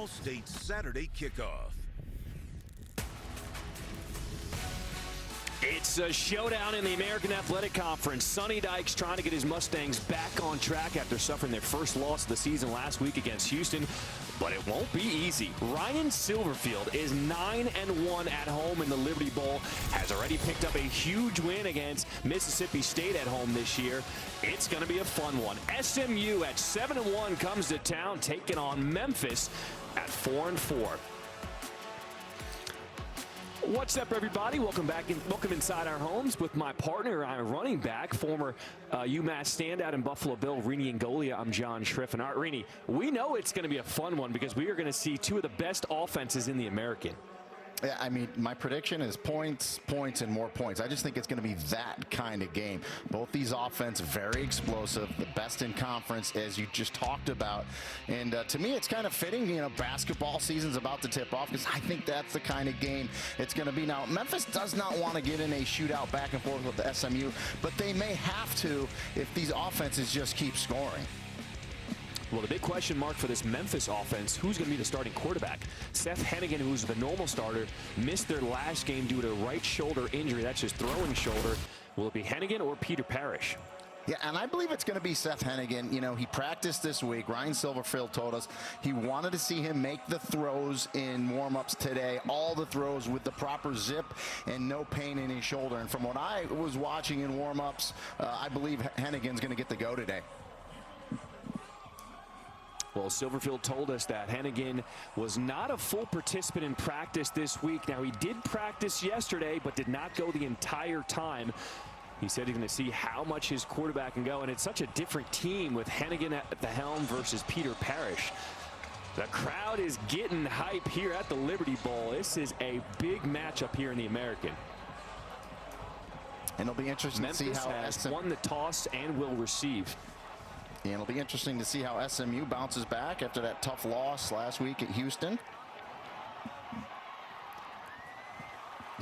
All-State Saturday kickoff. It's a showdown in the American Athletic Conference. Sonny Dykes trying to get his Mustangs back on track after suffering their first loss of the season last week against Houston, but it won't be easy. Ryan Silverfield is 9-1 at home in the Liberty Bowl, has already picked up a huge win against Mississippi State at home this year. It's going to be a fun one. SMU at 7-1 comes to town, taking on Memphis at 4-4. What's up, everybody? Welcome back and welcome inside our homes with my partner, our running back, former UMass standout and Buffalo Bill, Rini Ngolia. I'm John Schriff. And Rini, we know it's going to be a fun one because we are going to see two of the best offenses in the American. Yeah, I mean, my prediction is points, and more points. I just think it's going to be that kind of game. Both these offenses very explosive, the best in conference, as you just talked about. And to me, it's kind of fitting. You know, basketball season's about to tip off because I think that's the kind of game it's going to be. Now, Memphis does not want to get in a shootout back and forth with the SMU, but they may have to if these offenses just keep scoring. Well, the big question mark for this Memphis offense, who's going to be the starting quarterback? Seth Hennigan, who's the normal starter, missed their last game due to a right shoulder injury. That's his throwing shoulder. Will it be Hennigan or Peter Parrish? Yeah, and I believe it's going to be Seth Hennigan. You know, he practiced this week. Ryan Silverfield told us he wanted to see him make the throws in warm-ups today, all the throws with the proper zip and no pain in his shoulder. And from what I was watching in warm-ups, I believe Hennigan's going to get the go today. Well, Silverfield told us that Hennigan was not a full participant in practice this week. Now, he did practice yesterday, but did not go the entire time. He said he's going to see how much his quarterback can go, and it's such a different team with Hennigan at the helm versus Peter Parrish. The crowd is getting hype here at the Liberty Bowl. This is a big matchup here in the American. And it'll be interesting to see how Memphis has won the toss and will receive. And it'll be interesting to see how SMU bounces back after that tough loss last week at Houston.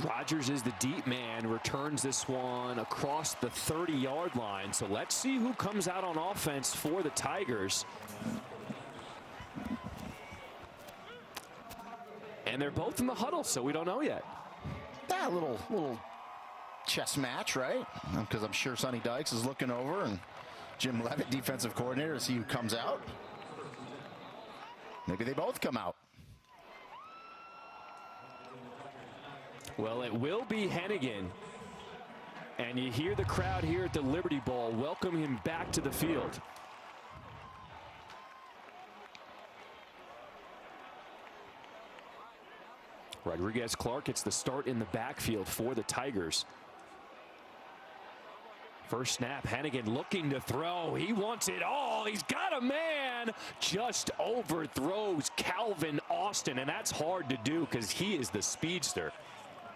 Rogers is the deep man, returns this one across the 30-yard line. So let's see who comes out on offense for the Tigers. And they're both in the huddle, so we don't know yet. Yeah, a little chess match, right? Because I'm sure Sonny Dykes is looking over, and Jim Leavitt, defensive coordinator, to see who comes out. Maybe they both come out. Well, it will be Hennigan. And you hear the crowd here at the Liberty Bowl welcome him back to the field. Rodriguez-Clark gets the start in the backfield for the Tigers. First snap, Hennigan looking to throw. He wants it all. He's got a man. Just overthrows Calvin Austin, and that's hard to do because he is the speedster.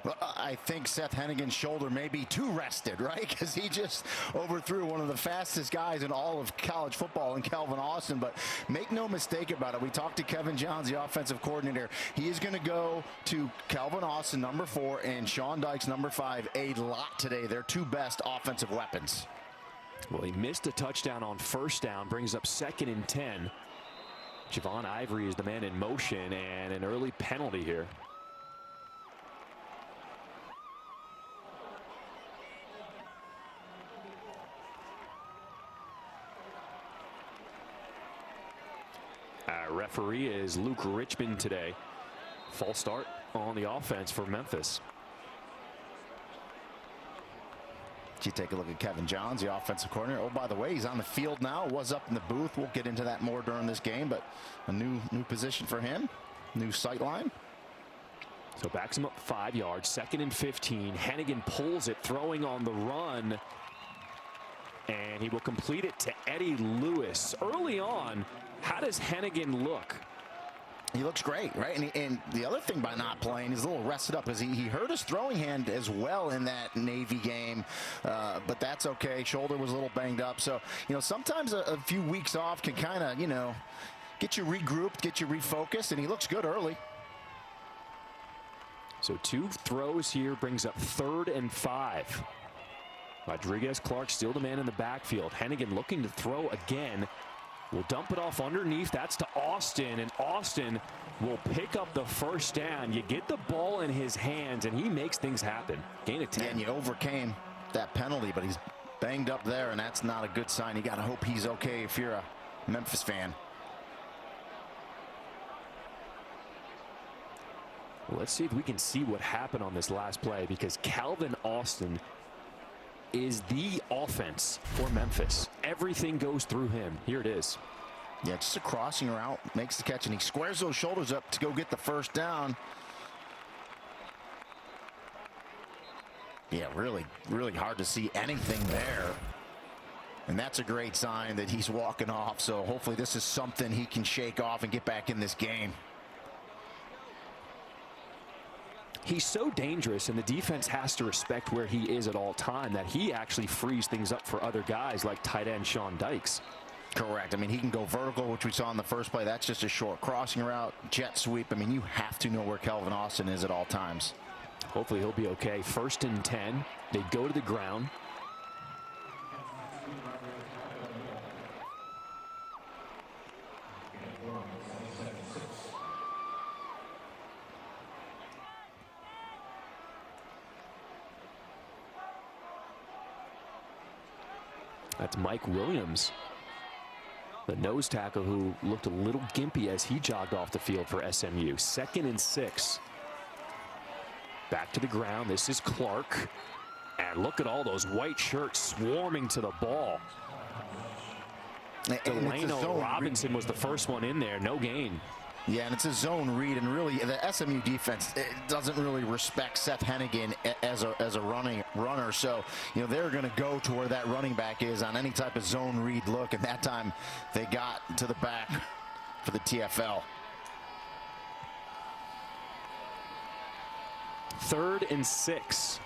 Well, I think Seth Hennigan's shoulder may be too rested, right? Because he just overthrew one of the fastest guys in all of college football in Calvin Austin. But make no mistake about it. We talked to Kevin Johns, the offensive coordinator. He is going to go to Calvin Austin, number 4, and Sean Dykes, number 5, a lot today. They're two best offensive weapons. Well, he missed a touchdown on first down, brings up 2nd and 10. Javon Ivory is the man in motion, and an early penalty here. Our referee is Luke Richmond today. False start on the offense for Memphis. You take a look at Kevin Johns, the offensive coordinator. Oh, by the way, he's on the field now. Was up in the booth. We'll get into that more during this game, but a new position for him, new sight line. So backs him up 5 yards, 2nd and 15. Hennigan pulls it, throwing on the run, and he will complete it to Eddie Lewis. Early on, how does Hennigan look? He looks great, right? And the other thing by not playing, he's a little rested up, is he hurt his throwing hand as well in that Navy game, but that's okay. Shoulder was a little banged up. So, you know, sometimes a few weeks off can kind of, you know, get you regrouped, get you refocused, and he looks good early. So 2 throws here, brings up 3rd and 5. Rodriguez-Clark still the man in the backfield. Hennigan looking to throw again. Will dump it off underneath. That's to Austin, and Austin will pick up the first down. You get the ball in his hands, and he makes things happen. Gain of 10. And you overcame that penalty, but he's banged up there, and that's not a good sign. You got to hope he's okay if you're a Memphis fan. Well, let's see if we can see what happened on this last play, because Calvin Austin is the offense for Memphis. Everything goes through him. Here it is. Yeah, just a crossing route, makes the catch, and he squares those shoulders up to go get the first down. Yeah, really hard to see anything there. And that's a great sign that he's walking off. So hopefully this is something he can shake off and get back in this game. He's so dangerous, and the defense has to respect where he is at all time, that he actually frees things up for other guys like tight end Sean Dykes. Correct. I mean, he can go vertical, which we saw in the first play. That's just a short crossing route, jet sweep. I mean, you have to know where Calvin Austin is at all times. Hopefully he'll be okay. 1st and 10. They go to the ground. That's Mike Williams, the nose tackle, who looked a little gimpy as he jogged off the field for SMU. 2nd and 6. Back to the ground. This is Clark. And look at all those white shirts swarming to the ball. Delano Robinson was the first one in there. No gain. Yeah, and it's a zone read, and really the SMU defense, it doesn't really respect Seth Hennigan as a runner. So, you know, they're going to go to where that running back is on any type of zone read look, and that time they got to the back for the TFL. 3rd and 6.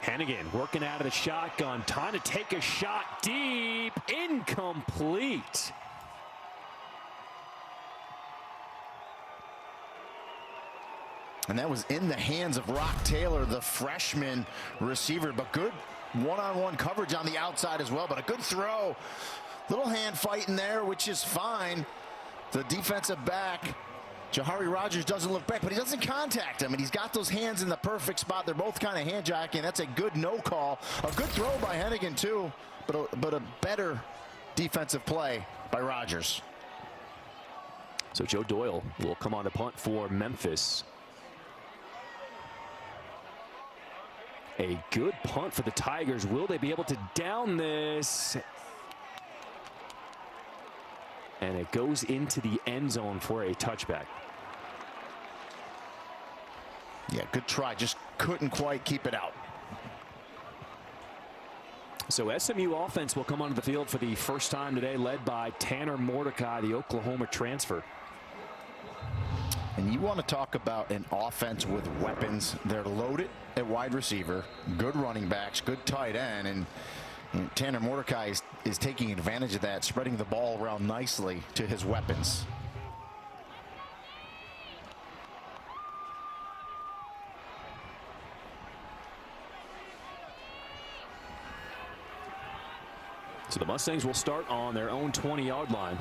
Hennigan working out of the shotgun. Time to take a shot deep. Incomplete. And that was in the hands of Rock Taylor, the freshman receiver. But good one-on-one coverage on the outside as well. But a good throw. Little hand fight in there, which is fine. The defensive back, Jahari Rogers, doesn't look back, but he doesn't contact him, and he's got those hands in the perfect spot. They're both kind of hand jacking. That's a good no call. A good throw by Hennigan too, but a better defensive play by Rogers. So Joe Doyle will come on to punt for Memphis. A good punt for the Tigers. Will they be able to down this? And it goes into the end zone for a touchback. Yeah, good try. Just couldn't quite keep it out. So SMU offense will come onto the field for the first time today, led by Tanner Mordecai, the Oklahoma transfer. And you want to talk about an offense with weapons. They're loaded at wide receiver, good running backs, good tight end, and Tanner Mordecai is taking advantage of that, spreading the ball around nicely to his weapons. So the Mustangs will start on their own 20-yard line.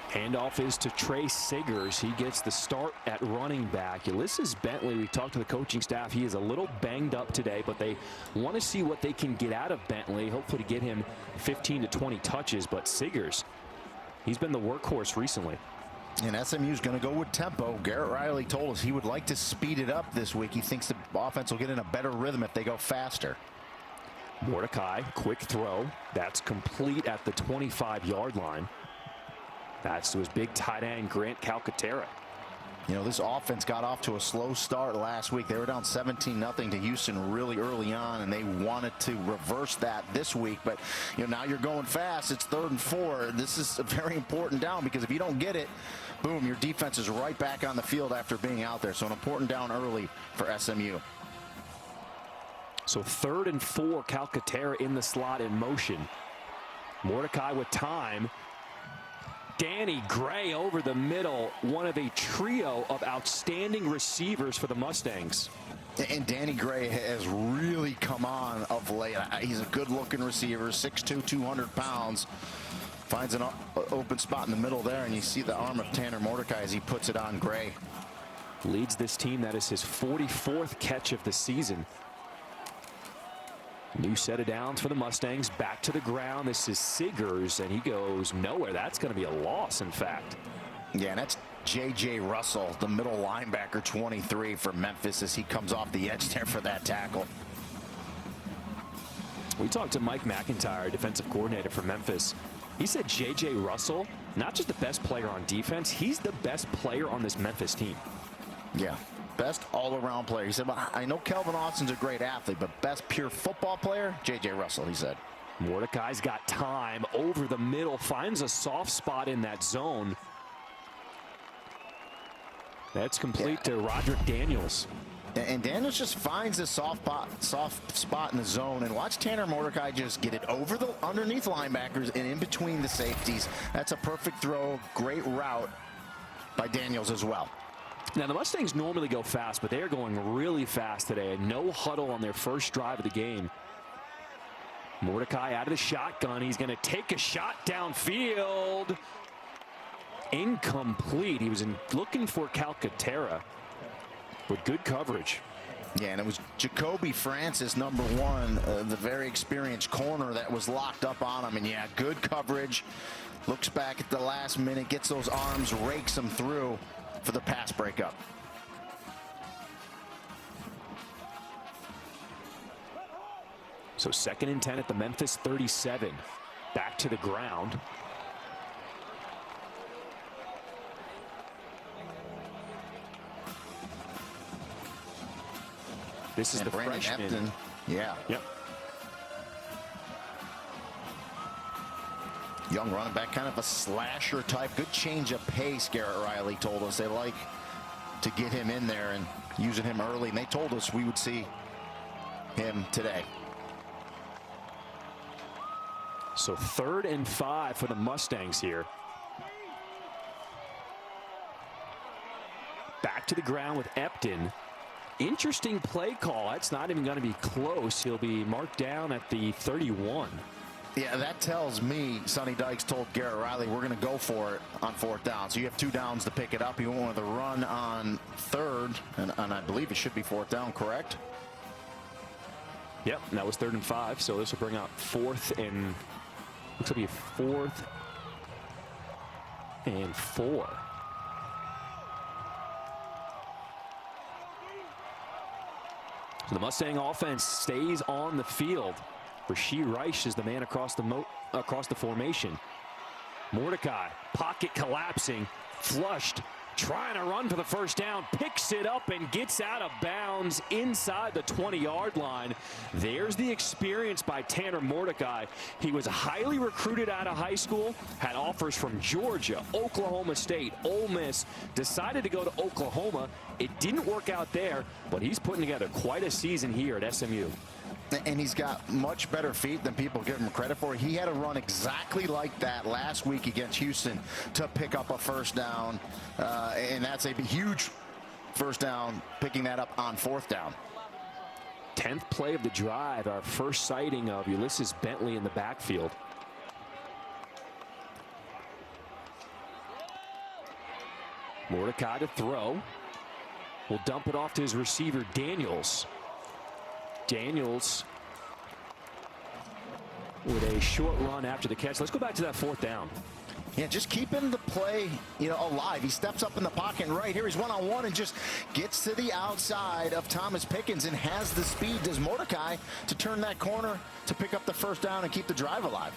Handoff is to Trey Siggers. He gets the start at running back. Ulysses Bentley, we talked to the coaching staff. He is a little banged up today, but they want to see what they can get out of Bentley, hopefully to get him 15 to 20 touches. But Siggers, he's been the workhorse recently. And SMU's going to go with tempo. Garrett Riley told us he would like to speed it up this week. He thinks the offense will get in a better rhythm if they go faster. Mordecai, quick throw. That's complete at the 25-yard line. That's to his big tight end, Grant Calcaterra. You know, this offense got off to a slow start last week. They were down 17-0 to Houston really early on, and they wanted to reverse that this week. But, you know, now you're going fast. It's 3rd and 4. This is a very important down, because if you don't get it, boom, your defense is right back on the field after being out there. So an important down early for SMU. So 3rd and 4, Calcaterra in the slot in motion. Mordecai with time. Danny Gray over the middle, one of a trio of outstanding receivers for the Mustangs. And Danny Gray has really come on of late. He's a good-looking receiver, 6'2", 200 pounds. Finds an open spot in the middle there, and you see the arm of Tanner Mordecai as he puts it on Gray. Leads this team. That is his 44th catch of the season. New set of downs for the Mustangs. Back to the ground. This is Siggers, and he goes nowhere. That's going to be a loss, in fact. Yeah, and that's J.J. Russell, the middle linebacker, 23 for Memphis, as he comes off the edge there for that tackle. We talked to Mike McIntyre, defensive coordinator for Memphis. He said J.J. Russell, not just the best player on defense, he's the best player on this Memphis team. Yeah, best all-around player. He said, well, I know Kelvin Austin's a great athlete, but best pure football player, J.J. Russell, he said. Mordecai's got time over the middle, finds a soft spot in that zone. That's complete to Roderick Daniels. And Daniels just finds a soft spot in the zone, and watch Tanner Mordecai just get it over the underneath linebackers and in between the safeties. That's a perfect throw, great route by Daniels as well. Now, the Mustangs normally go fast, but they are going really fast today. No huddle on their first drive of the game. Mordecai out of the shotgun. He's going to take a shot downfield. Incomplete. He was looking for Calcaterra, but good coverage. Yeah, and it was Jacoby Francis, number 1, the very experienced corner that was locked up on him. And yeah, good coverage. Looks back at the last minute, gets those arms, rakes them through for the pass breakup. So 2nd and 10 at the Memphis 37. Back to the ground. This is the freshman. Epton. Yeah. Yep. Young running back, kind of a slasher type. Good change of pace, Garrett Riley told us. They like to get him in there and using him early. And they told us we would see him today. So 3rd and 5 for the Mustangs here. Back to the ground with Epton. Interesting play call. That's not even going to be close. He'll be marked down at the 31. Yeah, that tells me Sonny Dykes told Garrett Riley, we're going to go for it on 4th down. So you have 2 downs to pick it up. You want the run on 3rd, and I believe it should be 4th down, correct? Yep, and that was 3rd and 5. So this will bring out 4th and looks like it'll be 4th and 4. So the Mustang offense stays on the field. Rasheed Reich is the man across the formation. Mordecai, pocket collapsing, flushed, trying to run for the first down, picks it up and gets out of bounds inside the 20-yard line. There's the experience by Tanner Mordecai. He was highly recruited out of high school, had offers from Georgia, Oklahoma State, Ole Miss, decided to go to Oklahoma. It didn't work out there, but he's putting together quite a season here at SMU. And he's got much better feet than people give him credit for. He had a run exactly like that last week against Houston to pick up a first down. And that's a huge first down, picking that up on 4th down. 10th play of the drive, our first sighting of Ulysses Bentley in the backfield. Mordecai to throw. Will dump it off to his receiver, Daniels. Daniels with a short run after the catch. Let's go back to that 4th down. Yeah, just keeping the play, alive. He steps up in the pocket, and right here he's one-on-one and just gets to the outside of Thomas Pickens and has the speed, does Mordecai, to turn that corner to pick up the first down and keep the drive alive.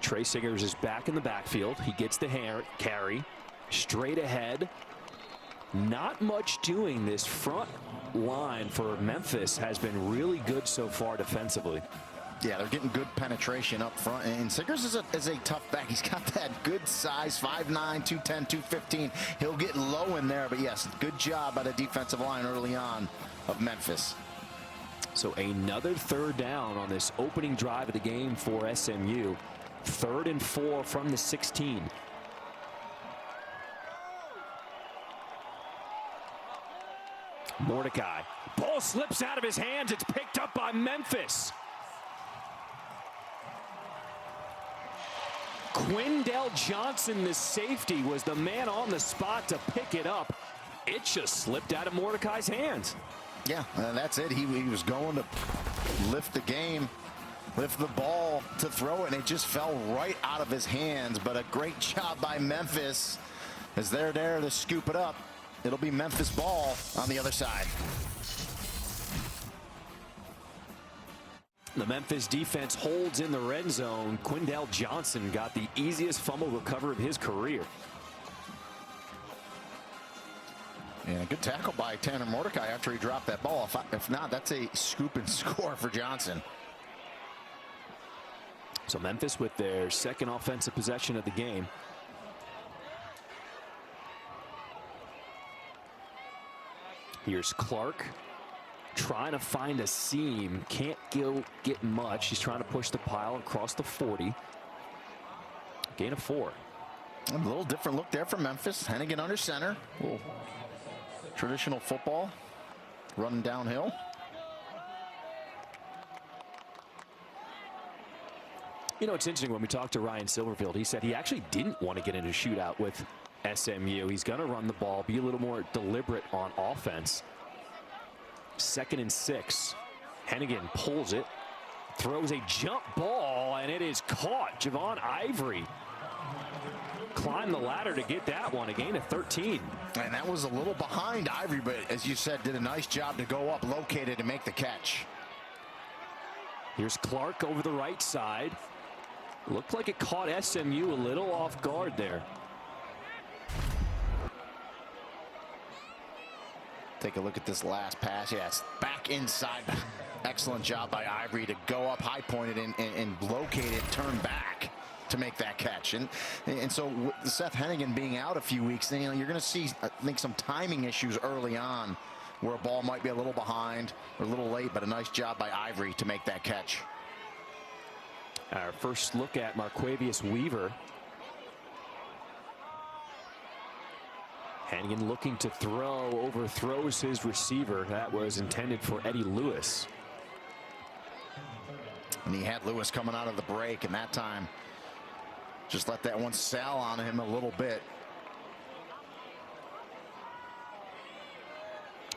Trey Siggers is back in the backfield. He gets the carry straight ahead. Not much doing. This front line for Memphis has been really good so far defensively. Yeah, they're getting good penetration up front. And Siggers is a tough back. He's got that good size, 5'9", 210, 215. He'll get low in there. But, yes, good job by the defensive line early on of Memphis. So another 3rd down on this opening drive of the game for SMU. 3rd and 4 from the 16. Mordecai. Ball slips out of his hands. It's picked up by Memphis. Quindell Johnson, the safety, was the man on the spot to pick it up. It just slipped out of Mordecai's hands. Yeah, that's it. He was going to lift the game, lift the ball to throw it, and it just fell right out of his hands. But a great job by Memphis as they're there to scoop it up. It'll be Memphis ball on the other side. The Memphis defense holds in the red zone. Quindell Johnson got the easiest fumble recovery of his career. Yeah, good tackle by Tanner Mordecai after he dropped that ball. If not, that's a scoop and score for Johnson. So Memphis with their second offensive possession of the game. Here's Clark trying to find a seam. Can't get much. He's trying to push the pile across the 40. Gain of 4. A little different look there for Memphis. Hennigan under center. Ooh. Traditional football, running downhill. You know, it's interesting when we talked to Ryan Silverfield, he said he actually didn't want to get into a shootout with SMU. He's going to run the ball, be a little more deliberate on offense. 2nd and 6. Hennigan pulls it, throws a jump ball, and it is caught. Javon Ivory climbed the ladder to get that one, a gain of 13. And that was a little behind Ivory, but as you said, did a nice job to go up, locate it, and make the catch. Here's Clark over the right side. Looked like it caught SMU a little off guard there. Take a look at this last pass. Yes, back inside. Excellent job by Ivory to go up, high pointed, and locate it, turn back to make that catch. And so with Seth Hennigan being out a few weeks, then, you know, you're going to see, I think, some timing issues early on where a ball might be a little behind or a little late, but a nice job by Ivory to make that catch. Our first look at Marquavius Weaver. Hennigan looking to throw, overthrows his receiver. That was intended for Eddie Lewis. And he had Lewis coming out of the break, and that time just let that one sail on him a little bit.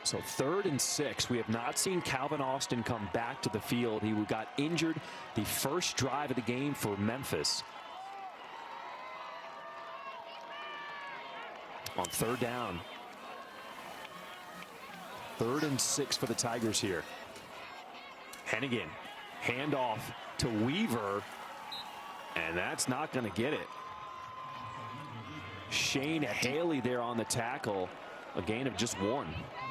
So 3rd and 6. We have not seen Calvin Austin come back to the field. He got injured the first drive of the game for Memphis. On 3rd down. 3rd and 6 for the Tigers here. Hennigan, handoff to Weaver, and that's not going to get it. Shane Haley there on the tackle, a gain of just 1.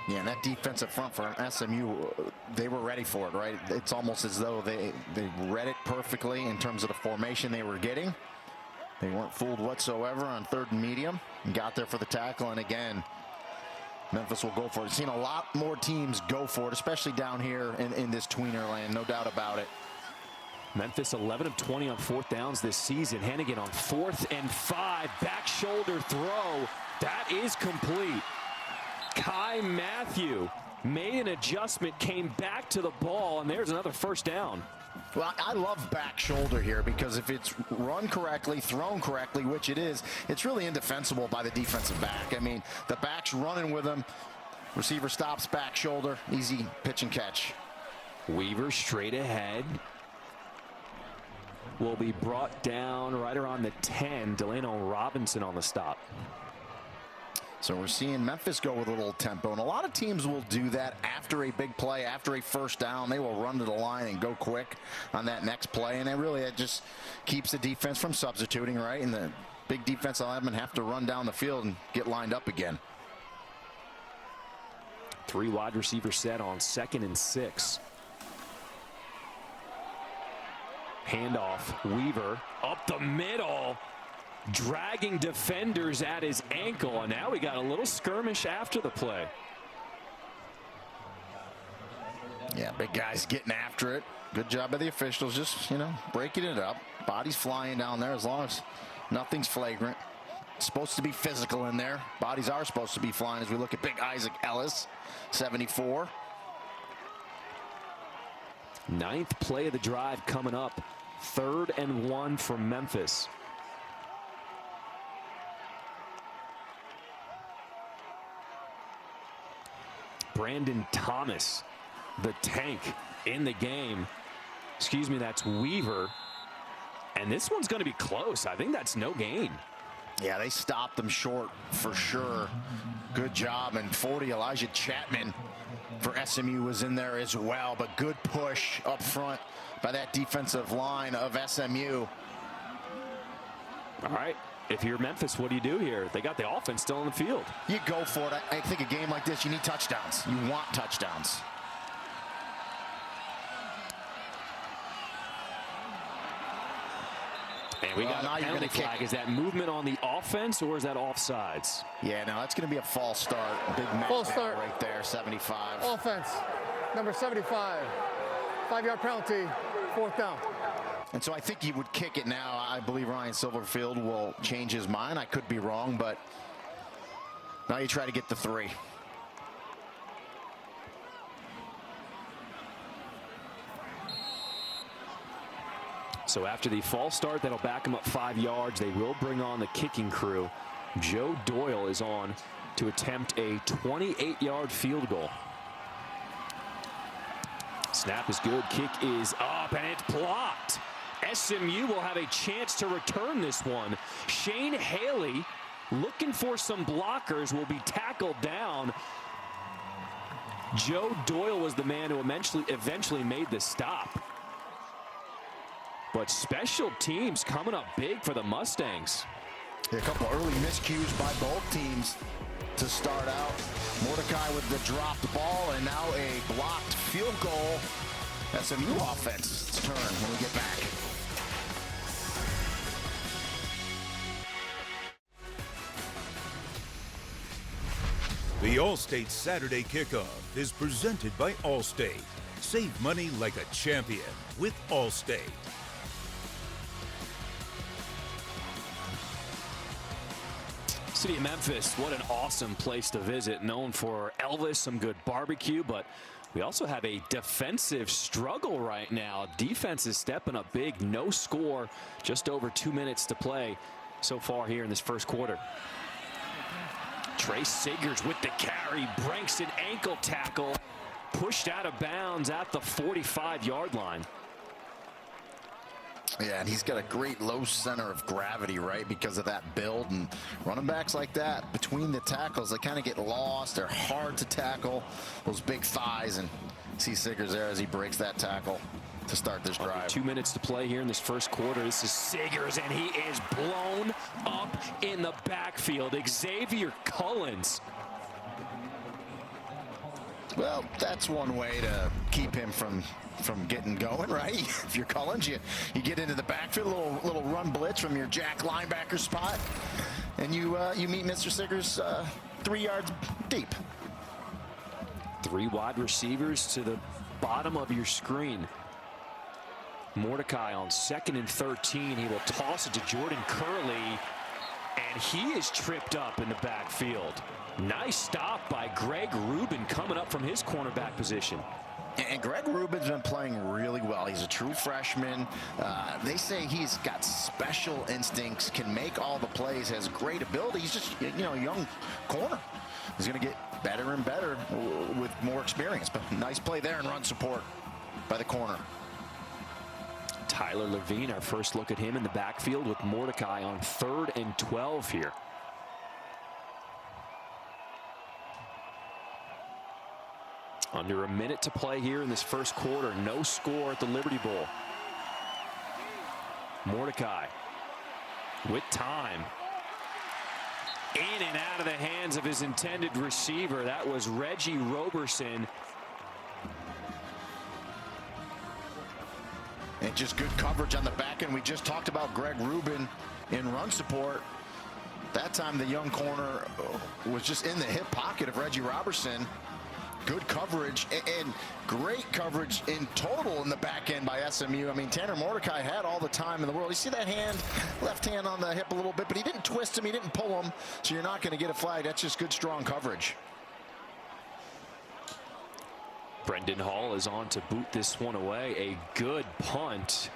Yeah, and that defensive front for SMU, they were ready for it, right? It's almost as though they read it perfectly in terms of the formation they were getting. They weren't fooled whatsoever on 3rd and medium and got there for the tackle. And again, Memphis will go for it. We've seen a lot more teams go for it, especially down here in this tweener land, no doubt about it. Memphis 11 of 20 on 4th downs this season. Hennigan on 4th and 5. Back shoulder throw. That is complete. Kai Matthew made an adjustment, came back to the ball, and there's another first down. Well, I love back shoulder here because if it's run correctly, thrown correctly, which it is, it's really indefensible by the defensive back. I mean, the back's running with him. Receiver stops, back shoulder, easy pitch and catch. Weaver straight ahead. Will be brought down right around the 10. Delano Robinson on the stop. So we're seeing Memphis go with a little tempo, and a lot of teams will do that after a big play, after a first down. They will run to the line and go quick on that next play, and it just keeps the defense from substituting, right? And the big defensive linemen have to run down the field and get lined up again. 3 wide receiver set on 2nd and 6. Handoff, Weaver up the middle, dragging defenders at his ankle, and now we got a little skirmish after the play. Yeah, big guys getting after it. Good job by the officials, just, breaking it up. Bodies flying down there as long as nothing's flagrant. supposed to be physical in there. Bodies are supposed to be flying as we look at big Isaac Ellis, 74. Ninth play of the drive coming up. 3rd and 1 from Memphis. Brandon Thomas, the tank, in the game. Excuse me, that's Weaver. And this one's going to be close. I think that's no gain. Yeah, they stopped them short for sure. Good job. And 40, Elijah Chapman for SMU was in there as well. But good push up front by that defensive line of SMU. All right. If you're Memphis, what do you do here? They got the offense still on the field. You go for it. I think a game like this, you need touchdowns. You want touchdowns. And we got a penalty flag. Is that movement on the offense or is that offsides? Yeah, no, that's going to be a false start. Big false start right there, 75. Offense, number 75. 5-yard penalty, 4th down. And so I think he would kick it now. I believe Ryan Silverfield will change his mind. I could be wrong, but now you try to get the 3. So after the false start, that'll back him up 5 yards. They will bring on the kicking crew. Joe Doyle is on to attempt a 28-yard field goal. Snap is good. Kick is up, and it's blocked. SMU will have a chance to return this one. Shane Haley, looking for some blockers, will be tackled down. Joe Doyle was the man who eventually made the stop. But special teams coming up big for the Mustangs. A couple early miscues by both teams to start out. Mordecai with the dropped ball and now a blocked field goal. SMU offense turn when we get back. The Allstate Saturday Kickoff is presented by Allstate. Save money like a champion with Allstate. City of Memphis, what an awesome place to visit. Known for Elvis, some good barbecue, but we also have a defensive struggle right now. Defense is stepping up big. No score, just over 2 minutes to play so far here in this first quarter. Trey Siggers with the carry, breaks an ankle tackle, pushed out of bounds at the 45-yard line. Yeah, and he's got a great low center of gravity, right, because of that build. And running backs like that, between the tackles, they kind of get lost. They're hard to tackle, those big thighs. And see Siggers there as he breaks that tackle to start this drive. 2 minutes to play here in this first quarter. This is Siggers, and he is blown up in the backfield. Xavier Cullins. Well, that's one way to keep him from getting going, right? If you're Cullins, you get into the backfield, little run blitz from your jack linebacker spot, and you meet Mr. Siggers 3 yards deep. 3 wide receivers to the bottom of your screen. Mordecai on 2nd and 13. He will toss it to Jordan Curley, and he is tripped up in the backfield. Nice stop by Greg Rubin coming up from his cornerback position. And Greg Rubin's been playing really well. He's a true freshman. They say he's got special instincts, can make all the plays, has great ability. He's just, a young corner. He's going to get better and better with more experience. But nice play there and run support by the corner. Tyler Levine, our first look at him in the backfield with Mordecai on 3rd and 12 here. Under a minute to play here in this first quarter. No score at the Liberty Bowl. Mordecai with time. In and out of the hands of his intended receiver. That was Reggie Roberson. And just good coverage on the back end. We just talked about Greg Rubin in run support. That time the young corner was just in the hip pocket of Reggie Roberson. good coverage and great coverage in total in the back end by SMU. I mean, Tanner Mordecai had all the time in the world. You see that hand, left hand on the hip a little bit, but he didn't twist him, he didn't pull him, so you're not going to get a flag. That's just good, strong coverage. Brendan Hall is on to boot this one away. A good punt.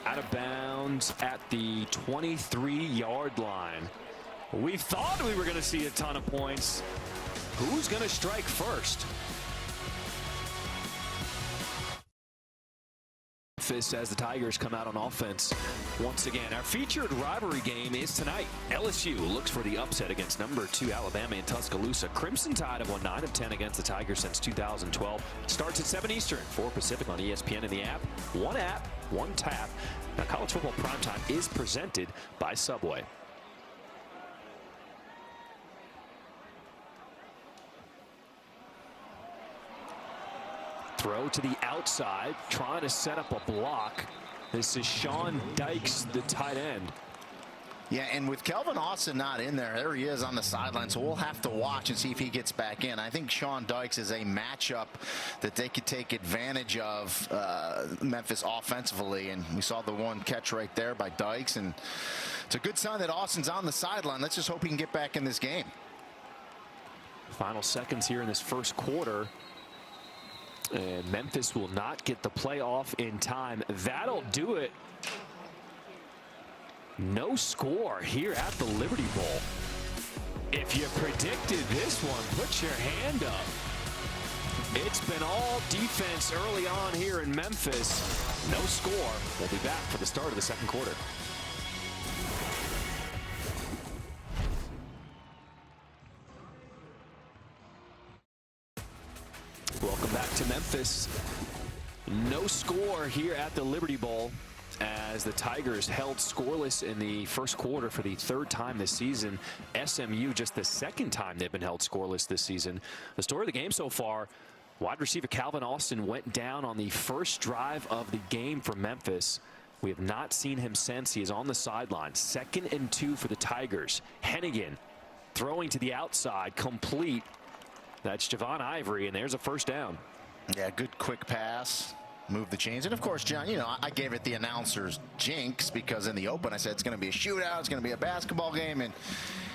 Out of bounds at the 23-yard line. We thought we were going to see a ton of points. Who's going to strike first? Memphis as the Tigers come out on offense once again. Our featured rivalry game is tonight. LSU looks for the upset against number 2 Alabama in Tuscaloosa. Crimson Tide have won 9 of 10 against the Tigers since 2012. Starts at 7 Eastern, 4 Pacific on ESPN and the app. One tap. Now, college football primetime is presented by Subway. Throw to the outside, trying to set up a block. This is Sean Dykes, the tight end. Yeah, and with Kelvin Austin not in there he is on the sideline, so we'll have to watch and see if he gets back in. I think Sean Dykes is a matchup that they could take advantage of, Memphis offensively, and we saw the one catch right there by Dykes, and it's a good sign that Austin's on the sideline. Let's just hope he can get back in this game. Final seconds here in this first quarter. And Memphis will not get the play off in time. That'll do it. No score here at the Liberty Bowl. If you predicted this one, put your hand up. It's been all defense early on here in Memphis. No score. We'll be back for the start of the second quarter. Welcome back to Memphis. No score here at the Liberty Bowl as the Tigers held scoreless in the first quarter for the 3rd time this season. SMU just the 2nd time they've been held scoreless this season. The story of the game so far, wide receiver Calvin Austin went down on the first drive of the game for Memphis. We have not seen him since. He is on the sideline. 2nd and 2 for the Tigers. Hennigan throwing to the outside, complete. That's Javon Ivory, and there's a first down. Yeah, good quick pass. Move the chains. And, of course, John, you know, I gave it the announcer's jinx because in the open I said it's going to be a shootout, it's going to be a basketball game, and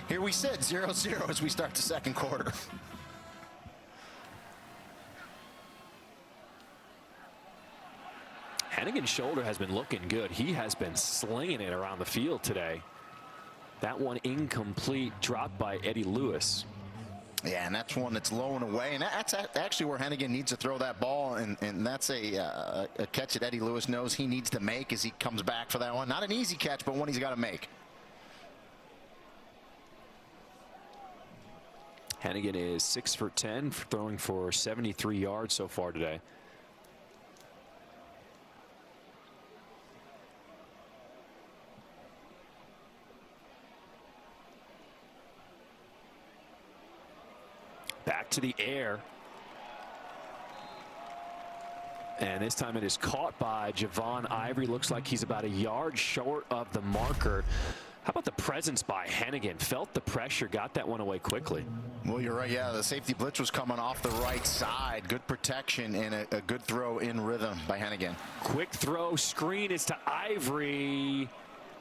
here we sit 0-0 as we start the second quarter. Hennigan's shoulder has been looking good. He has been slinging it around the field today. That one incomplete, dropped by Eddie Lewis. Yeah, and that's one that's low and away, and that's actually where Hennigan needs to throw that ball, and that's a catch that Eddie Lewis knows he needs to make as he comes back for that one. Not an easy catch, but one he's got to make. Hennigan is 6 for 10, throwing for 73 yards so far today. Back to the air. And this time it is caught by Javon Ivory. Looks like he's about a yard short of the marker. How about the presence by Hennigan? Felt the pressure, got that one away quickly. Well, you're right. Yeah, the safety blitz was coming off the right side. Good protection and a good throw in rhythm by Hennigan. Quick throw, screen is to Ivory.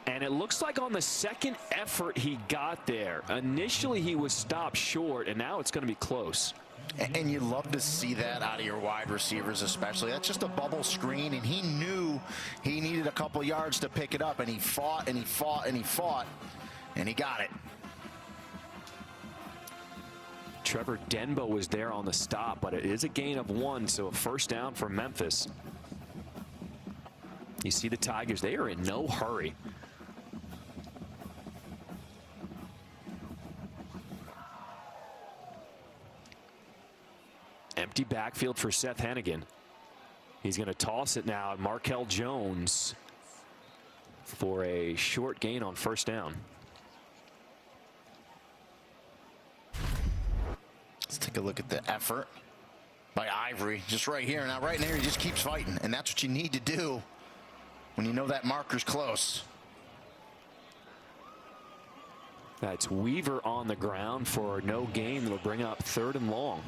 And it looks like on the second effort he got there. Initially he was stopped short, and now it's going to be close. And you love to see that out of your wide receivers especially. That's just a bubble screen, and he knew he needed a couple yards to pick it up, and he fought and he fought and he fought, and he got it. Trevor Denbo was there on the stop, but it is a gain of 1, so a first down for Memphis. You see the Tigers, they are in no hurry. Empty backfield for Seth Hennigan. He's going to toss it now at Markel Jones for a short gain on first down. Let's take a look at the effort by Ivory just right here. Now right in here he just keeps fighting, and that's what you need to do when you know that marker's close. That's Weaver on the ground for no gain. That'll bring up 3rd and long.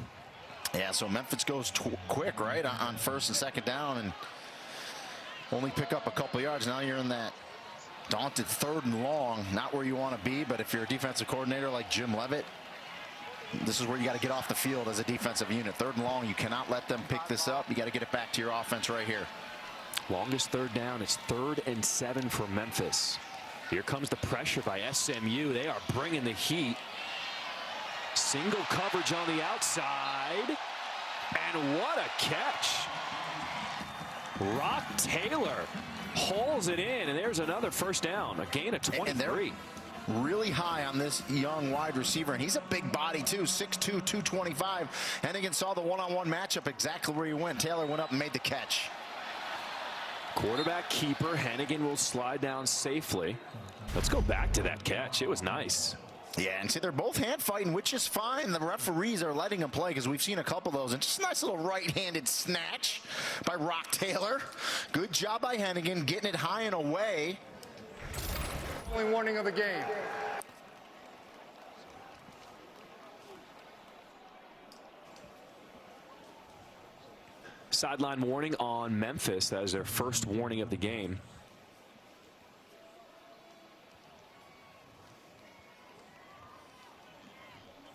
Yeah, so Memphis goes quick, right, on 1st and 2nd down, and only pick up a couple yards. Now you're in that daunted 3rd and long. Not where you want to be, but if you're a defensive coordinator like Jim Leavitt, this is where you got to get off the field as a defensive unit. 3rd and long, you cannot let them pick this up. You got to get it back to your offense right here. Longest 3rd down. It's 3rd and 7 for Memphis. Here comes the pressure by SMU. They are bringing the heat. Single coverage on the outside. And what a catch. Rock Taylor hauls it in, and there's another 1st down. A gain of 23. Really high on this young wide receiver, and he's a big body too, 6'2", 225. Hennigan saw the one-on-one matchup exactly where he went. Taylor went up and made the catch. Quarterback keeper. Hennigan will slide down safely. Let's go back to that catch. It was nice. Yeah, and see, they're both hand fighting, which is fine. The referees are letting them play because we've seen a couple of those. And just a nice little right-handed snatch by Rock Taylor. Good job by Hennigan getting it high and away. Only warning of the game. Sideline warning on Memphis. That is their first warning of the game.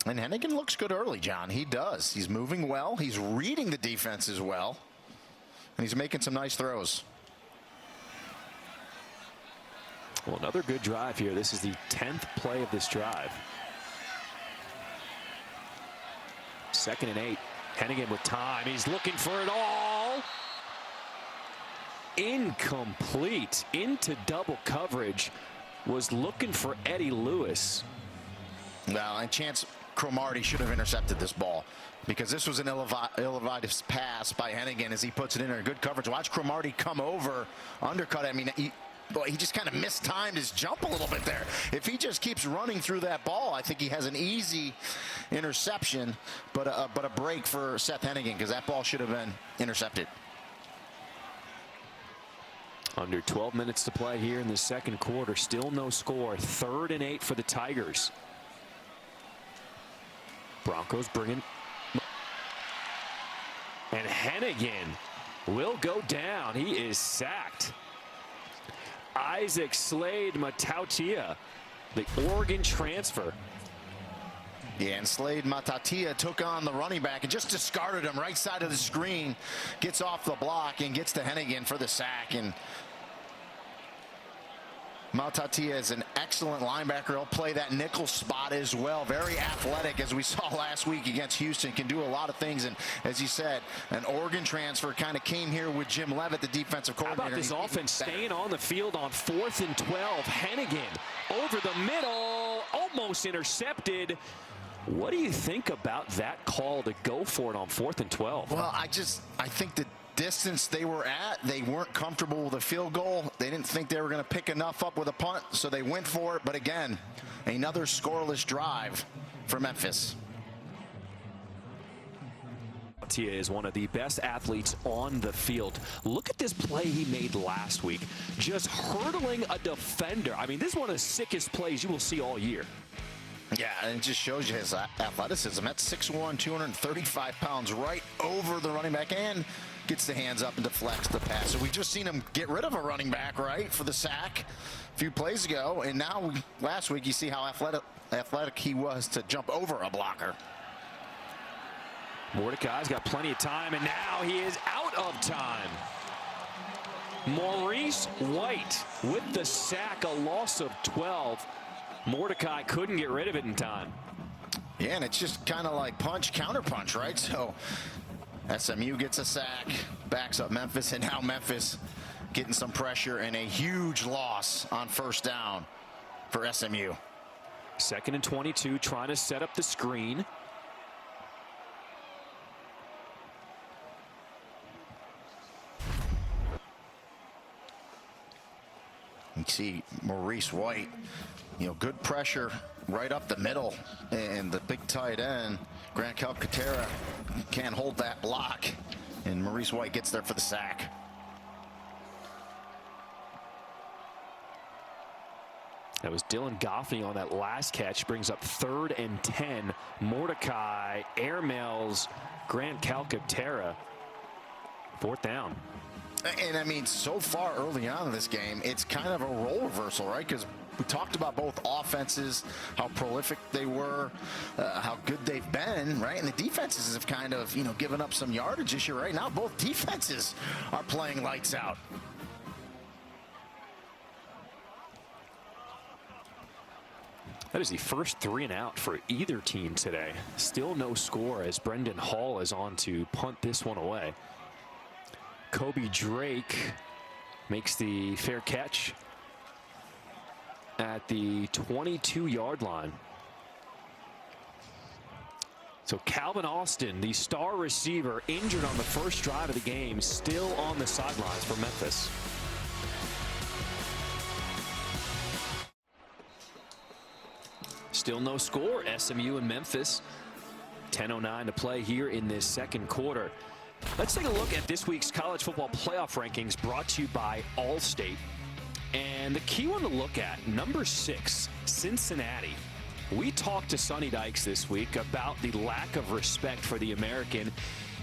And Hennigan looks good early, John. He does. He's moving well. He's reading the defense as well. And he's making some nice throws. Well, another good drive here. This is the 10th play of this drive. 2nd and 8. Hennigan with time. He's looking for it all. Incomplete. Into double coverage. Was looking for Eddie Lewis. Well, and Chance Cromartie should have intercepted this ball because this was an ill-advised pass by Hennigan as he puts it in there. Good coverage. Watch Cromartie come over, undercut. I mean, he just kind of mistimed his jump a little bit there. If he just keeps running through that ball, I think he has an easy interception, but a break for Seth Hennigan because that ball should have been intercepted. Under 12 minutes to play here in the 2nd quarter. Still no score. 3rd and 8 for the Tigers. Broncos bringing. And Hennigan will go down. He is sacked. Isaac Slade Matautia, the Oregon transfer. Yeah, and Slade Matautia took on the running back and just discarded him right side of the screen. Gets off the block and gets to Hennigan for the sack. And Matautia is an excellent linebacker. He'll play that nickel spot as well. Very athletic, as we saw last week against Houston. Can do a lot of things. And as you said, an Oregon transfer kind of came here with Jim Leavitt, the defensive coordinator. How about this offense staying on the field on 4th and 12? Hennigan over the middle, almost intercepted. What do you think about that call to go for it on 4th and 12? Well, I think the distance they were at, they weren't comfortable with a field goal. They didn't think they were going to pick enough up with a punt, so they went for it. But again, another scoreless drive for Memphis. Tia is one of the best athletes on the field. Look at this play he made last week. Just hurdling a defender. I mean, this is one of the sickest plays you will see all year. Yeah, and it just shows you his athleticism. That's 6'1", 235 pounds, right over the running back, and gets the hands up and deflects the pass. So we just seen him get rid of a running back, right, for the sack a few plays ago. And now, last week, you see how athletic he was to jump over a blocker. Mordecai's got plenty of time, and now he is out of time. Maurice White with the sack, a loss of 12. Mordecai couldn't get rid of it in time. Yeah, and it's just kind of like punch, counter punch, right? So SMU gets a sack, backs up Memphis, and now Memphis getting some pressure and a huge loss on 1st down for SMU. 2nd and 22, trying to set up the screen. You see Maurice White, good pressure right up the middle, and the big tight end, Grant Calcaterra, can't hold that block, and Maurice White gets there for the sack. That was Dylan Goffney on that last catch. Brings up 3rd and 10. Mordecai airmails Grant Calcaterra. 4th down. And I mean, so far early on in this game, it's kind of a role reversal, right? Because we talked about both offenses, how prolific they were, how good they've been, right? And the defenses have kind of, given up some yardage this year. Right now, both defenses are playing lights out. That is the first 3 and out for either team today. Still no score as Brendan Hall is on to punt this one away. Kobe Drake makes the fair catch at the 22-yard line. So Calvin Austin, the star receiver, injured on the first drive of the game, still on the sidelines for Memphis. Still no score. SMU and Memphis. 10:09 to play here in this second quarter. Let's take a look at this week's college football playoff rankings brought to you by Allstate. And the key one to look at, number 6, Cincinnati. We talked to Sonny Dykes this week about the lack of respect for the American,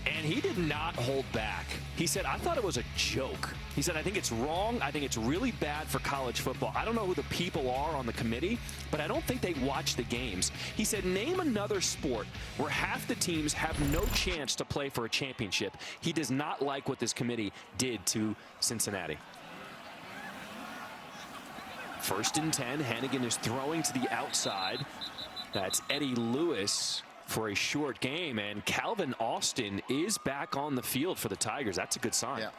and he did not hold back. He said, I thought it was a joke. He said, I think it's wrong. I think it's really bad for college football. I don't know who the people are on the committee, but I don't think they watch the games. He said, name another sport where half the teams have no chance to play for a championship. He does not like what this committee did to Cincinnati. 1st and 10. Hannigan is throwing to the outside. That's Eddie Lewis for a short game, and Calvin Austin is back on the field for the Tigers. That's a good sign. Yeah,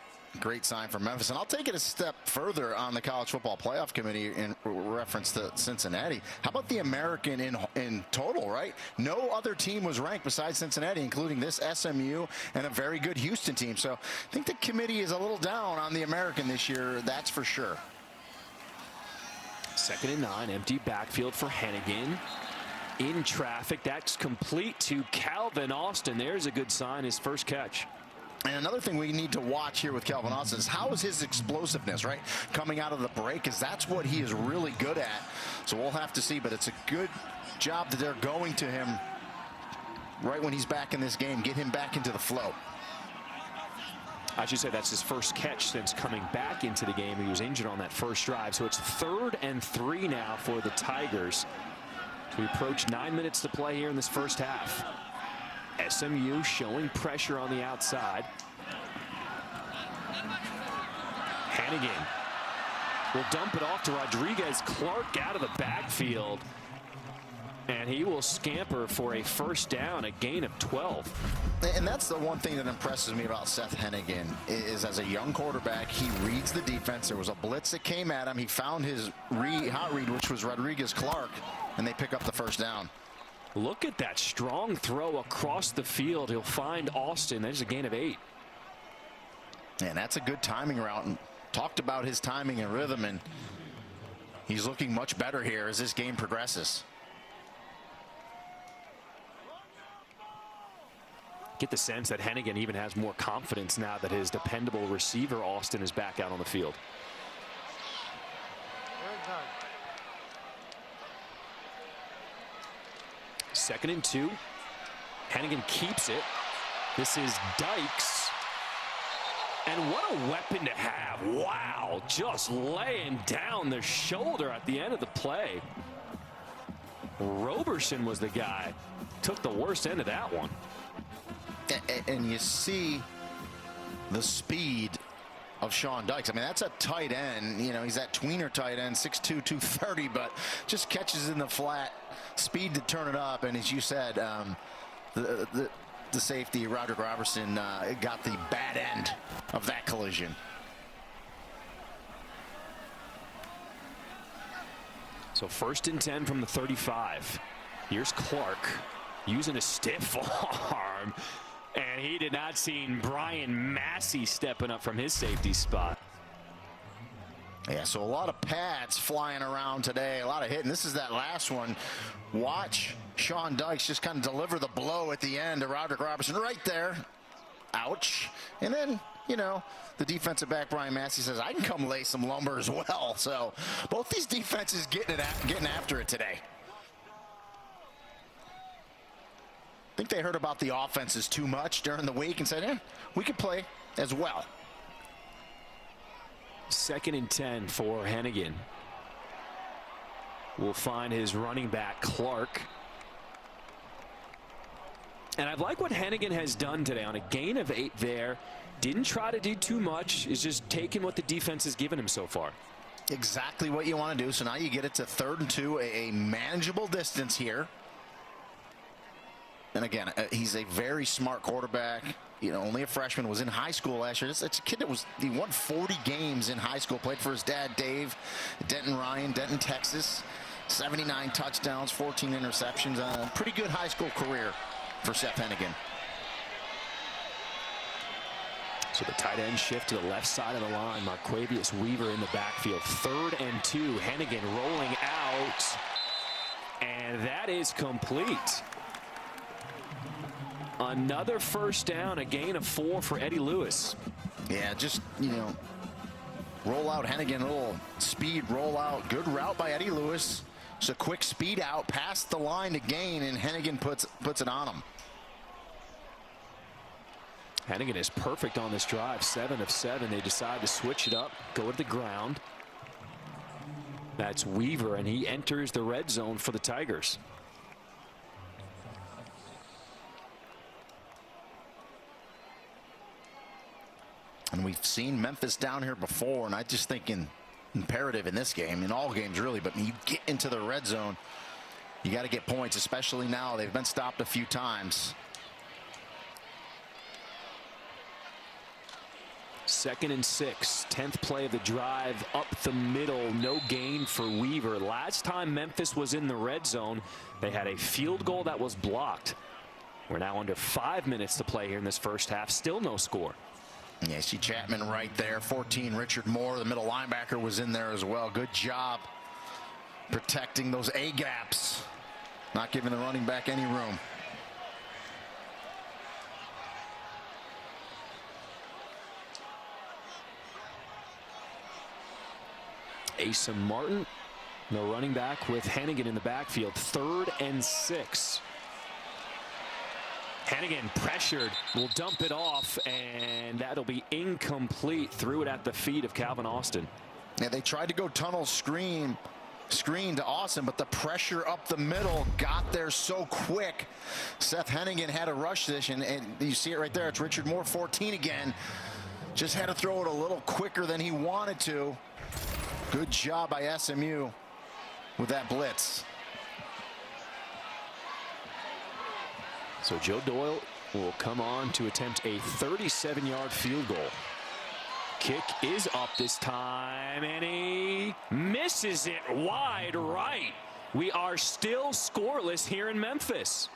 great sign for Memphis. And I'll take it a step further on the College Football Playoff Committee in reference to Cincinnati. How about the American in total, right? No other team was ranked besides Cincinnati, including this SMU and a very good Houston team. So I think the committee is a little down on the American this year, that's for sure. 2nd and 9, empty backfield for Hannigan. In traffic, that's complete to Calvin Austin. There's a good sign, his first catch. And another thing we need to watch here with Calvin Austin is how is his explosiveness, right? Coming out of the break, because that's what he is really good at. So we'll have to see, but it's a good job that they're going to him right when he's back in this game, get him back into the flow. I should say that's his first catch since coming back into the game. He was injured on that first drive. So it's 3rd and 3 now for the Tigers. We approach 9 minutes to play here in this first half. SMU showing pressure on the outside. Hannigan will dump it off to Rodriguez. Clark out of the backfield. And he will scamper for a first down, a gain of 12. And that's the one thing that impresses me about Seth Hennigan is as a young quarterback, he reads the defense. There was a blitz that came at him. He found his hot read, which was Rodriguez Clark, and they pick up the first down. Look at that strong throw across the field. He'll find Austin. There's a gain of 8. And that's a good timing route. And talked about his timing and rhythm, and he's looking much better here as this game progresses. Get the sense that Hennigan even has more confidence now that his dependable receiver Austin is back out on the field. Second and 2. Hennigan keeps it. This is Dykes. And what a weapon to have. Wow, just laying down the shoulder at the end of the play. Roberson was the guy. Took the worst end of that one. And you see the speed of Sean Dykes. I mean, that's a tight end. He's that tweener tight end, 6'2", 230, but just catches in the flat, speed to turn it up. And as you said, the safety, Roderick Robertson, got the bad end of that collision. So 1st and 10 from the 35. Here's Clark using a stiff arm. And he did not see Brian Massey stepping up from his safety spot. Yeah, so a lot of pads flying around today, a lot of hitting. This is that last one. Watch Sean Dykes just kind of deliver the blow at the end to Roderick Robertson right there. Ouch. And then you know, the defensive back, Brian Massey, says, I can come lay some lumber as well. So both these defenses getting after it today. I think they heard about the offenses too much during the week and said, we could play as well. 2nd and 10 for Hennigan. Will find his running back, Clark. And I like what Hennigan has done today on a gain of 8 there. Didn't try to do too much. Is just taking what the defense has given him so far. Exactly what you want to do. So now you get it to 3rd and 2, a manageable distance here. And again, he's a very smart quarterback. You know, only a freshman, was in high school last year. It's a kid that he won 40 games in high school, played for his dad, Dave, Denton, Texas. 79 touchdowns, 14 interceptions. Pretty good high school career for Seth Hennigan. So the tight end shift to the left side of the line. Marquavius Weaver in the backfield. 3rd and 2. Hennigan rolling out. And that is complete. Another first down, a gain of 4 for Eddie Lewis. Yeah, just, you know, roll out Hennigan, a little speed roll out. Good route by Eddie Lewis. It's a quick speed out past the line to gain, and Hennigan puts it on him. Hennigan is perfect on this drive. 7 of 7. They decide to switch it up, go to the ground. That's Weaver, and he enters the red zone for the Tigers. And we've seen Memphis down here before, and I just think imperative in this game, in all games really, but when you get into the red zone, you got to get points, especially now. They've been stopped a few times. 2nd and 6. 10th play of the drive up the middle. No gain for Weaver. Last time Memphis was in the red zone, they had a field goal that was blocked. We're now under 5 minutes to play here in this first half. Still no score. Yeah, see Chapman right there. 14, Richard Moore, the middle linebacker, was in there as well. Good job protecting those A-gaps. Not giving the running back any room. Asa Martin, no running back with Hennigan in the backfield. 3rd and 6. Hennigan pressured, will dump it off, and that'll be incomplete. Threw it at the feet of Calvin Austin. Yeah, they tried to go tunnel screen to Austin, but the pressure up the middle got there so quick. Seth Hennigan had to rush this, and you see it right there. It's Richard Moore, 14 again. Just had to throw it a little quicker than he wanted to. Good job by SMU with that blitz. So Joe Doyle will come on to attempt a 37-yard field goal. Kick is up this time, and he misses it wide right. We are still scoreless here in Memphis.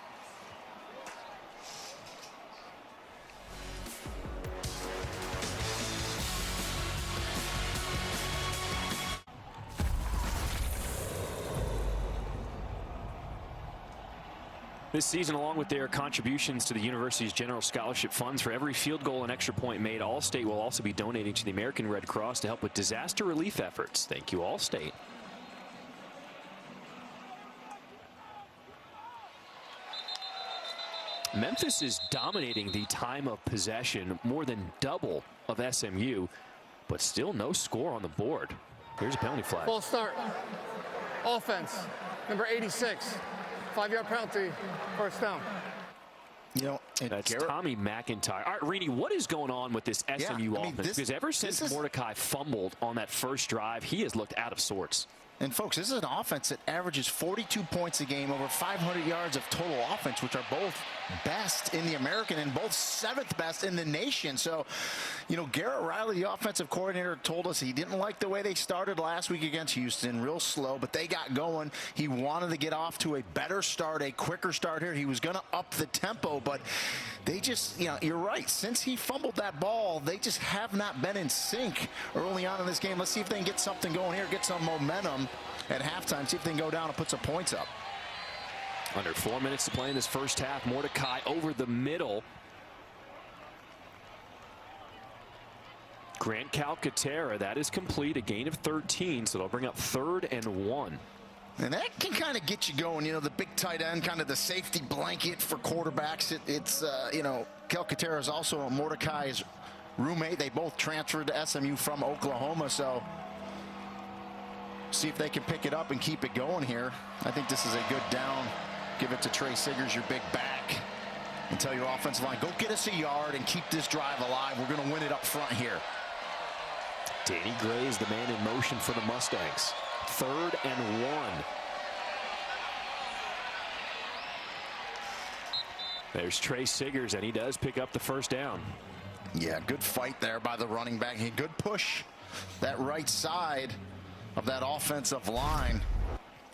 This season, along with their contributions to the university's general scholarship funds, for every field goal and extra point made, Allstate will also be donating to the American Red Cross to help with disaster relief efforts. Thank you, Allstate. Memphis is dominating the time of possession, more than double of SMU, but still no score on the board. Here's a penalty flag. False start. Offense, number 86. 5-yard penalty, first down. You know, that's Tommy McIntyre. All right, Reedy, what is going on with this SMU offense? Because ever since Mordecai fumbled on that first drive, he has looked out of sorts. And folks, this is an offense that averages 42 points a game, over 500 yards of total offense, which are both best in the American and both 7th best in the nation. So, you know, Garrett Riley, the offensive coordinator, told us he didn't like the way they started last week against Houston, real slow, but they got going. He wanted to get off to a better start, a quicker start here. He was going to up the tempo, but they just, you know, you're right. Since he fumbled that ball, they just have not been in sync early on in this game. Let's see if they can get something going here, get some momentum at halftime, see if they can go down and put some points up. Under 4 minutes to play in this first half. Mordecai over the middle. Grant Calcaterra, that is complete, a gain of 13, so they'll bring up 3rd and 1. And that can kind of get you going. You know, the big tight end, kind of the safety blanket for quarterbacks. It's you know, Calcaterra is also Mordecai's roommate. They both transferred to SMU from Oklahoma, so see if they can pick it up and keep it going here. I think this is a good down. Give it to Trey Siggers, your big back, and tell your offensive line, go get us a yard and keep this drive alive. We're going to win it up front here. Danny Gray is the man in motion for the Mustangs. 3rd and 1. There's Trey Siggers, and he does pick up the first down. Yeah, good fight there by the running back. A good push that right side of that offensive line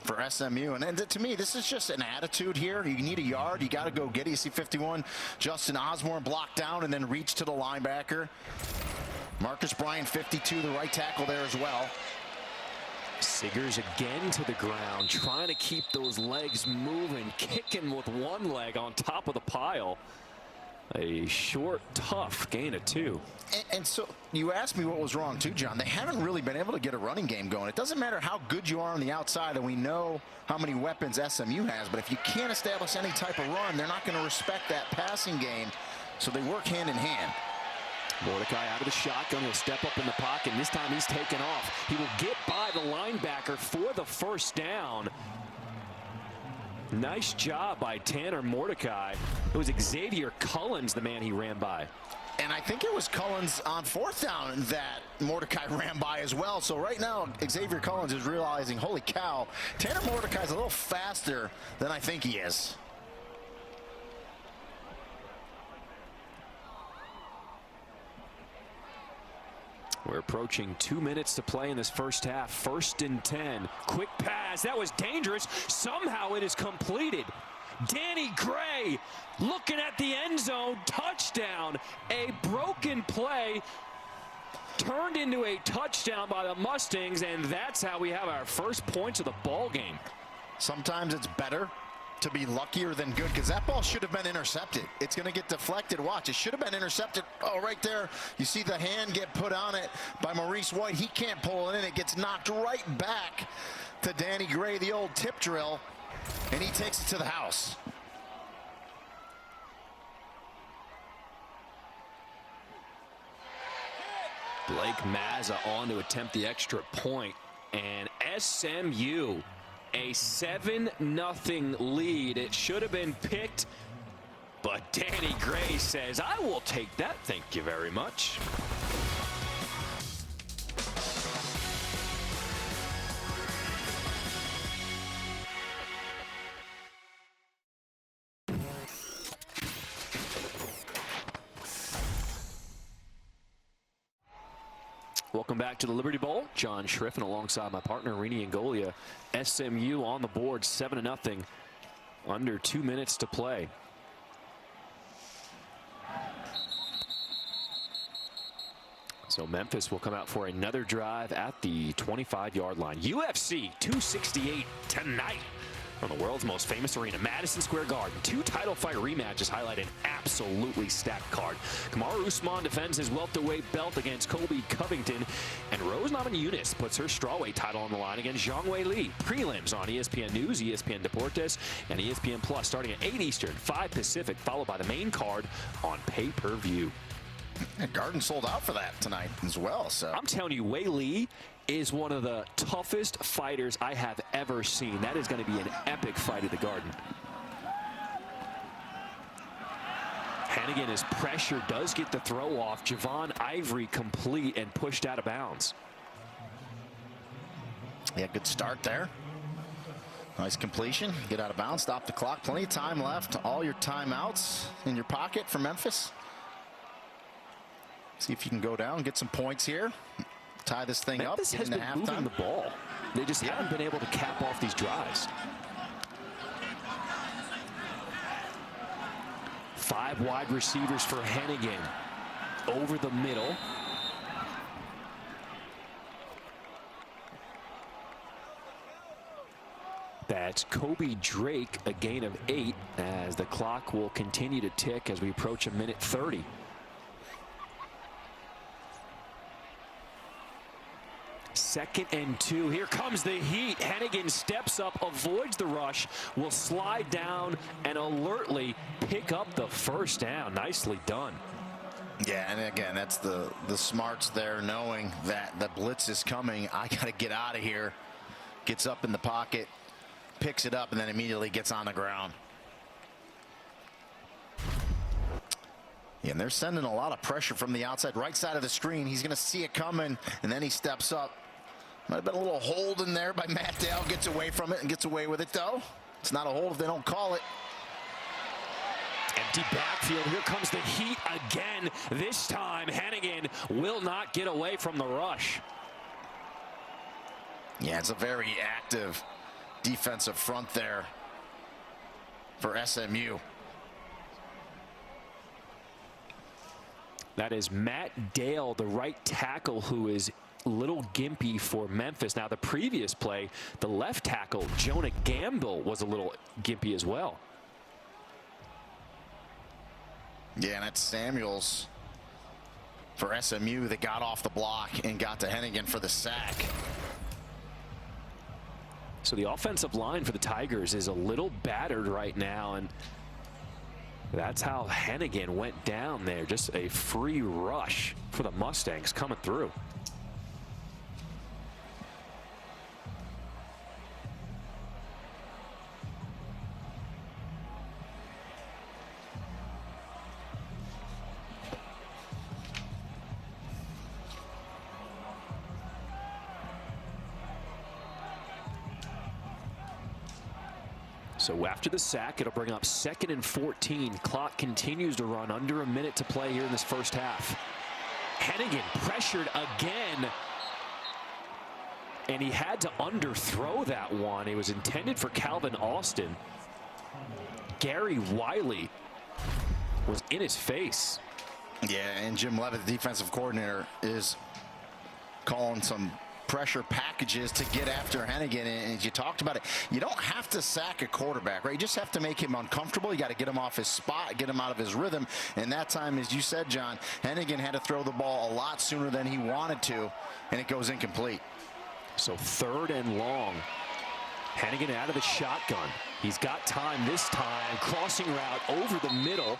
for SMU. And to me, this is just an attitude here. You need a yard, you got to go get it. You see 51, Justin Osborne blocked down and then reach to the linebacker. Marcus Bryant, 52, the right tackle there as well. Siggers again to the ground, trying to keep those legs moving, kicking with one leg on top of the pile. A short, tough gain of 2. And so you asked me what was wrong too, John. They haven't really been able to get a running game going. It doesn't matter how good you are on the outside, and we know how many weapons SMU has, but if you can't establish any type of run, they're not going to respect that passing game. So they work hand in hand. Mordecai out of the shotgun. He'll step up in the pocket, and this time he's taken off. He will get by the linebacker for the first down. Nice job by Tanner Mordecai. It was Xavier Cullins, the man he ran by. And I think it was Cullins on 4th down that Mordecai ran by as well. So right now, Xavier Cullins is realizing, holy cow, Tanner Mordecai is a little faster than I think he is. We're approaching 2 minutes to play in this first half. 1st and 10. Quick pass. That was dangerous. Somehow it is completed. Danny Gray looking at the end zone. Touchdown. A broken play turned into a touchdown by the Mustangs, and that's how we have our first points of the ball game. Sometimes it's better to be luckier than good, because that ball should have been intercepted. It's going to get deflected. Watch, it should have been intercepted. Oh, right there. You see the hand get put on it by Maurice White. He can't pull it in. It gets knocked right back to Danny Gray, the old tip drill, and he takes it to the house. Blake Mazza on to attempt the extra point, and SMU a 7-0 lead. It should have been picked, but Danny Gray says, I will take that, thank you very much. Welcome back to the Liberty Bowl. John Schriffen alongside my partner, Rini Angolia. SMU on the board, 7-0. Under 2 minutes to play. So Memphis will come out for another drive at the 25-yard line. UFC 268 tonight from the world's most famous arena, Madison Square Garden. 2 title fight rematches highlight an absolutely stacked card. Kamaru Usman defends his welterweight belt against Colby Covington, and Rose Namajunas puts her strawweight title on the line against Zhang Wei Li. Prelims on ESPN News, ESPN Deportes, and ESPN Plus starting at 8 Eastern, 5 Pacific, followed by the main card on pay-per-view. And Garden sold out for that tonight as well. So I'm telling you, Wei Li is one of the toughest fighters I have ever seen. That is going to be an epic fight at the Garden. Hannigan, his pressure does get the throw off. Javon Ivory complete and pushed out of bounds. Yeah, good start there. Nice completion. Get out of bounds, stop the clock. Plenty of time left. All your timeouts in your pocket for Memphis. See if you can go down, get some points here. Tie this thing Memphis up. has been moving the ball. They just haven't been able to cap off these drives. 5 wide receivers for Hannigan. Over the middle. That's Kobe Drake, a gain of 8, as the clock will continue to tick as we approach a minute 30. 2nd and 2. Here comes the heat. Hennigan steps up, avoids the rush, will slide down and alertly pick up the first down. Nicely done. Yeah, and again, that's the smarts there, knowing that the blitz is coming. I got to get out of here. Gets up in the pocket, picks it up, and then immediately gets on the ground. Yeah, and they're sending a lot of pressure from the outside, right side of the screen. He's going to see it coming, and then he steps up. Might have been a little hold in there by Matt Dale. Gets away from it and gets away with it, though. It's not a hold if they don't call it. Empty backfield. Here comes the heat again. This time, Hennigan will not get away from the rush. Yeah, it's a very active defensive front there for SMU. That is Matt Dale, the right tackle, who is a little gimpy for Memphis. Now, the previous play, the left tackle, Jonah Gamble, was a little gimpy as well. Yeah, and that's Samuels for SMU that got off the block and got to Hennigan for the sack. So the offensive line for the Tigers is a little battered right now, and that's how Hennigan went down there. Just a free rush for the Mustangs coming through. So after the sack, it'll bring up 2nd and 14. Clock continues to run, under a minute to play here in this first half. Hennigan pressured again, and he had to underthrow that one. It was intended for Calvin Austin. Gary Wiley was in his face. Yeah, and Jim Levitt, the defensive coordinator, is calling some pressure packages to get after Hennigan. And as you talked about it, you don't have to sack a quarterback, right? You just have to make him uncomfortable. You got to get him off his spot, get him out of his rhythm. And that time, as you said, John, Hennigan had to throw the ball a lot sooner than he wanted to, and it goes incomplete. So 3rd and long. Hennigan out of the shotgun. He's got time this time. Crossing route over the middle.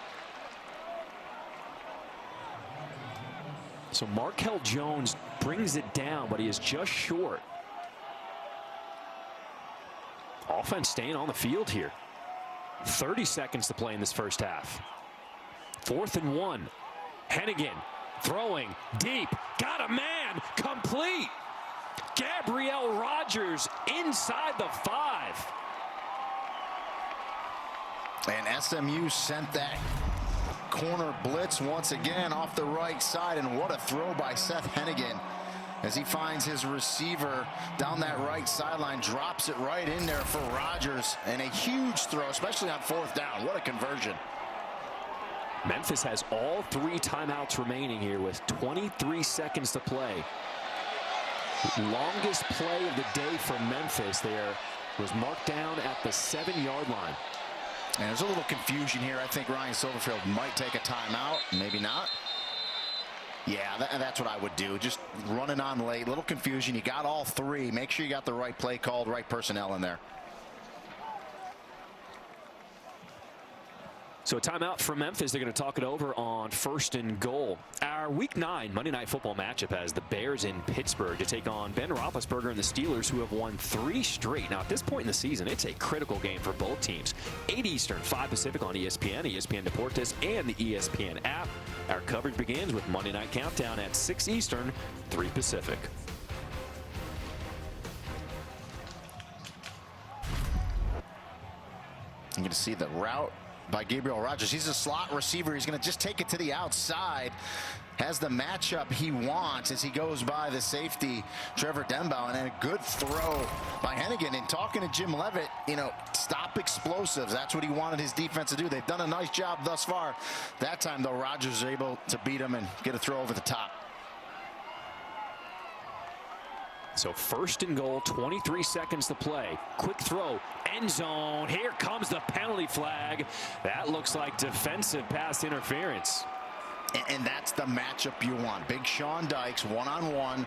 So Markel Jones brings it down, but he is just short. Offense staying on the field here. 30 seconds to play in this first half. 4th and 1. Hennigan throwing deep. Got a man. Complete. Gabriel Rogers inside the 5. And SMU sent that corner blitz once again off the right side, and what a throw by Seth Hennigan as he finds his receiver down that right sideline, drops it right in there for Rogers, and a huge throw, especially on 4th down. What a conversion. Memphis has all 3 timeouts remaining here with 23 seconds to play. Longest play of the day for Memphis there was marked down at the 7-yard line. And there's a little confusion here. I think Ryan Silverfield might take a timeout, maybe not. Yeah, that's what I would do. Just running on late, little confusion. You got all 3. Make sure you got the right play called, right personnel in there. So a timeout from Memphis. They're going to talk it over on 1st and goal. Our Week 9 Monday Night Football matchup has the Bears in Pittsburgh to take on Ben Roethlisberger and the Steelers, who have won 3 straight. Now, at this point in the season, it's a critical game for both teams. 8 Eastern, 5 Pacific on ESPN, ESPN Deportes, and the ESPN app. Our coverage begins with Monday Night Countdown at 6 Eastern, 3 Pacific. You're going to see the route by Gabriel Rogers. He's a slot receiver. He's going to just take it to the outside. Has the matchup he wants as he goes by the safety, Trevor Dembow, and then a good throw by Hennigan. And talking to Jim Levitt, you know, stop explosives. That's what he wanted his defense to do. They've done a nice job thus far. That time, though, Rogers was able to beat him and get a throw over the top. So 1st and goal, 23 seconds to play. Quick throw, end zone. Here comes the penalty flag. That looks like defensive pass interference. And that's the matchup you want. Big Sean Dykes, one-on-one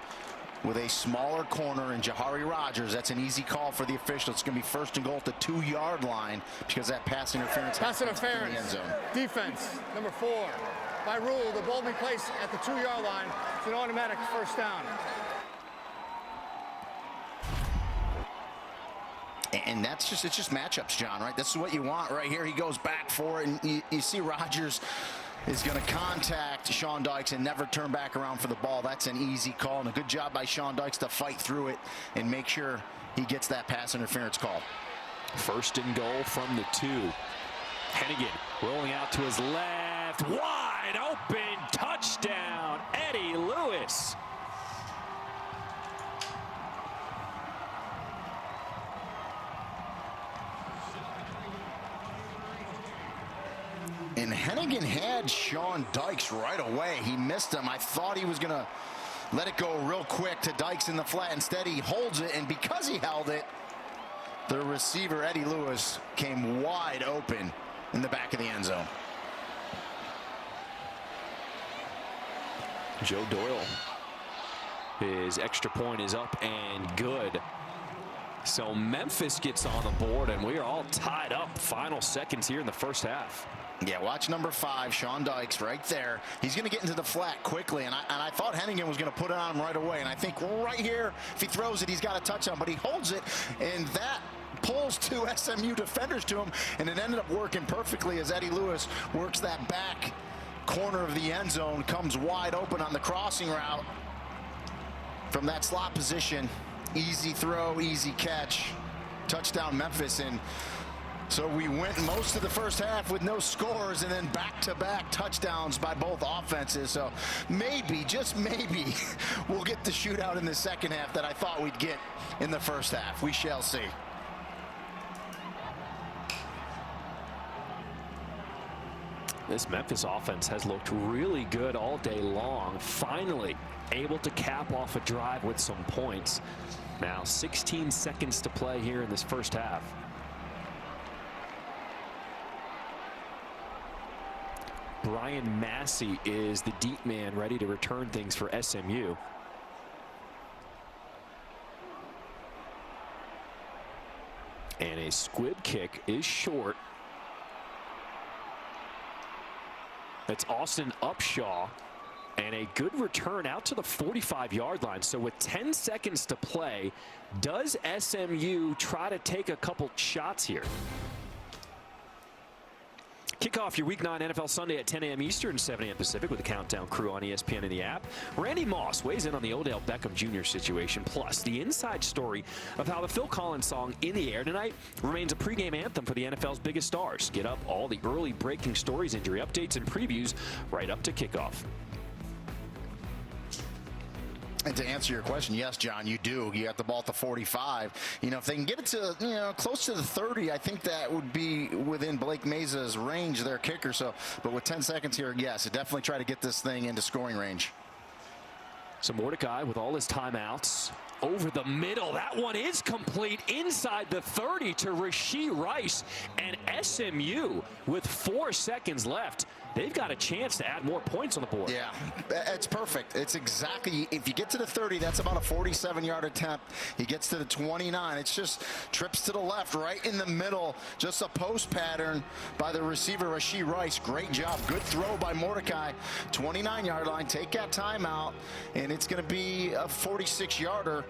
with a smaller corner in Jahari Rogers. That's an easy call for the official. It's going to be first and goal at the 2-yard line because that pass interference. Pass interference. In the end zone. Defense, number 4. By rule, the ball will be placed at the 2-yard line. It's an automatic first down. And it's just matchups, John, right? This is what you want right here. He goes back for it, and you see Rogers is going to contact Sean Dykes and never turn back around for the ball. That's an easy call, and a good job by Sean Dykes to fight through it and make sure he gets that pass interference call. First and goal from the 2. Hennigan rolling out to his left. Wide open. Touchdown. Eddie Lewis. And Hennigan had Sean Dykes right away. He missed him. I thought he was going to let it go real quick to Dykes in the flat. Instead, he holds it, and because he held it, the receiver, Eddie Lewis, came wide open in the back of the end zone. Joe Doyle. His extra point is up and good. So Memphis gets on the board, and we are all tied up. Final seconds here in the first half. Yeah, watch number 5, Sean Dykes, right there. He's going to get into the flat quickly, and I thought Hennigan was going to put it on him right away. And I think right here, if he throws it, he's got a touchdown. But he holds it, and that pulls 2 SMU defenders to him, and it ended up working perfectly as Eddie Lewis works that back corner of the end zone, comes wide open on the crossing route from that slot position. Easy throw, easy catch, touchdown Memphis. And so we went most of the first half with no scores, and then back-to-back touchdowns by both offenses. So maybe, just maybe, we'll get the shootout in the second half that I thought we'd get in the first half. We shall see. This Memphis offense has looked really good all day long. Finally able to cap off a drive with some points. Now 16 seconds to play here in this first half. Brian Massey is the deep man ready to return things for SMU. And a squib kick is short. It's Austin Upshaw, and a good return out to the 45-yard line. So with 10 seconds to play, does SMU try to take a couple shots here? Kick off your Week 9 NFL Sunday at 10 a.m. Eastern, 7 a.m. Pacific with the Countdown crew on ESPN and the app. Randy Moss weighs in on the Odell Beckham Jr. situation, plus the inside story of how the Phil Collins song In the Air Tonight remains a pregame anthem for the NFL's biggest stars. Get up all the early breaking stories, injury updates, and previews right up to kickoff. And to answer your question, yes, John, you do. You got the ball at the 45. You know, if they can get it to, close to the 30, I think that would be within Blake Mesa's range, their kicker. So, but with 10 seconds here, yes, definitely try to get this thing into scoring range. So Mordecai with all his timeouts over the middle. That one is complete inside the 30 to Rashee Rice. And SMU with 4 seconds left. They've got a chance to add more points on the board. Yeah, it's perfect. It's exactly, if you get to the 30, that's about a 47-yard attempt. He gets to the 29. It's just trips to the left, right in the middle. Just a post pattern by the receiver, Rashee Rice. Great job. Good throw by Mordecai. 29-yard line. Take that timeout, and it's going to be a 46-yarder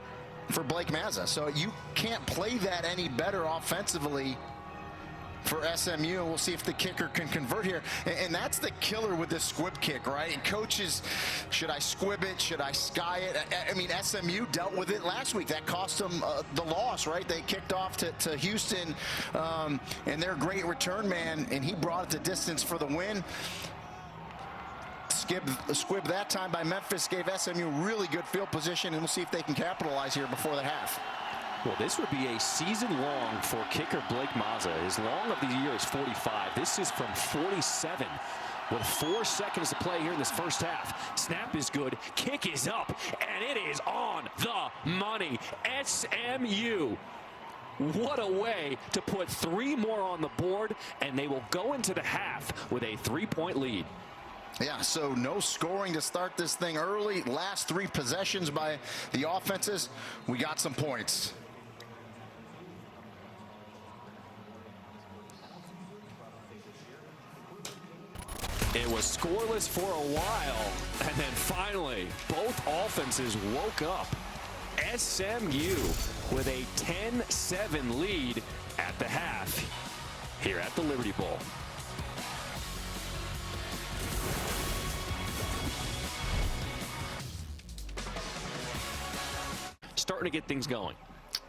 for Blake Meza. So you can't play that any better offensively for SMU. We'll see if the kicker can convert here. And that's the killer with this squib kick, right? And coaches, should I squib it? Should I sky it? I mean, SMU dealt with it last week. That cost them the loss, right? They kicked off to Houston, and their great return man, and he brought it to distance for the win. Squib that time by Memphis gave SMU really good field position, and we'll see if they can capitalize here before the half. Well, this would be a season long for kicker Blake Meza. His long of the year is 45. This is from 47 with 4 seconds to play here in this first half. Snap is good. Kick is up, and it is on the money. SMU. What a way to put 3 more on the board, and they will go into the half with a 3-point lead. Yeah, so no scoring to start this thing early. Last 3 possessions by the offenses, we got some points. It was scoreless for a while, and then finally, both offenses woke up. SMU with a 10-7 lead at the half here at the Liberty Bowl. Starting to get things going.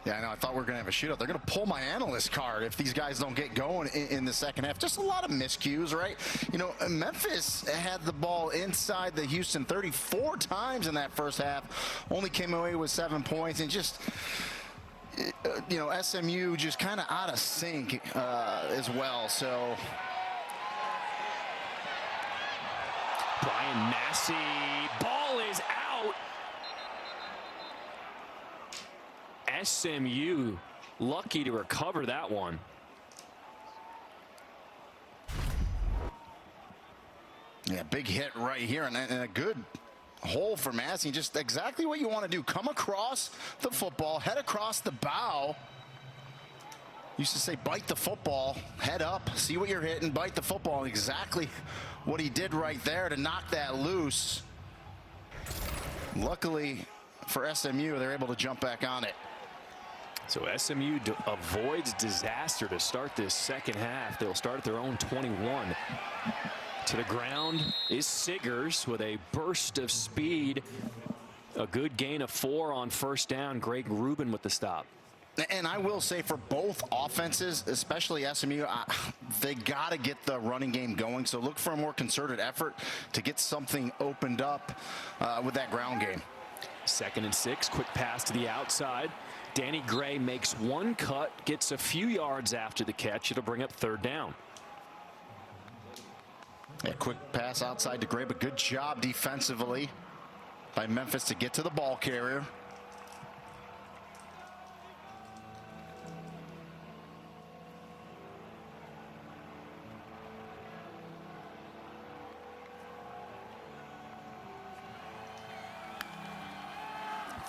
Yeah, I know. I thought we were going to have a shootout. They're going to pull my analyst card if these guys don't get going in the second half. Just a lot of miscues, right? You know, Memphis had the ball inside the Houston 34 times in that first half. Only came away with 7 points. And just, you know, SMU just kind of out of sync as well. So Brian Massey, ball is out. SMU lucky to recover that one. yeah, big hit right here, and a good hole for Massey. Just exactly what you want to do. Come across the football, head across the bow. Used to say bite the football, head up, see what you're hitting, bite the football. Exactly what he did right there to knock that loose. Luckily for SMU, they're able to jump back on it. So SMU avoids disaster to start this second half. They'll start at their own 21. To the ground is Siggers with a burst of speed. A good gain of 4 on first down. Greg Rubin with the stop. And I will say for both offenses, especially SMU, they got to get the running game going. So look for a more concerted effort to get something opened up with that ground game. 2nd and 6, quick pass to the outside. Danny Gray makes one cut, gets a few yards after the catch. It'll bring up 3rd down. A quick pass outside to Gray, but good job defensively by Memphis to get to the ball carrier.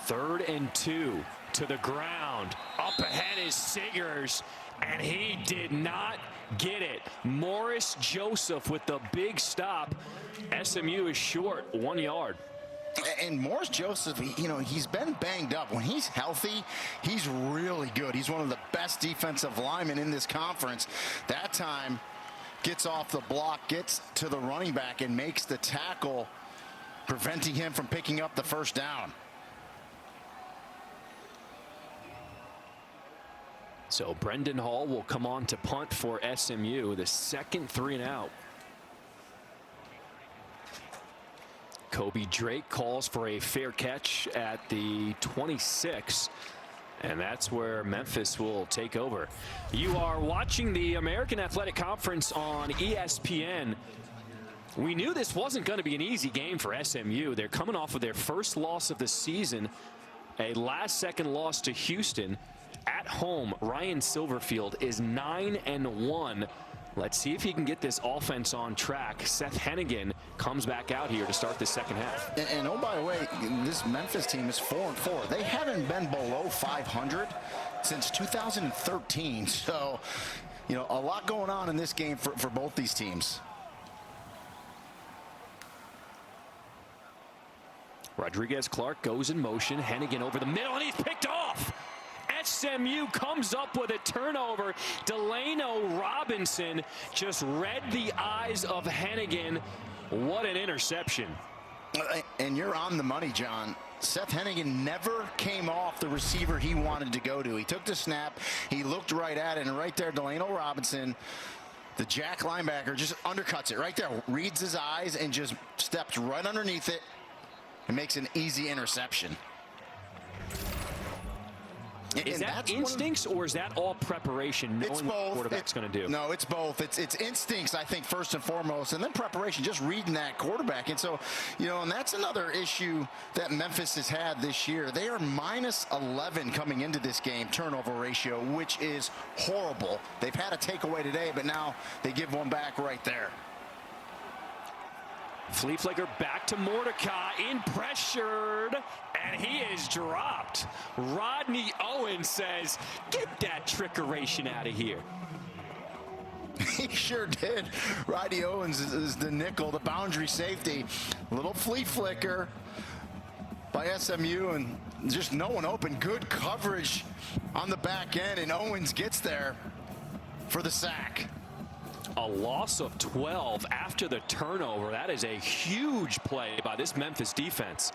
Third and 2 to the ground. Up ahead is Siggers, and he did not get it. Morris Joseph with the big stop. SMU is short 1 yard. And Morris Joseph, you know, he's been banged up. When he's healthy, he's really good. He's one of the best defensive linemen in this conference. That time gets off the block, gets to the running back, and makes the tackle, preventing him from picking up the first down. So Brendan Hall will come on to punt for SMU, the second 3 and out. Kobe Drake calls for a fair catch at the 26, and that's where Memphis will take over. You are watching the American Athletic Conference on ESPN. We knew this wasn't going to be an easy game for SMU. They're coming off of their first loss of the season, a last-second loss to Houston. At home, Ryan Silverfield is 9-1. Let's see if he can get this offense on track. Seth Hennigan comes back out here to start the second half. And oh, by the way, this Memphis team is 4-4. They haven't been below 500 since 2013. So, you know, a lot going on in this game for both these teams. Rodriguez-Clark goes in motion. Hennigan over the middle, and he's picked off. SMU comes up with a turnover. Delano Robinson just read the eyes of Hennigan. What an interception. And you're on the money, John. Seth Hennigan never came off the receiver he wanted to go to. He took the snap, he looked right at it, and right there, Delano Robinson, the Jack linebacker, just undercuts it right there, reads his eyes, and just steps right underneath it and makes an easy interception. Is that instincts, or is that all preparation, knowing what the quarterback's going to do? No, it's both. It's instincts, I think, first and foremost, and then preparation, just reading that quarterback. And so, you know, and that's another issue that Memphis has had this year. They are -11 coming into this game, turnover ratio, which is horrible. They've had a takeaway today, but now they give one back right there. Flea flicker back to Mordecai, in pressured, and he is dropped. Rodney Owens says, get that trickeration out of here. He sure did. Rodney Owens is the nickel, the boundary safety. Little flea flicker by SMU, and just no one open. Good coverage on the back end, and Owens gets there for the sack. A loss of 12 after the turnover. That is a huge play by this Memphis defense.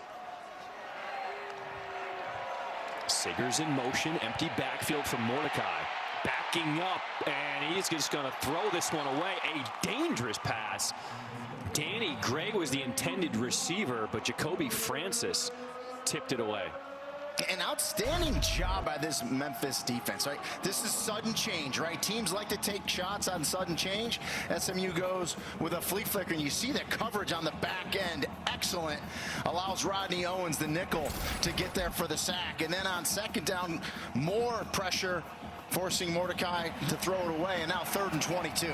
Siggers in motion, empty backfield from Mordecai. Backing up, and he's just going to throw this one away. A dangerous pass. Danny Gray was the intended receiver, but Jacoby Francis tipped it away. An outstanding job by this Memphis defense, right? This is sudden change, right? Teams like to take shots on sudden change. SMU goes with a flea flicker, and you see the coverage on the back end. Excellent. Allows Rodney Owens, the nickel, to get there for the sack. And then on second down, more pressure, forcing Mordecai to throw it away. And now 3rd and 22.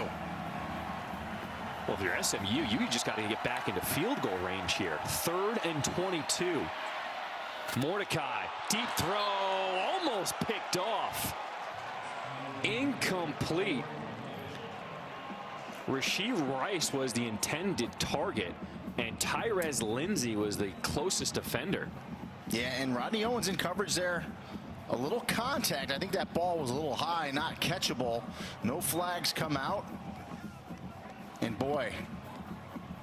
Well, if you're SMU, you just got to get back into field goal range here. 3rd and 22. Mordecai, deep throw, almost picked off. Incomplete. Rasheed Rice was the intended target, and Tyrez Lindsey was the closest defender. Yeah, and Rodney Owens in coverage there. A little contact. I think that ball was a little high, not catchable. No flags come out. And boy,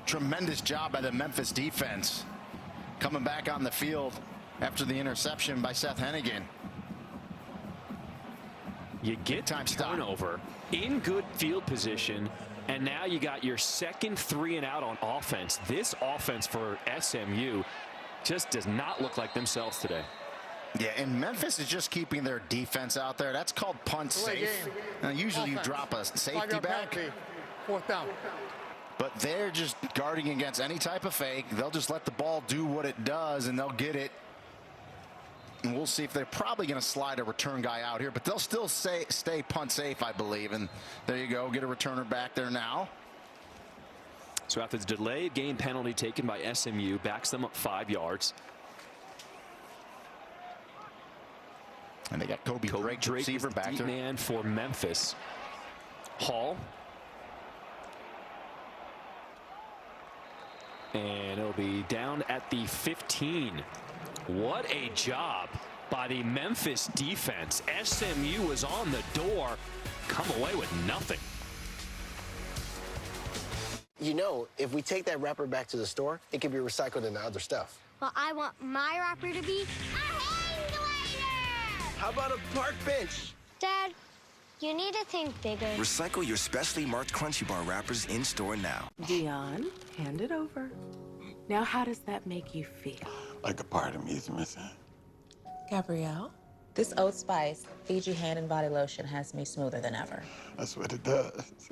tremendous job by the Memphis defense. Coming back on the field after the interception by Seth Hennigan. You get turnover in good field position, and now you got your second 3 and out on offense. This offense for SMU just does not look like themselves today. Yeah, and Memphis is just keeping their defense out there. That's called punt safe. Now, usually you drop a safety back. 4th down. But they're just guarding against any type of fake. They'll just let the ball do what it does, and they'll get it. And we'll see if they're probably going to slide a return guy out here, but they'll still stay punt safe, I believe. And there you go, get a returner back there now. So after the delayed game penalty taken by SMU, backs them up 5 yards. And they got Kobe Drake receiver back deep there. Man for Memphis. Hall. And it'll be down at the 15. What a job by the Memphis defense. SMU was on the door, come away with nothing. You know, if we take that wrapper back to the store, it can be recycled into other stuff. Well, I want my wrapper to be a hang glider! How about a park bench? Dad, you need to think bigger. Recycle your specially marked Crunchy Bar wrappers in store now. Dion, hand it over. Now, how does that make you feel? Like a part of me is missing. Gabrielle? This Old Spice Fiji hand and body lotion has me smoother than ever. That's what it does.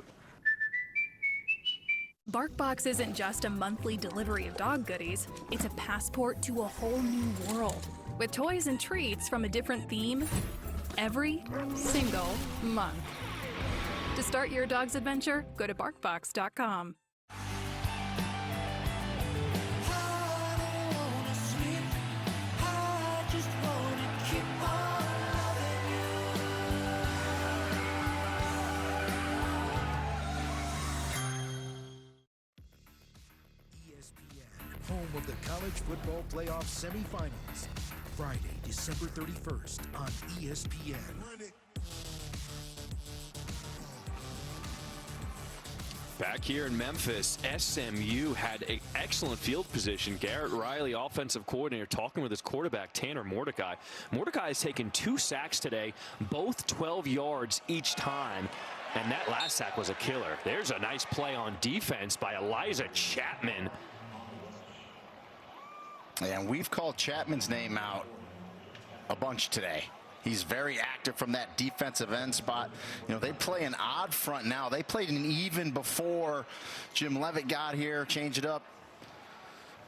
BarkBox isn't just a monthly delivery of dog goodies. It's a passport to a whole new world with toys and treats from a different theme every single month. To start your dog's adventure, go to BarkBox.com. Home of the College Football Playoff Semifinals, Friday, December 31st on ESPN. Back here in Memphis, SMU had an excellent field position. Garrett Riley, offensive coordinator, talking with his quarterback, Tanner Mordecai. Mordecai has taken 2 sacks today, both 12 yards each time. And that last sack was a killer. There's a nice play on defense by Elijah Chapman. And we've called Chapman's name out a bunch today. He's very active from that defensive end spot. You know, they play an odd front now. They played an even before Jim Levitt got here, changed it up.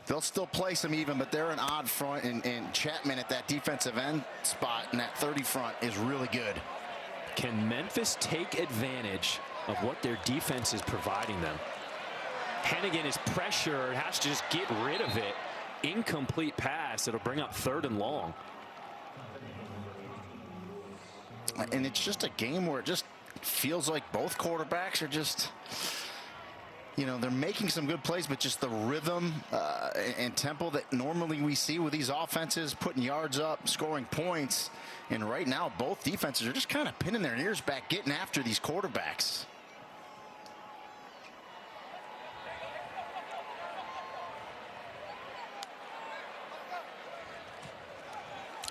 They'll still play some even, but they're an odd front, and Chapman at that defensive end spot in that 30 front is really good. Can Memphis take advantage of what their defense is providing them? Hennigan is pressured, has to just get rid of it. Incomplete pass. It'll bring up 3rd and long. And it's just a game where it just feels like both quarterbacks are just, you know, they're making some good plays, but just the rhythm and tempo that normally we see with these offenses, putting yards up, scoring points. And right now, both defenses are just kind of pinning their ears back, getting after these quarterbacks.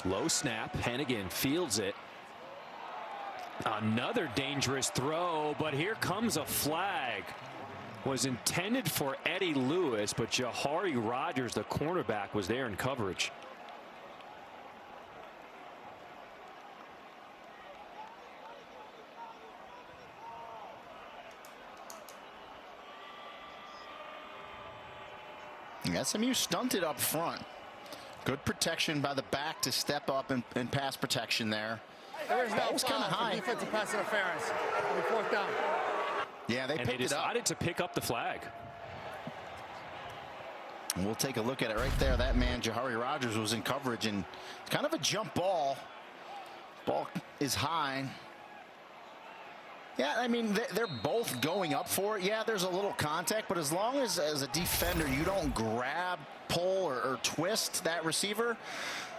Low snap. Hennigan fields it. Another dangerous throw, but here comes a flag. Was intended for Eddie Lewis, but Jahari Rogers, the cornerback, was there in coverage. SMU stunted up front. Good protection by the back to step up and pass protection there. There is no Ball's kind of high. Defensive pass interference. It'll be 4th down. Yeah, they picked it up. Decided to pick up the flag. We'll take a look at it right there. That man, Jahari Rogers, was in coverage, and it's kind of a jump ball. Ball is high. Yeah, I mean, they're both going up for it. Yeah, there's a little contact, but as long as a defender you don't grab, pull, or twist that receiver,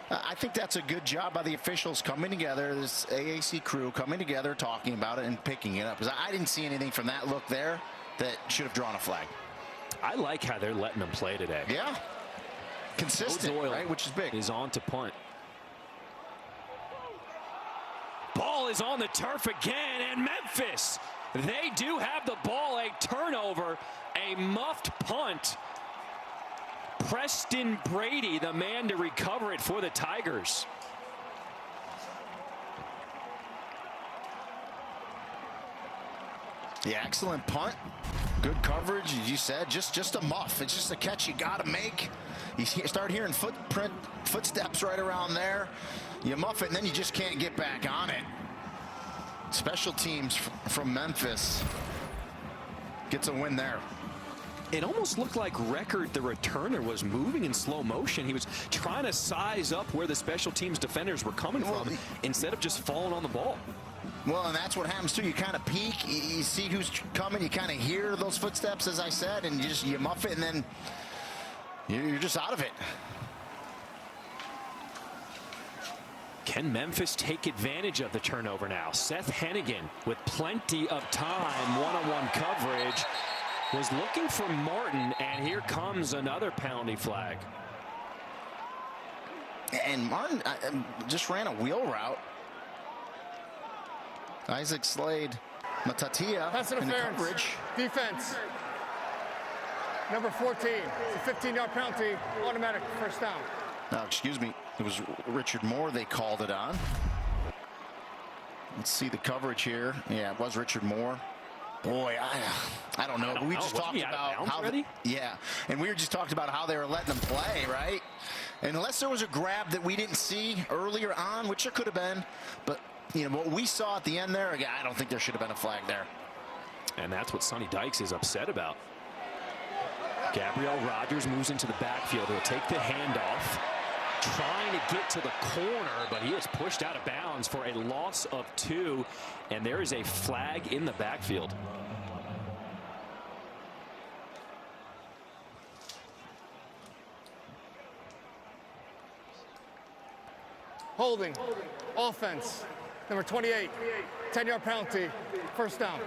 I think that's a good job by the officials coming together, this AAC crew coming together, talking about it and picking it up. Because I didn't see anything from that look there that should have drawn a flag. I like how they're letting them play today. Yeah. Consistent, right, which is big. Is on to punt. Ball is on the turf again, and Memphis, they do have the ball. A turnover, a muffed punt. Preston Brady, the man to recover it for the Tigers. Yeah, excellent punt. Good coverage, as you said. Just a muff. It's just a catch you got to make. You start hearing footsteps right around there. You muff it, and then you just can't get back on it. Special teams from Memphis gets a win there. It almost looked like Record, the returner, was moving in slow motion. He was trying to size up where the special teams defenders were coming from instead of just falling on the ball. Well, and that's what happens too. You kind of peek, you see who's coming, you kind of hear those footsteps, as I said, and you muff it, and then you're just out of it. Can Memphis take advantage of the turnover now? Seth Hennigan with plenty of time, one-on-one coverage, was looking for Martin, and here comes another penalty flag. And Martin just ran a wheel route. Isaac Slade, Matatia in the coverage. Defense. Number 14. It's a 15-yard penalty, automatic 1st down. No, excuse me. It was Richard Moore they called it on. Let's see the coverage here. Yeah, it was Richard Moore. Boy, I don't know. But we just talked about how and we were just talking about how they were letting them play, right? And unless there was a grab that we didn't see earlier on, which there could have been, but you know what we saw at the end there, I don't think there should have been a flag there. And that's what Sonny Dykes is upset about. Gabriel Rogers moves into the backfield. He'll take the handoff, trying to get to the corner, but he is pushed out of bounds for a loss of 2, and there is a flag in the backfield. Holding. Offense. Number 28. 10-yard penalty. 1st down.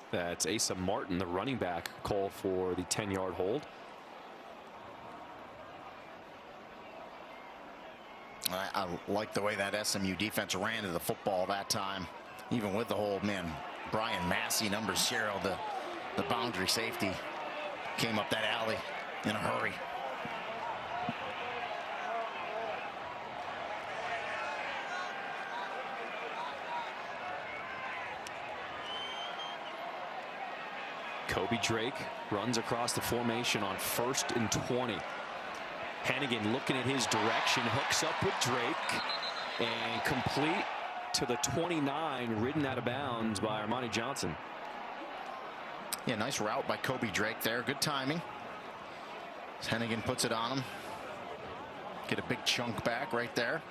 That's Asa Martin, the running back, called for the 10-yard hold. I like the way that SMU defense ran to the football that time, even with the hold. Man, Brian Massey, number 0, the boundary safety, came up that alley in a hurry. Kobe Drake runs across the formation on 1st and 20. Hennigan looking in his direction, hooks up with Drake, and complete to the 29, ridden out of bounds by Armani Johnson. Yeah, nice route by Kobe Drake there. Good timing. Hennigan puts it on him. Get a big chunk back right there.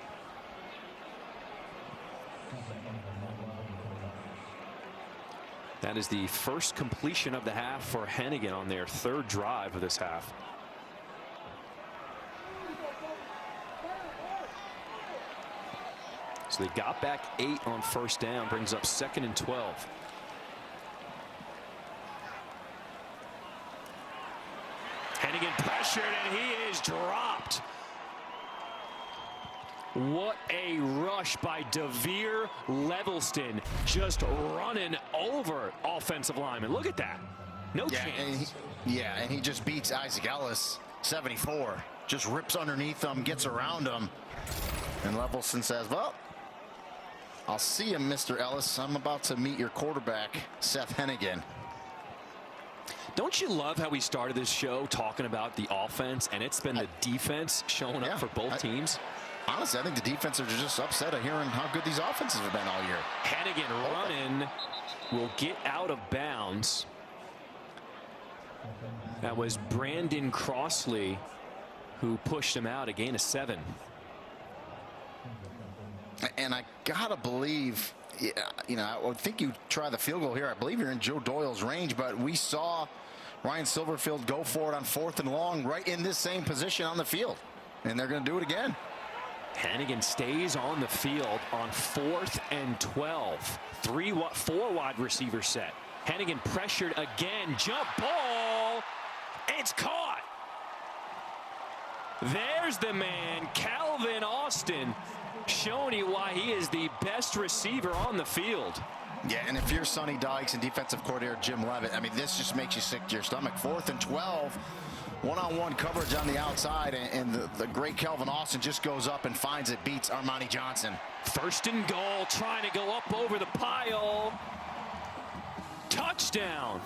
That is the first completion of the half for Hennigan on their third drive of this half. So they got back 8 on first down, brings up 2nd and 12. Hennigan pressured, and he is dropped. What a rush by DeVere Levelston, just running over offensive lineman. Look at that. No chance. And he just beats Isaac Ellis, 74. Just rips underneath him, gets around him. And Levelston says, well, I'll see you, Mr. Ellis. I'm about to meet your quarterback, Seth Hennigan. Don't you love how we started this show talking about the offense, and it's been the defense showing up for both teams? Honestly, I think the defense are just upset at hearing how good these offenses have been all year. Hennigan running will get out of bounds. That was Brandon Crossley who pushed him out, a gain of 7. And I gotta believe, you know, I would think you try the field goal here. I believe you're in Joe Doyle's range, but we saw Ryan Silverfield go for it on 4th and long right in this same position on the field. And they're going to do it again. Hennigan stays on the field on 4th and 12. 4 wide receiver set. Hennigan pressured again. Jump ball. It's caught. There's the man, Calvin Austin, showing you why he is the best receiver on the field. Yeah, and if you're Sonny Dykes and defensive coordinator Jim Leavitt, I mean, this just makes you sick to your stomach. 4th and 12. One-on-one coverage on the outside, and the great Calvin Austin just goes up and finds it, beats Armani Johnson. 1st and goal, trying to go up over the pile. Touchdown.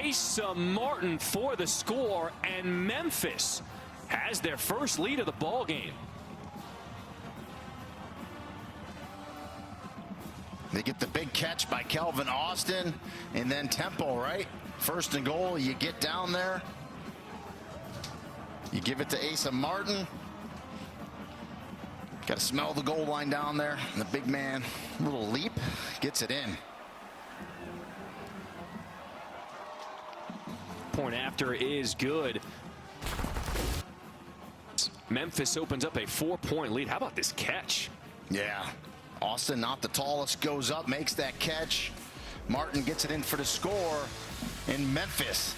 Asa Martin for the score, and Memphis has their first lead of the ball game. They get the big catch by Calvin Austin, and then tempo, right? 1st and goal, you get down there. You give it to Asa Martin. Got to smell the goal line down there. And the big man, little leap, gets it in. Point after is good. Memphis opens up a 4-point lead. How about this catch? Yeah. Austin, not the tallest, goes up, makes that catch. Martin gets it in for the score. And Memphis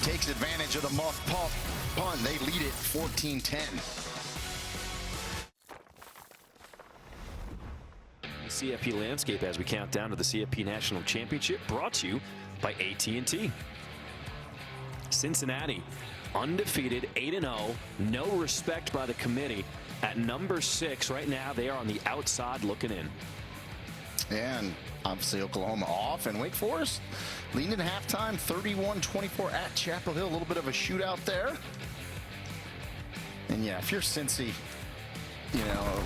takes advantage of the muff punt. They lead it 14-10. CFP landscape as we count down to the CFP National Championship, brought to you by AT&T. Cincinnati, undefeated, 8-0, no respect by the committee. At number 6 right now, they are on the outside looking in. And obviously Oklahoma off, and Wake Forest leading at halftime, 31-24 at Chapel Hill. A little bit of a shootout there. And yeah, if you're Cincy, you know,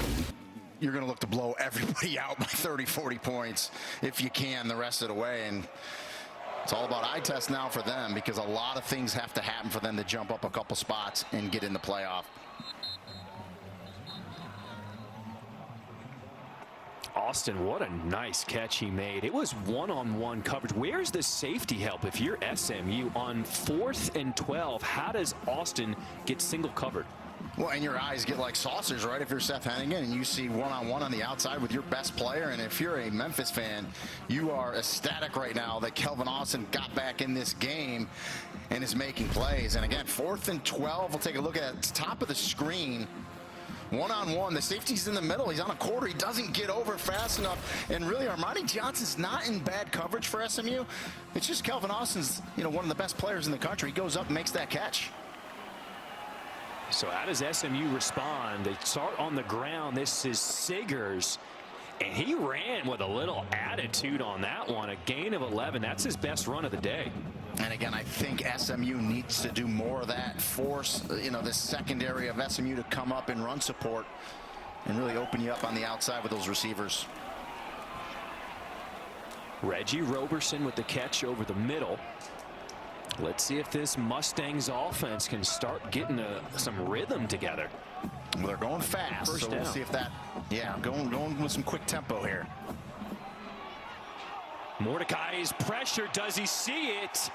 you're going to look to blow everybody out by 30, 40 points if you can the rest of the way. And it's all about eye test now for them, because a lot of things have to happen for them to jump up a couple spots and get in the playoff. Austin, what a nice catch he made. It was one-on-one coverage. Where's the safety help if you're SMU on 4th and 12? How does Austin get single covered? Well, and your eyes get like saucers, right? If you're Seth Hennigan and you see one-on-one on the outside with your best player, and if you're a Memphis fan, you are ecstatic right now that Calvin Austin got back in this game and is making plays. And again, 4th and 12. We'll take a look at the top of the screen. One-on-one, the safety's in the middle. He's on a quarter. He doesn't get over fast enough. And really, Armani Johnson's not in bad coverage for SMU. It's just Calvin Austin's, you know, one of the best players in the country. He goes up and makes that catch. So how does SMU respond? They start on the ground. This is Siggers, and he ran with a little attitude on that one. A gain of 11. That's his best run of the day. And again, I think SMU needs to do more of that, force, you know, the secondary of SMU to come up and run support and really open you up on the outside with those receivers. Reggie Roberson with the catch over the middle. Let's see if this Mustangs offense can start getting some rhythm together. Well, they're going fast, First so down. we'll see if that, going with some quick tempo here. Mordecai is pressured. Does he see it?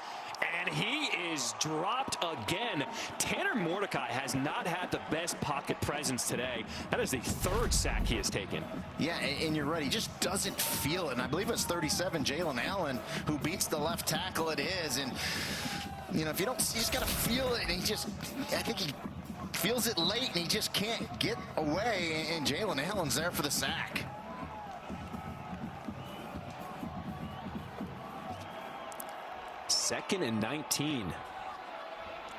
And he is dropped again. Tanner Mordecai has not had the best pocket presence today. That is the third sack he has taken. Yeah, and you're right. He just doesn't feel it. And I believe it's 37, Jalen Allen, who beats the left tackle. It is. And, you know, if you don't, you just got to feel it. And I think he feels it late, and he just can't get away. And Jalen Allen's there for the sack. Second and 19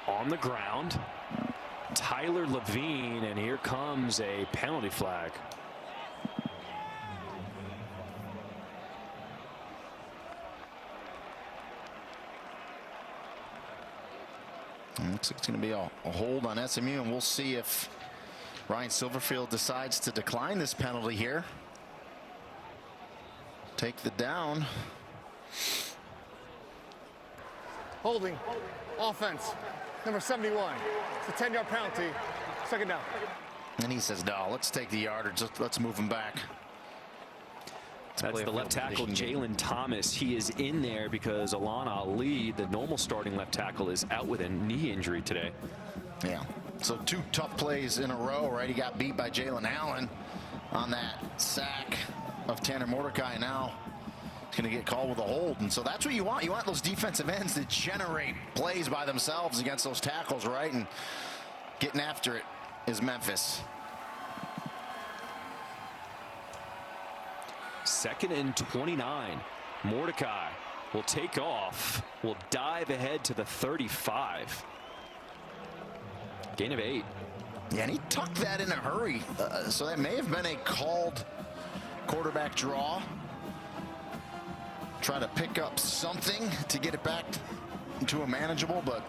on the ground. Tyler Levine, and here comes a penalty flag. Looks like it's going to be a hold on SMU, and we'll see if Ryan Silverfield decides to decline this penalty here. Take the down. Holding. Offense. Number 71. It's a 10-yard penalty. Second down. And he says, no, let's take the yardage. Let's move him back. That's the left tackle, Jalen Thomas. He is in there because Alon Ali, the normal starting left tackle, is out with a knee injury today. Yeah. So 2 tough plays in a row, right? He got beat by Jalen Allen on that sack of Tanner Mordecai. Now he's going to get called with a hold. And so that's what you want. You want those defensive ends to generate plays by themselves against those tackles, right? And getting after it is Memphis. Second and 29. Mordecai will take off, will dive ahead to the 35. Gain of 8. Yeah, and he tucked that in a hurry. So that may have been a called quarterback draw. Try to pick up something to get it back to a manageable, but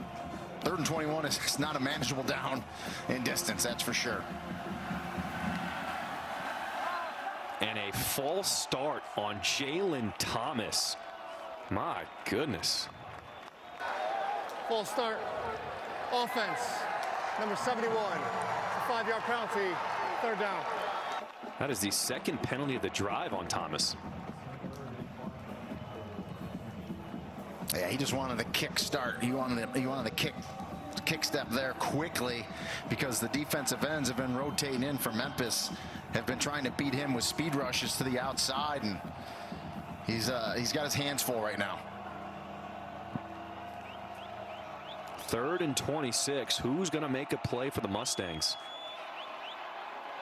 3rd and 21 is not a manageable down in distance, that's for sure. And a false start on Jalen Thomas. My goodness. False start. Offense. Number 71. It's a 5-yard penalty. 3rd down. That is the second penalty of the drive on Thomas. Yeah, he just wanted the kick start. He wanted the kick step there quickly because the defensive ends have been rotating in for Memphis, have been trying to beat him with speed rushes to the outside, and he's got his hands full right now. 3rd and 26. Who's going to make a play for the Mustangs?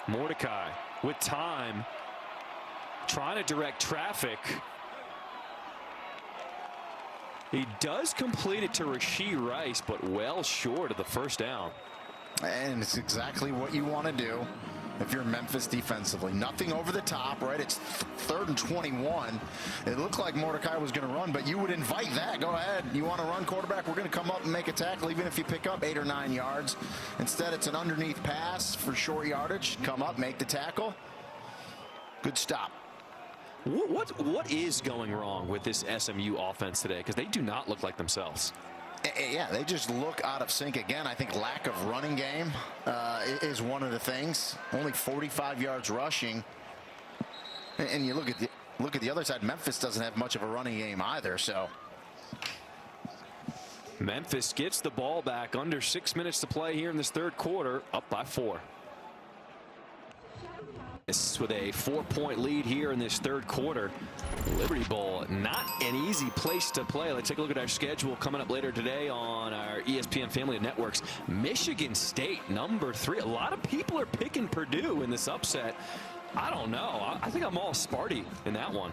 Mordecai with time, trying to direct traffic. He does complete it to Rashee Rice, but well short of the 1st down. And it's exactly what you want to do if you're Memphis defensively. Nothing over the top, right? It's 3rd and 21. It looked like Mordecai was going to run, but you would invite that. Go ahead. You want to run, quarterback? We're going to come up and make a tackle, even if you pick up 8 or 9 yards. Instead, it's an underneath pass for short yardage. Come up, make the tackle. Good stop. What is going wrong with this SMU offense today? Because they do not look like themselves. Yeah, they just look out of sync again. I think lack of running game is one of the things. Only 45 yards rushing, and you look at the other side. Memphis doesn't have much of a running game either. So Memphis gets the ball back under 6 minutes to play here in this 3rd quarter, up by 4. With a 4-point lead here in this 3rd quarter. Liberty Bowl, not an easy place to play. Let's take a look at our schedule coming up later today on our ESPN family of networks. Michigan State, number 3. A lot of people are picking Purdue in this upset. I don't know. I think I'm all Sparty in that one.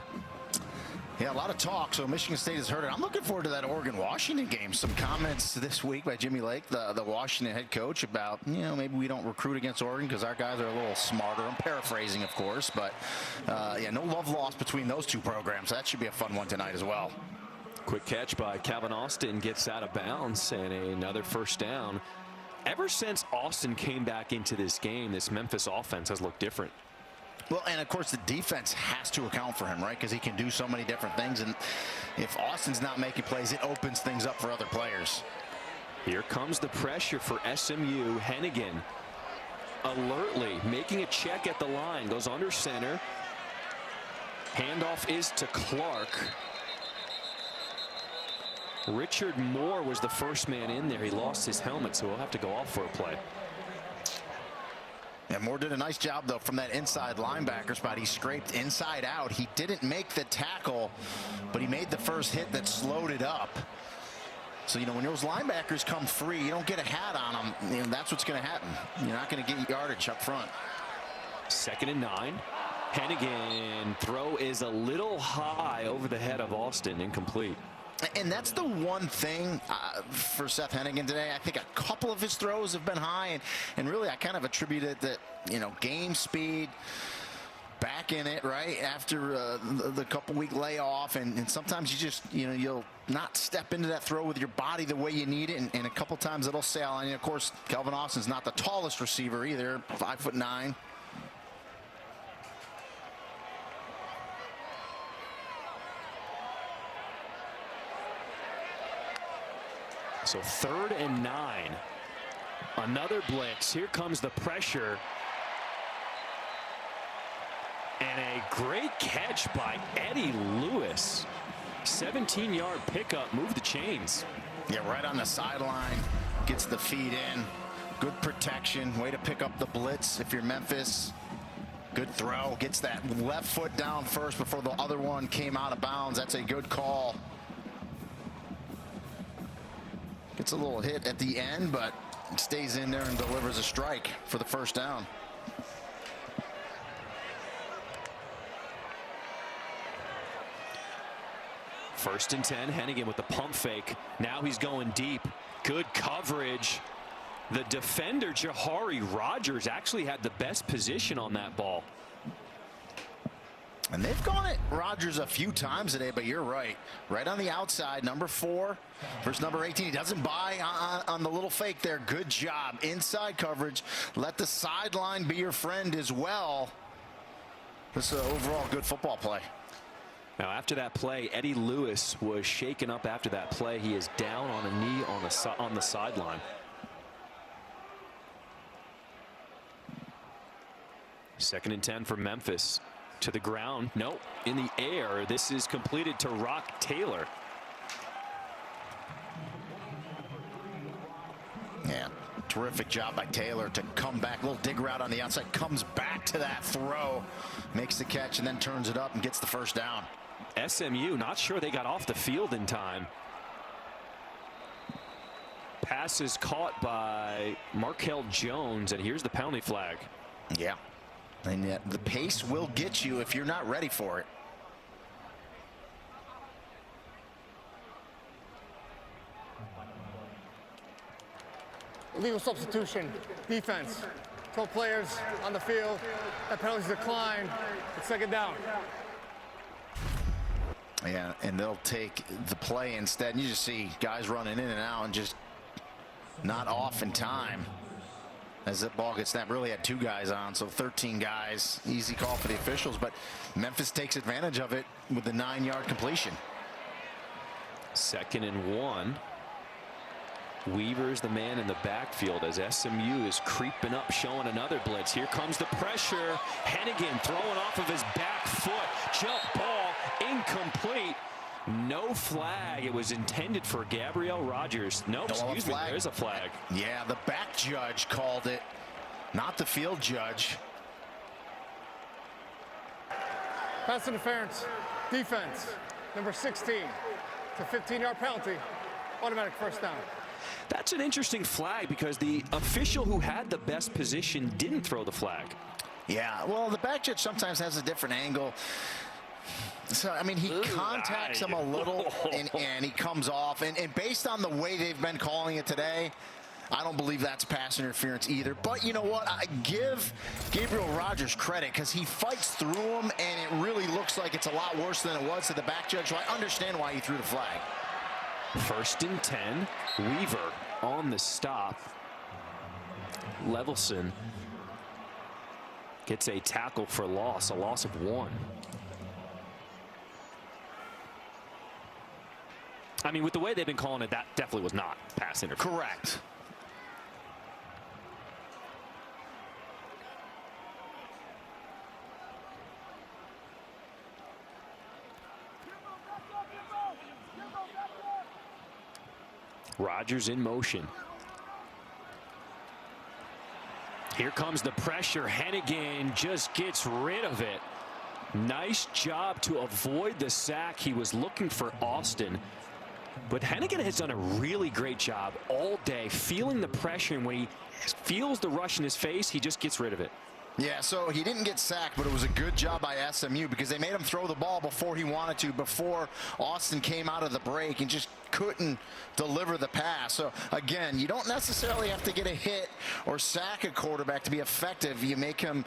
Yeah, a lot of talk. So Michigan State has heard it. I'm looking forward to that Oregon-Washington game. Some comments this week by Jimmy Lake, the Washington head coach, about, you know, maybe we don't recruit against Oregon because our guys are a little smarter. I'm paraphrasing, of course, but yeah, no love lost between those 2 programs. That should be a fun one tonight as well. Quick catch by Calvin Austin, gets out of bounds, and another 1st down. Ever since Austin came back into this game, this Memphis offense has looked different. Well, and of course the defense has to account for him, right? Because he can do so many different things, and if Austin's not making plays, it opens things up for other players. Here comes the pressure for SMU. Hennigan alertly making a check at the line, goes under center. Handoff is to Clark. Richard Moore was the first man in there. He lost his helmet, so he'll have to go off for a play. Yeah, Moore did a nice job, though, from that inside linebacker spot. He scraped inside out. He didn't make the tackle, but he made the first hit that slowed it up. So, you know, when those linebackers come free, you don't get a hat on them. You know, that's what's going to happen. You're not going to get yardage up front. 2nd and 9. Hennigan throw is a little high over the head of Austin, incomplete. And that's the one thing for Seth Hennigan today. I think a couple of his throws have been high, and really I kind of attribute it that, you know, game speed, back in it, right, after the couple-week layoff, and sometimes you just, you know, you'll not step into that throw with your body the way you need it, and a couple times it'll sail on you. Of course, Kelvin Austin's not the tallest receiver either, 5'9". So 3rd and 9. Another blitz. Here comes the pressure. And a great catch by Eddie Lewis. 17-yard pickup. Move the chains. Yeah, right on the sideline. Gets the feet in. Good protection. Way to pick up the blitz if you're Memphis. Good throw. Gets that left foot down first before the other one came out of bounds. That's a good call. Gets a little hit at the end, but stays in there and delivers a strike for the first down. First and 10. Hennigan with the pump fake. Now he's going deep. Good coverage. The defender, Jahari Rogers, actually had the best position on that ball. And they've gone at Rodgers a few times today, but you're right. Right on the outside, number 4 versus number 18. He doesn't buy on the little fake there. Good job. Inside coverage. Let the sideline be your friend as well. This is an overall good football play. Now, after that play, Eddie Lewis was shaken up after that play. He is down on a knee on the sideline. Second and 10 for Memphis. To the ground. Nope. In the air. This is completed to Rock Taylor. Yeah. Terrific job by Taylor to come back. Little dig route on the outside. Comes back to that throw. Makes the catch and then turns it up and gets the first down. SMU not sure they got off the field in time. Pass is caught by Markel Jones, and here's the penalty flag. Yeah. And yet the pace will get you if you're not ready for it. Illegal substitution, defense. 12 players on the field. That penalty's declined. It's 2nd down. Yeah, and they'll take the play instead. And you just see guys running in and out and just not off in time. As that ball gets snapped, really had 2 guys on, so 13 guys. Easy call for the officials, but Memphis takes advantage of it with the 9-yard completion. 2nd and 1. Weaver's the man in the backfield as SMU is creeping up, showing another blitz. Here comes the pressure. Hennigan throwing off of his back foot. Jump ball, incomplete. No flag. It was intended for Gabriel Rogers. Nope, excuse me, there's a flag. Yeah, the back judge called it, not the field judge. Pass interference, defense, number 16. It's a 15-yard penalty, automatic first down. That's an interesting flag because the official who had the best position didn't throw the flag. Yeah, well, the back judge sometimes has a different angle. So, I mean, he contacts him a little, and he comes off. And based on the way they've been calling it today, I don't believe that's pass interference either. But you know what? I give Gabriel Rogers credit because he fights through him, and it really looks like it's a lot worse than it was to the back judge. So I understand why he threw the flag. 1st and 10. Weaver on the stop. Levelson Gets a tackle for loss, a loss of 1. I mean, with the way they've been calling it, that definitely was not pass interference. Correct. Rodgers in motion. Here comes the pressure. Hennigan just gets rid of it. Nice job to avoid the sack. He was looking for Austin. But Hennigan has done a really great job all day feeling the pressure, and when he feels the rush in his face, he just gets rid of it. Yeah, so he didn't get sacked, but it was a good job by SMU because they made him throw the ball before he wanted to, before Austin came out of the break and just couldn't deliver the pass. So, again, you don't necessarily have to get a hit or sack a quarterback to be effective. You make him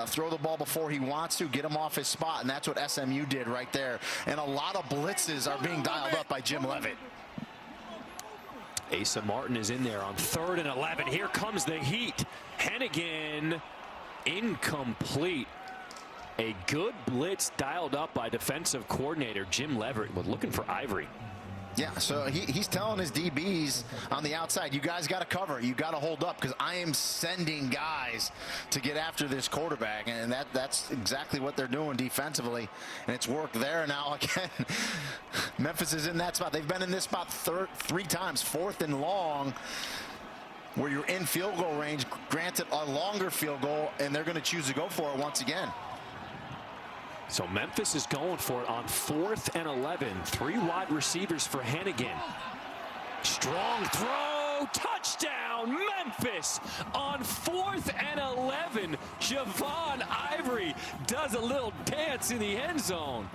throw the ball before he wants to, get him off his spot, and that's what SMU did right there. And a lot of blitzes are being dialed up by Jim Leavitt. Asa Martin is in there on 3rd and 11. Here comes the heat. Hennigan incomplete. A good blitz dialed up by defensive coordinator Jim Leavitt. We're looking for Ivory. Yeah, so he's telling his DBs on the outside, you guys got to cover, you got to hold up, because I am sending guys to get after this quarterback, and that's exactly what they're doing defensively, and it's worked there. Now again, Memphis is in that spot. They've been in this spot 3 times, 4th and long, where you're in field goal range, granted a longer field goal, and they're going to choose to go for it once again. So Memphis is going for it on 4th and 11. 3 wide receivers for Hennigan. Strong throw, touchdown, Memphis on 4th and 11. Javon Ivory does a little dance in the end zone.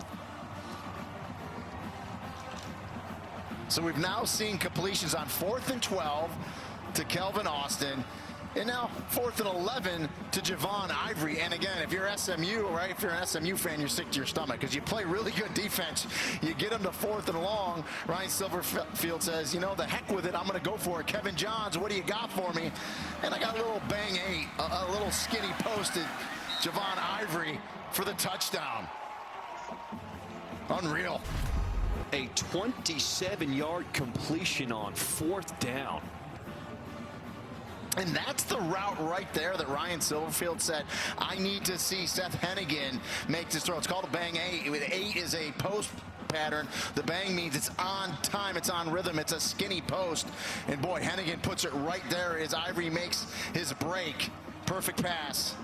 So we've now seen completions on 4th and 12 to Kelvin Austin. And now 4th and 11 to Javon Ivory. And again, if you're SMU, right, if you're an SMU fan, you're sick to your stomach because you play really good defense. You get them to 4th and long. Ryan Silverfield says, you know, the heck with it. I'm going to go for it. Kevin Johns, what do you got for me? And I got a little bang 8, a little skinny posted Javon Ivory for the touchdown. Unreal. A 27-yard completion on 4th down. And that's the route right there that Ryan Silverfield said, I need to see Seth Hennigan make this throw. It's called a bang 8. 8 is a post pattern. The bang means it's on time, it's on rhythm, it's a skinny post. And boy, Hennigan puts it right there as Ivory makes his break. Perfect pass.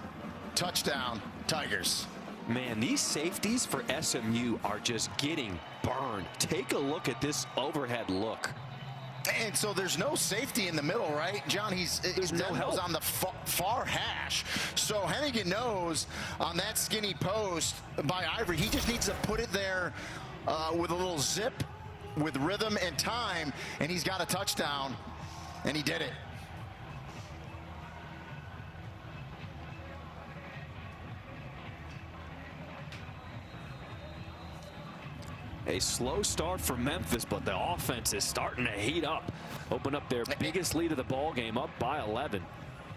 Touchdown, Tigers. Man, these safeties for SMU are just getting burned. Take a look at this overhead look. And so there's no safety in the middle, right, John? His nose on the far hash. So Hennigan knows on that skinny post by Ivory, he just needs to put it there with a little zip, with rhythm and time, and he's got a touchdown, and he did it. A slow start for Memphis, but the offense is starting to heat up. Open up their biggest lead of the ball game, up by 11.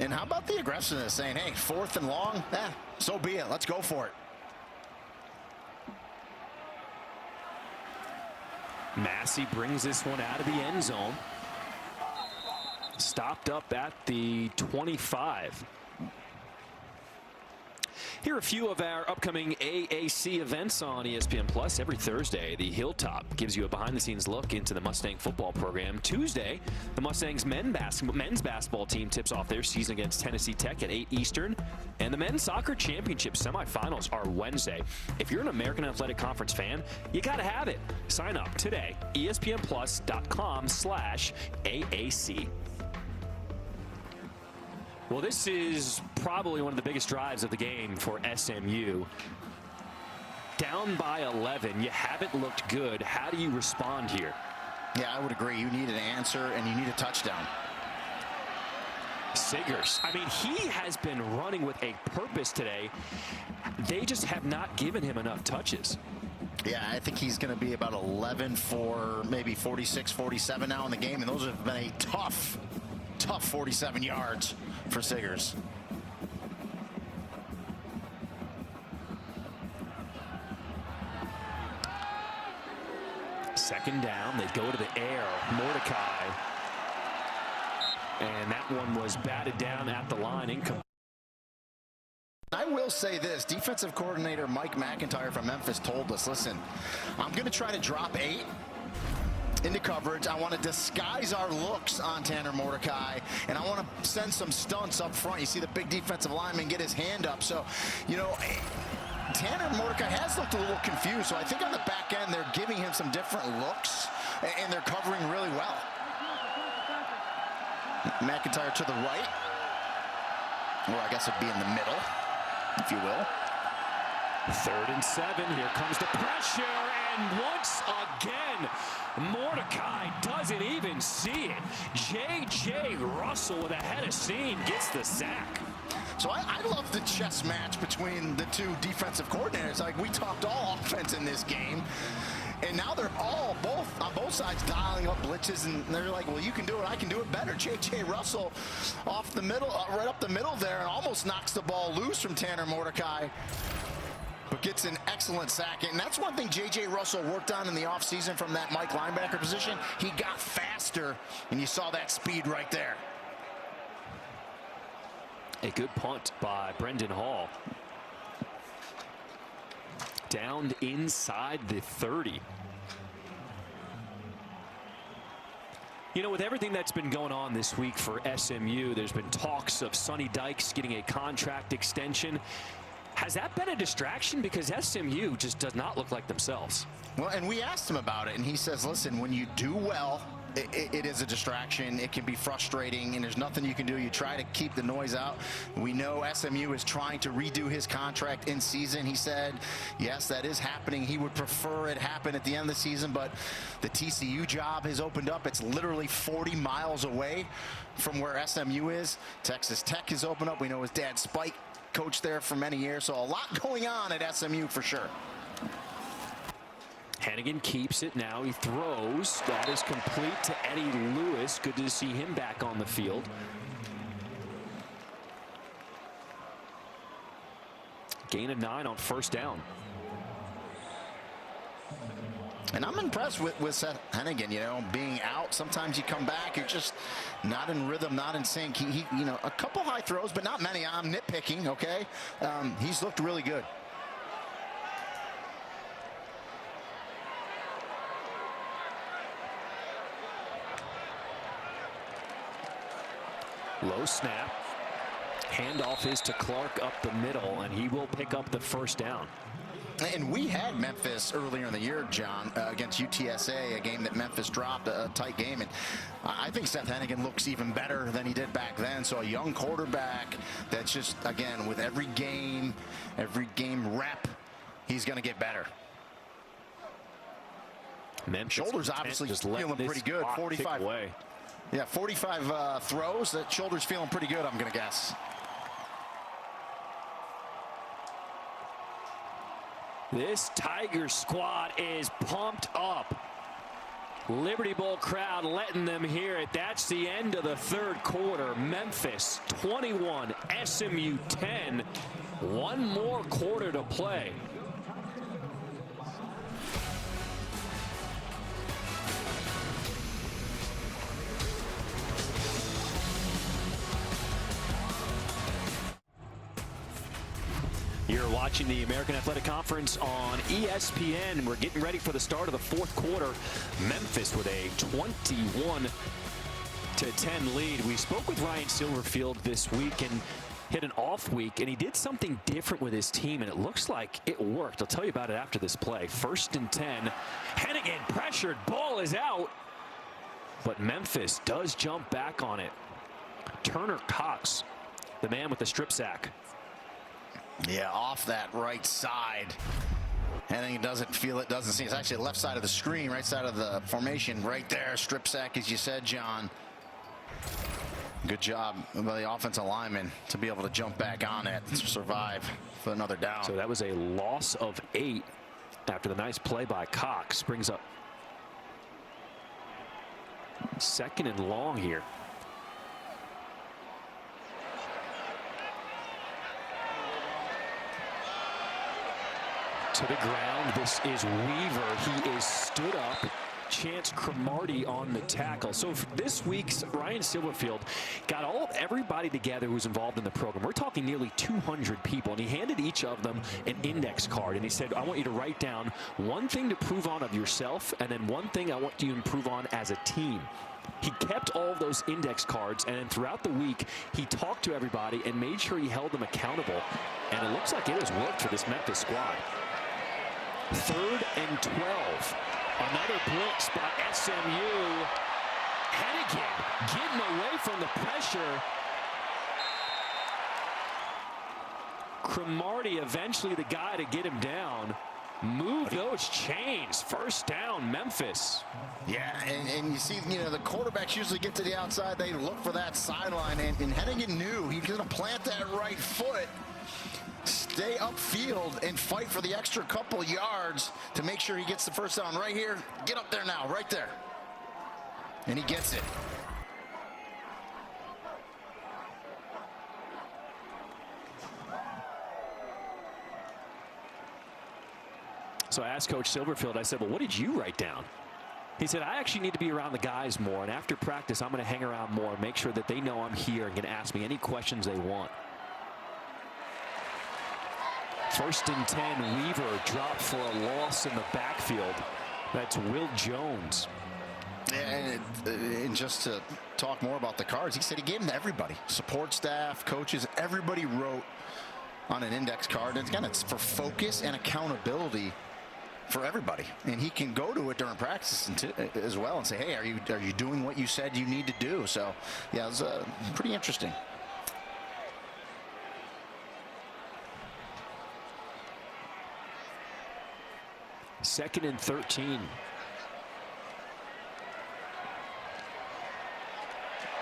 And how about the aggressiveness, saying, hey, 4th and long, so be it. Let's go for it. Massey brings this one out of the end zone. Stopped up at the 25. Here are a few of our upcoming AAC events on ESPN Plus. Every Thursday, the Hilltop gives you a behind-the-scenes look into the Mustang football program. Tuesday, the Mustangs men's basketball team tips off their season against Tennessee Tech at 8 Eastern. And the men's soccer championship semifinals are Wednesday. If you're an American Athletic Conference fan, you got to have it. Sign up today, espnplus.com/AAC. Well, this is probably one of the biggest drives of the game for SMU. Down by 11, you haven't looked good. How do you respond here? Yeah, I would agree. You need an answer, and you need a touchdown. Siggers, I mean, he has been running with a purpose today. They just have not given him enough touches. Yeah, I think he's going to be about 11 for maybe 46, 47 now in the game, and those have been a tough 47 yards for Siggers. Second down. They go to the air. Mordecai. And that one was batted down at the line. Incomplete. I will say this, defensive coordinator Mike McIntyre from Memphis told us, listen, I'm going to try to drop 8 into coverage. I want to disguise our looks on Tanner Mordecai, and I want to send some stunts up front. You see the big defensive lineman get his hand up. So, you know, Tanner Mordecai has looked a little confused. So I think on the back end, they're giving him some different looks, and they're covering really well. McIntyre to the right, or I guess it'd be in the middle, if you will. 3rd and 7. Here comes the pressure, and once again, Mordecai doesn't even see it. J.J. Russell with a head of steam gets the sack. So I love the chess match between the two defensive coordinators. Like, we talked all offense in this game, and now they're on both sides dialing up blitzes, and they're like, well, you can do it, I can do it better. J.J. Russell off the middle, right up the middle there, and almost knocks the ball loose from Tanner Mordecai, but gets an excellent sack. And that's one thing J.J. Russell worked on in the offseason from that Mike linebacker position. He got faster, and you saw that speed right there. A good punt by Brendan Hall. Downed inside the 30. You know, with everything that's been going on this week for SMU, there's been talks of Sonny Dykes getting a contract extension. Has that been a distraction? Because SMU just does not look like themselves. Well, and we asked him about it, and he says, listen, when you do well, it is a distraction. It can be frustrating, and there's nothing you can do. You try to keep the noise out. We know SMU is trying to redo his contract in season. He said, yes, that is happening. He would prefer it happen at the end of the season, but the TCU job has opened up. It's literally 40 miles away from where SMU is. Texas Tech has opened up. We know his dad, Spike, coached there for many years, so a lot going on at SMU for sure. Hannigan keeps it now. He throws. That is complete to Eddie Lewis. Good to see him back on the field. Gain of 9 on 1st down. And I'm impressed with Seth Hannigan, you know, being out. Sometimes you come back, you're just not in rhythm, not in sync. He you know, a couple high throws, but not many. I'm nitpicking, okay? He's looked really good. Low snap. Handoff is to Clark up the middle, and he will pick up the 1st down. And we had Memphis earlier in the year, John, against UTSA, a game that Memphis dropped, a tight game. And I think Seth Hannigan looks even better than he did back then. So a young quarterback that's just, again, with every game rep, he's going to get better. Memphis shoulders obviously just feeling pretty good. 45 away. Yeah, 45 throws. That shoulder's feeling pretty good, I'm going to guess. This Tiger squad is pumped up. Liberty Bowl crowd letting them hear it. That's the end of the 3rd quarter. Memphis 21, SMU 10. One more quarter to play. You're watching the American Athletic Conference on ESPN. We're getting ready for the start of the 4th quarter. Memphis with a 21-10 lead. We spoke with Ryan Silverfield this week and hit an off week, and he did something different with his team, and it looks like it worked. I'll tell you about it after this play. 1st and 10. Hannigan pressured. Ball is out. But Memphis does jump back on it. Turner Cox, the man with the strip sack. Yeah, off that right side. Hannigan doesn't feel it, doesn't see it. It's actually the left side of the screen, right side of the formation, right there. Strip sack, as you said, John. Good job by the offensive lineman to be able to jump back on it and survive for another down. So that was a loss of 8 after the nice play by Cox. Brings up 2nd and long here. To the ground. This is Weaver. He is stood up Chance Cromartie on the tackle. So for this week's Ryan Silverfield got everybody together who's involved in the program. We're talking nearly 200 people, and he handed each of them an index card, and he said, I want you to write down one thing to prove on of yourself, and then one thing I want you to improve on as a team. He kept all of those index cards, and then throughout the week, he talked to everybody and made sure he held them accountable. And it looks like it has worked for this Memphis squad. 3rd and 12. Another blitz by SMU. Hennigan getting away from the pressure. Cromartie eventually the guy to get him down. Move those chains. 1st down, Memphis. Yeah, and you see, the quarterbacks usually get to the outside. They look for that sideline, and Hennigan knew he's going to plant that right foot, stay upfield, and fight for the extra couple yards to make sure he gets the 1st down right here. Get up there now, right there. And he gets it. So I asked Coach Silverfield, I said, well, what did you write down? He said, I actually need to be around the guys more, and after practice, I'm going to hang around more, make sure that they know I'm here and can ask me any questions they want. 1st and 10, Weaver dropped for a loss in the backfield. That's Will Jones. And just to talk more about the cards, he said he gave them to everybody. Support staff, coaches, everybody wrote on an index card. And again, it's for focus and accountability for everybody, and he can go to it during practice as well and say, hey, are you doing what you said you need to do? So yeah, it was pretty interesting. Second and 13.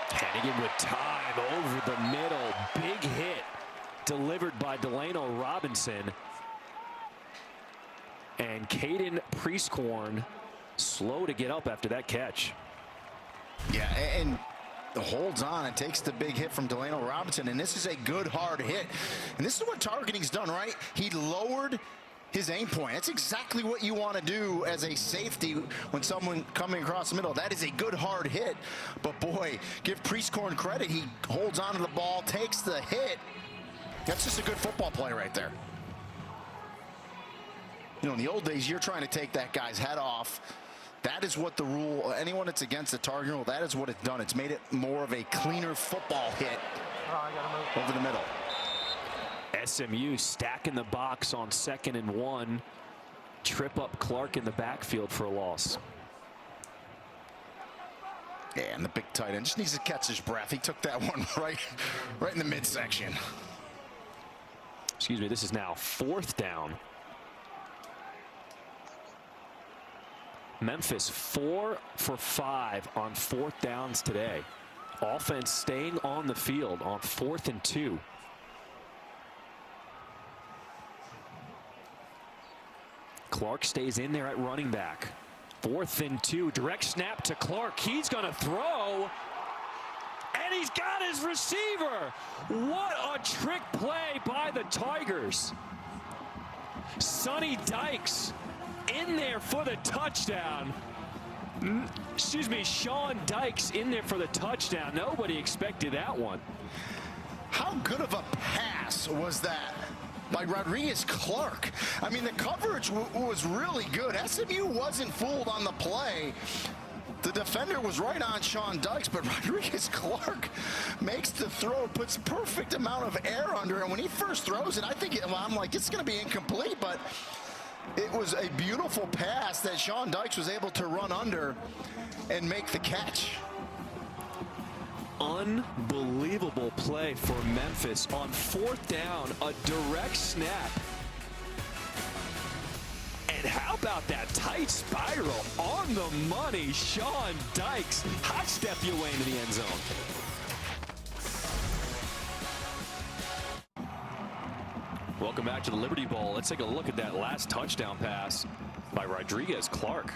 Hennigan with time over the middle. Big hit delivered by Delano Robinson. And Caden Prieskorn slow to get up after that catch. Yeah, and holds on and takes the big hit from Delano Robinson. And this is a good hard hit. And this is what targeting's done, right? He lowered his aim point. That's exactly what you want to do as a safety when someone coming across the middle. That is a good hard hit. But boy, give Prieskorn credit. He holds on to the ball, takes the hit. That's just a good football play right there. In the old days, you're trying to take that guy's head off. That is what the rule, anyone that's against the target rule, that is what it's done. It's made it more of a cleaner football hit over the middle. SMU stacking the box on 2nd and 1. Trip up Clark in the backfield for a loss. Yeah, and the big tight end just needs to catch his breath. He took that one right in the midsection. Excuse me, this is now 4th down. Memphis 4 for 5 on 4th downs today. Offense staying on the field on 4th and 2. Clark stays in there at running back. 4th and 2. Direct snap to Clark. He's going to throw. And he's got his receiver. What a trick play by the Tigers. Sonny Dykes in there for the touchdown. Excuse me, Sean Dykes in there for the touchdown. Nobody expected that one. How good of a pass was that by Rodriguez Clark? I mean, the coverage was really good. SMU wasn't fooled on the play. The defender was right on Sean Dykes, but Rodriguez Clark makes the throw, puts perfect amount of air under it. When he first throws it, I'm like, it's going to be incomplete, but it was a beautiful pass that Sean Dykes was able to run under and make the catch. Unbelievable play for Memphis on 4th down, a direct snap. And how about that tight spiral on the money? Sean Dykes hot step your way into the end zone. Welcome back to the Liberty Bowl. Let's take a look at that last touchdown pass by Rodriguez Clark.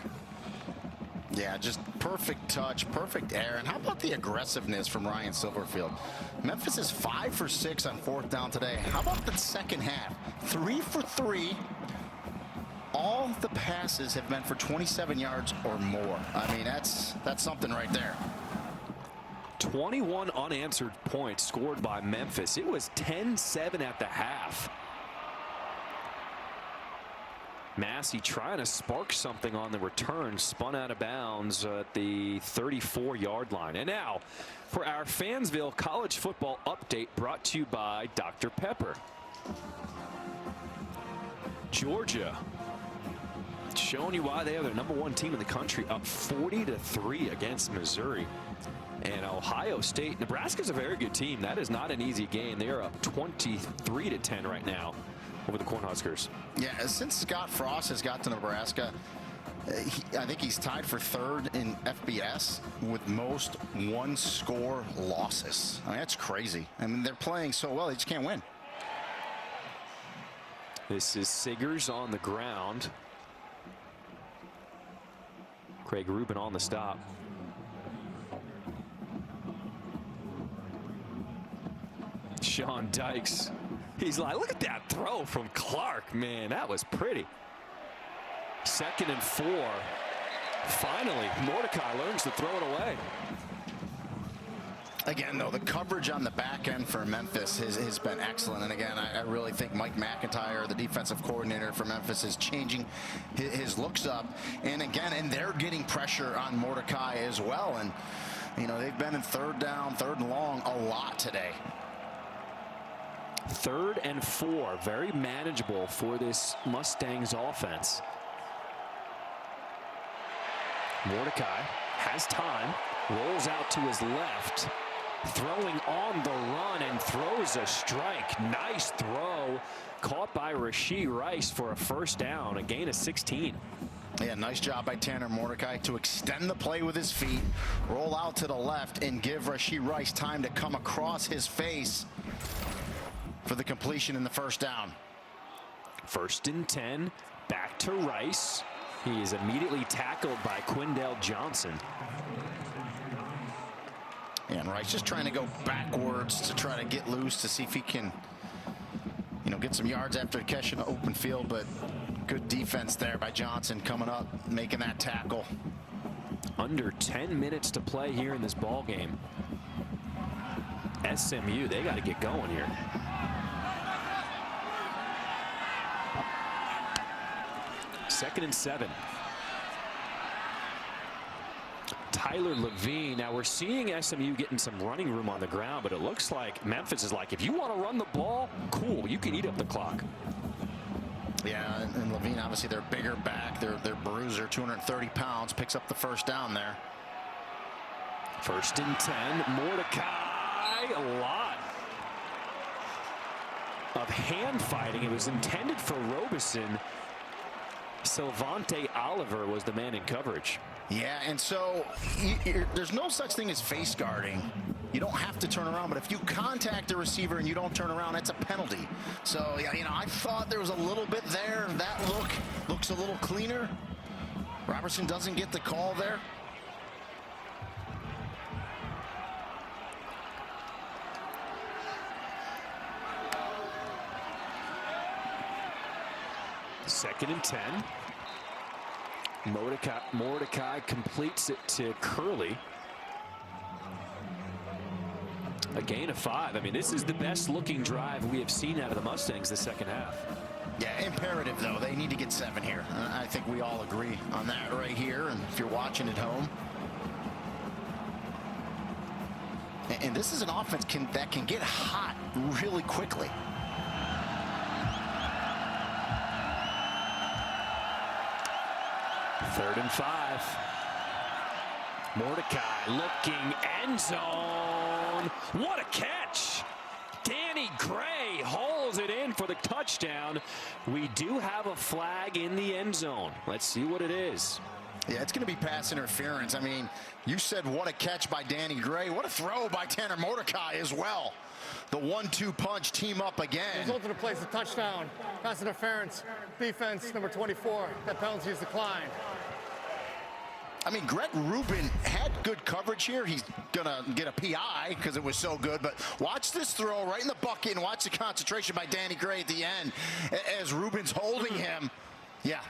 Yeah, just perfect touch, perfect air. And how about the aggressiveness from Ryan Silverfield? Memphis is 5 for 6 on 4th down today. How about the second half? 3 for 3 all the passes have been for 27 yards or more. I mean, that's something right there. 21 unanswered points scored by Memphis. It was 10-7 at the half. Massey trying to spark something on the return, spun out of bounds at the 34-yard line. And now for our Fansville college football update, brought to you by Dr. Pepper. Georgia showing you why they are the #1 team in the country, up 40-3 against Missouri. And Ohio State, Nebraska's a very good team. That is not an easy game. They are up 23-10 right now over the Cornhuskers. Yeah, since Scott Frost has got to Nebraska, I think he's tied for 3rd in FBS with most one-score losses. I mean, that's crazy. I mean, they're playing so well, they just can't win. This is Siggers on the ground. Craig Rubin on the stop. Sean Dykes, he's like, look at that throw from Clark. Man, that was pretty. 2nd and 4. Finally, Mordecai learns to throw it away. Again, though, the coverage on the back end for Memphis has been excellent. And again, I really think Mike McIntyre, the defensive coordinator for Memphis, is changing his looks up. And again, they're getting pressure on Mordecai as well. And, you know, they've been in 3rd down, 3rd and long a lot today. 3rd and 4, very manageable for this Mustangs offense. Mordecai has time, rolls out to his left, throwing on the run and throws a strike. Nice throw, caught by Rashee Rice for a 1st down, a gain of 16. Yeah, nice job by Tanner Mordecai to extend the play with his feet, roll out to the left, and give Rashee Rice time to come across his face for the completion in the 1st down. 1st and 10, back to Rice. He is immediately tackled by Quindell Johnson. And Rice just trying to go backwards to try to get loose to see if he can, you know, get some yards after catching an open field. But good defense there by Johnson coming up, making that tackle. Under 10 minutes to play here in this ball game. SMU, they got to get going here. Second and 7. Tyler Levine. Now we're seeing SMU getting some running room on the ground, but it looks like Memphis is like, if you want to run the ball, cool, you can eat up the clock. Yeah, and Levine, obviously their bigger back, their bruiser, 230 pounds, picks up the 1st down there. 1st and 10. Mordecai, a lot of hand fighting. It was intended for Robeson. Sylvante Oliver was the man in coverage. Yeah, and so there's no such thing as face guarding. You don't have to turn around, but if you contact the receiver and you don't turn around, it's a penalty. So, yeah, you know, I thought there was a little bit there. That looks a little cleaner. Robertson doesn't get the call there. Second and 10. Mordecai completes it to Curley. A gain of 5. I mean, this is the best looking drive we have seen out of the Mustangs the 2nd half. Yeah, imperative, though. They need to get 7 here. I think we all agree on that right here. And if you're watching at home. And this is an offense that can get hot really quickly. Third and 5. Mordecai looking, end zone. What a catch. Danny Gray hauls it in for the touchdown. We do have a flag in the end zone. Let's see what it is. Yeah, it's going to be pass interference. I mean, you said what a catch by Danny Gray. What a throw by Tanner Mordecai as well. The 1-2 punch team up again. Result of the play is a touchdown. Pass interference. Defense number 24. That penalty is declined. I mean, Greg Rubin had good coverage here. He's going to get a PI because it was so good. But watch this throw right in the bucket and watch the concentration by Danny Gray at the end as Rubin's holding him. Yeah,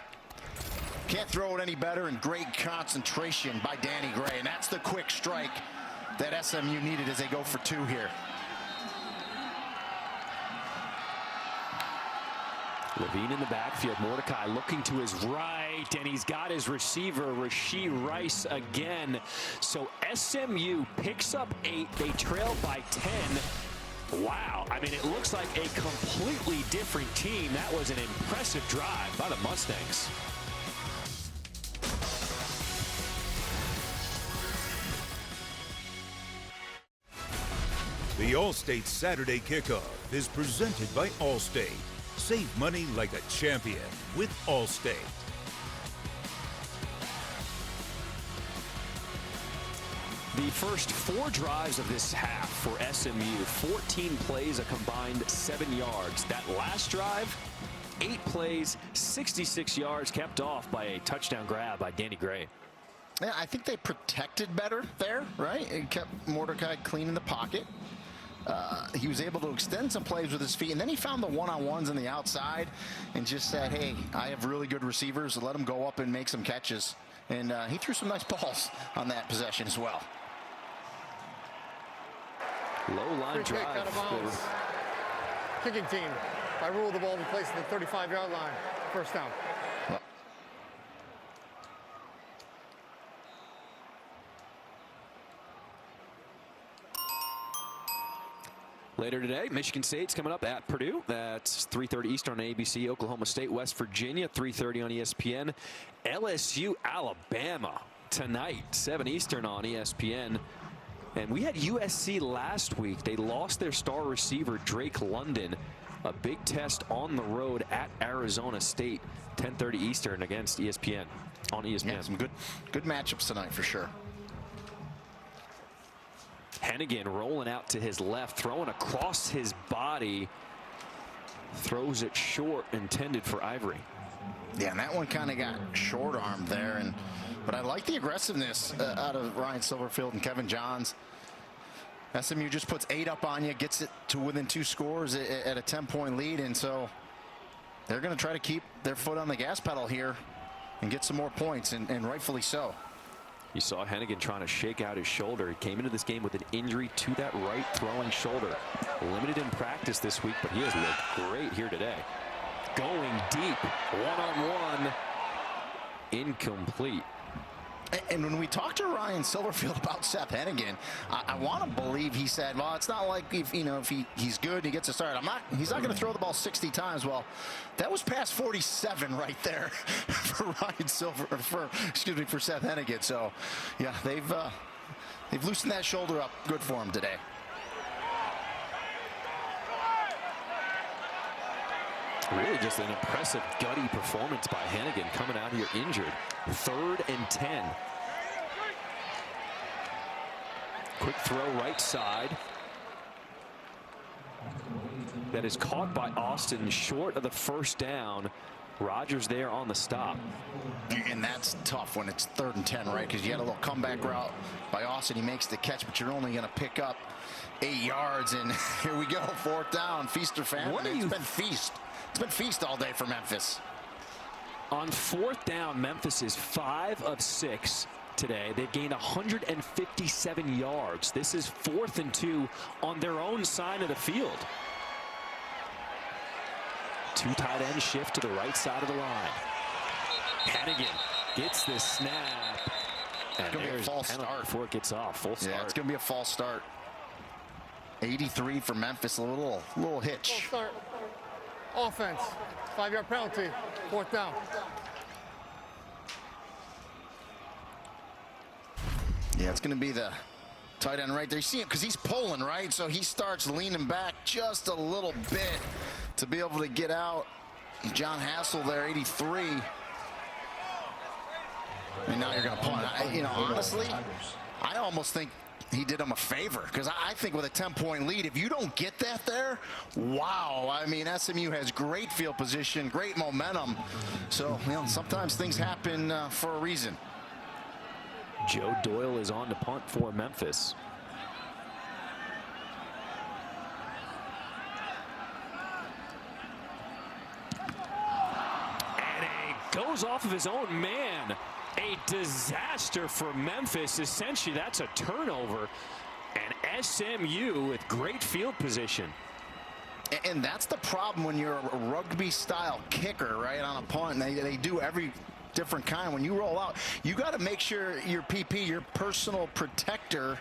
Can't throw it any better, and great concentration by Danny Gray. And that's the quick strike that SMU needed as they go for 2 here. Levine in the backfield. Mordecai looking to his right, and he's got his receiver, Rashee Rice, again. So SMU picks up 8. They trail by 10. Wow. I mean, it looks like a completely different team. That was an impressive drive by the Mustangs. The Allstate Saturday Kickoff is presented by Allstate. Save money like a champion with Allstate. The first 4 drives of this half for SMU, 14 plays, a combined 7 yards. That last drive, 8 plays, 66 yards, kept off by a touchdown grab by Danny Gray. Yeah, I think they protected better there, right? It kept Mordecai clean in the pocket. He was able to extend some plays with his feet, and then he found the one-on-ones on the outside and just said, hey, I have really good receivers, so let him go up and make some catches. And he threw some nice balls on that possession as well. Low line drive. Kick out of bounds. Kicking team. By rule, the ball will be placed at the 35-yard line. First down. Well, later today, Michigan State's coming up at Purdue. That's 3:30 Eastern on ABC. Oklahoma State, West Virginia, 3:30 on ESPN. LSU, Alabama tonight, 7 Eastern on ESPN. And we had USC last week. They lost their star receiver, Drake London. A big test on the road at Arizona State, 10:30 Eastern against ESPN, on ESPN. Yeah, some good matchups tonight for sure. Hennigan rolling out to his left, throwing across his body. Throws it short, intended for Ivory. Yeah, and that one kind of got short-armed there. But I like the aggressiveness out of Ryan Silverfield and Kevin Johns. SMU just puts 8 up on you, gets it to within 2 scores at a 10-point lead. And so they're going to try to keep their foot on the gas pedal here and get some more points, and rightfully so. You saw Hennigan trying to shake out his shoulder. He came into this game with an injury to that right throwing shoulder. Limited in practice this week, but he has looked great here today. Going deep, one-on-one, incomplete. And when we talked to Ryan Silverfield about Seth Hennigan, I want to believe he said, well, it's not like if he's good, he gets a start. He's not going to throw the ball 60 times. Well, that was past 47 right there for Ryan for Seth Hennigan. So, yeah, they've loosened that shoulder up. Good for him today. Really just an impressive gutty performance by Hennigan coming out here injured. 3rd and 10. Quick throw right side. That is caught by Austin short of the first down. Rogers there on the stop. And that's tough when it's 3rd and 10, right? Because you had a little comeback route by Austin. He makes the catch, but you're only going to pick up 8 yards. And here we go, 4th down. Feast or famine. It's been feast. It's been feast all day for Memphis. On 4th down, Memphis is 5 of 6 today. They've gained 157 yards. This is 4th and 2 on their own side of the field. 2 tight end shift to the right side of the line. Hennigan gets this snap. And going to be a false start before it gets off. Full start. Yeah, it's going to be a false start. 83 for Memphis, a little hitch. False start. Offense, 5-yard penalty, 4th down. Yeah, it's going to be the tight end right there. You see him because he's pulling, right? So he starts leaning back just a little bit to be able to get out. John Hassel there, 83. And now you're going to punt. Honestly, I almost think he did him a favor, because I think with a 10-point lead, if you don't get that there, wow. I mean, SMU has great field position, great momentum. So, sometimes things happen for a reason. Joe Doyle is on to punt for Memphis. And it goes goes off of his own man. A disaster for Memphis. Essentially, that's a turnover. And SMU with great field position. And that's the problem when you're a rugby-style kicker, right, on a punt. They do every different kind. When you roll out, you got to make sure your PP, your personal protector,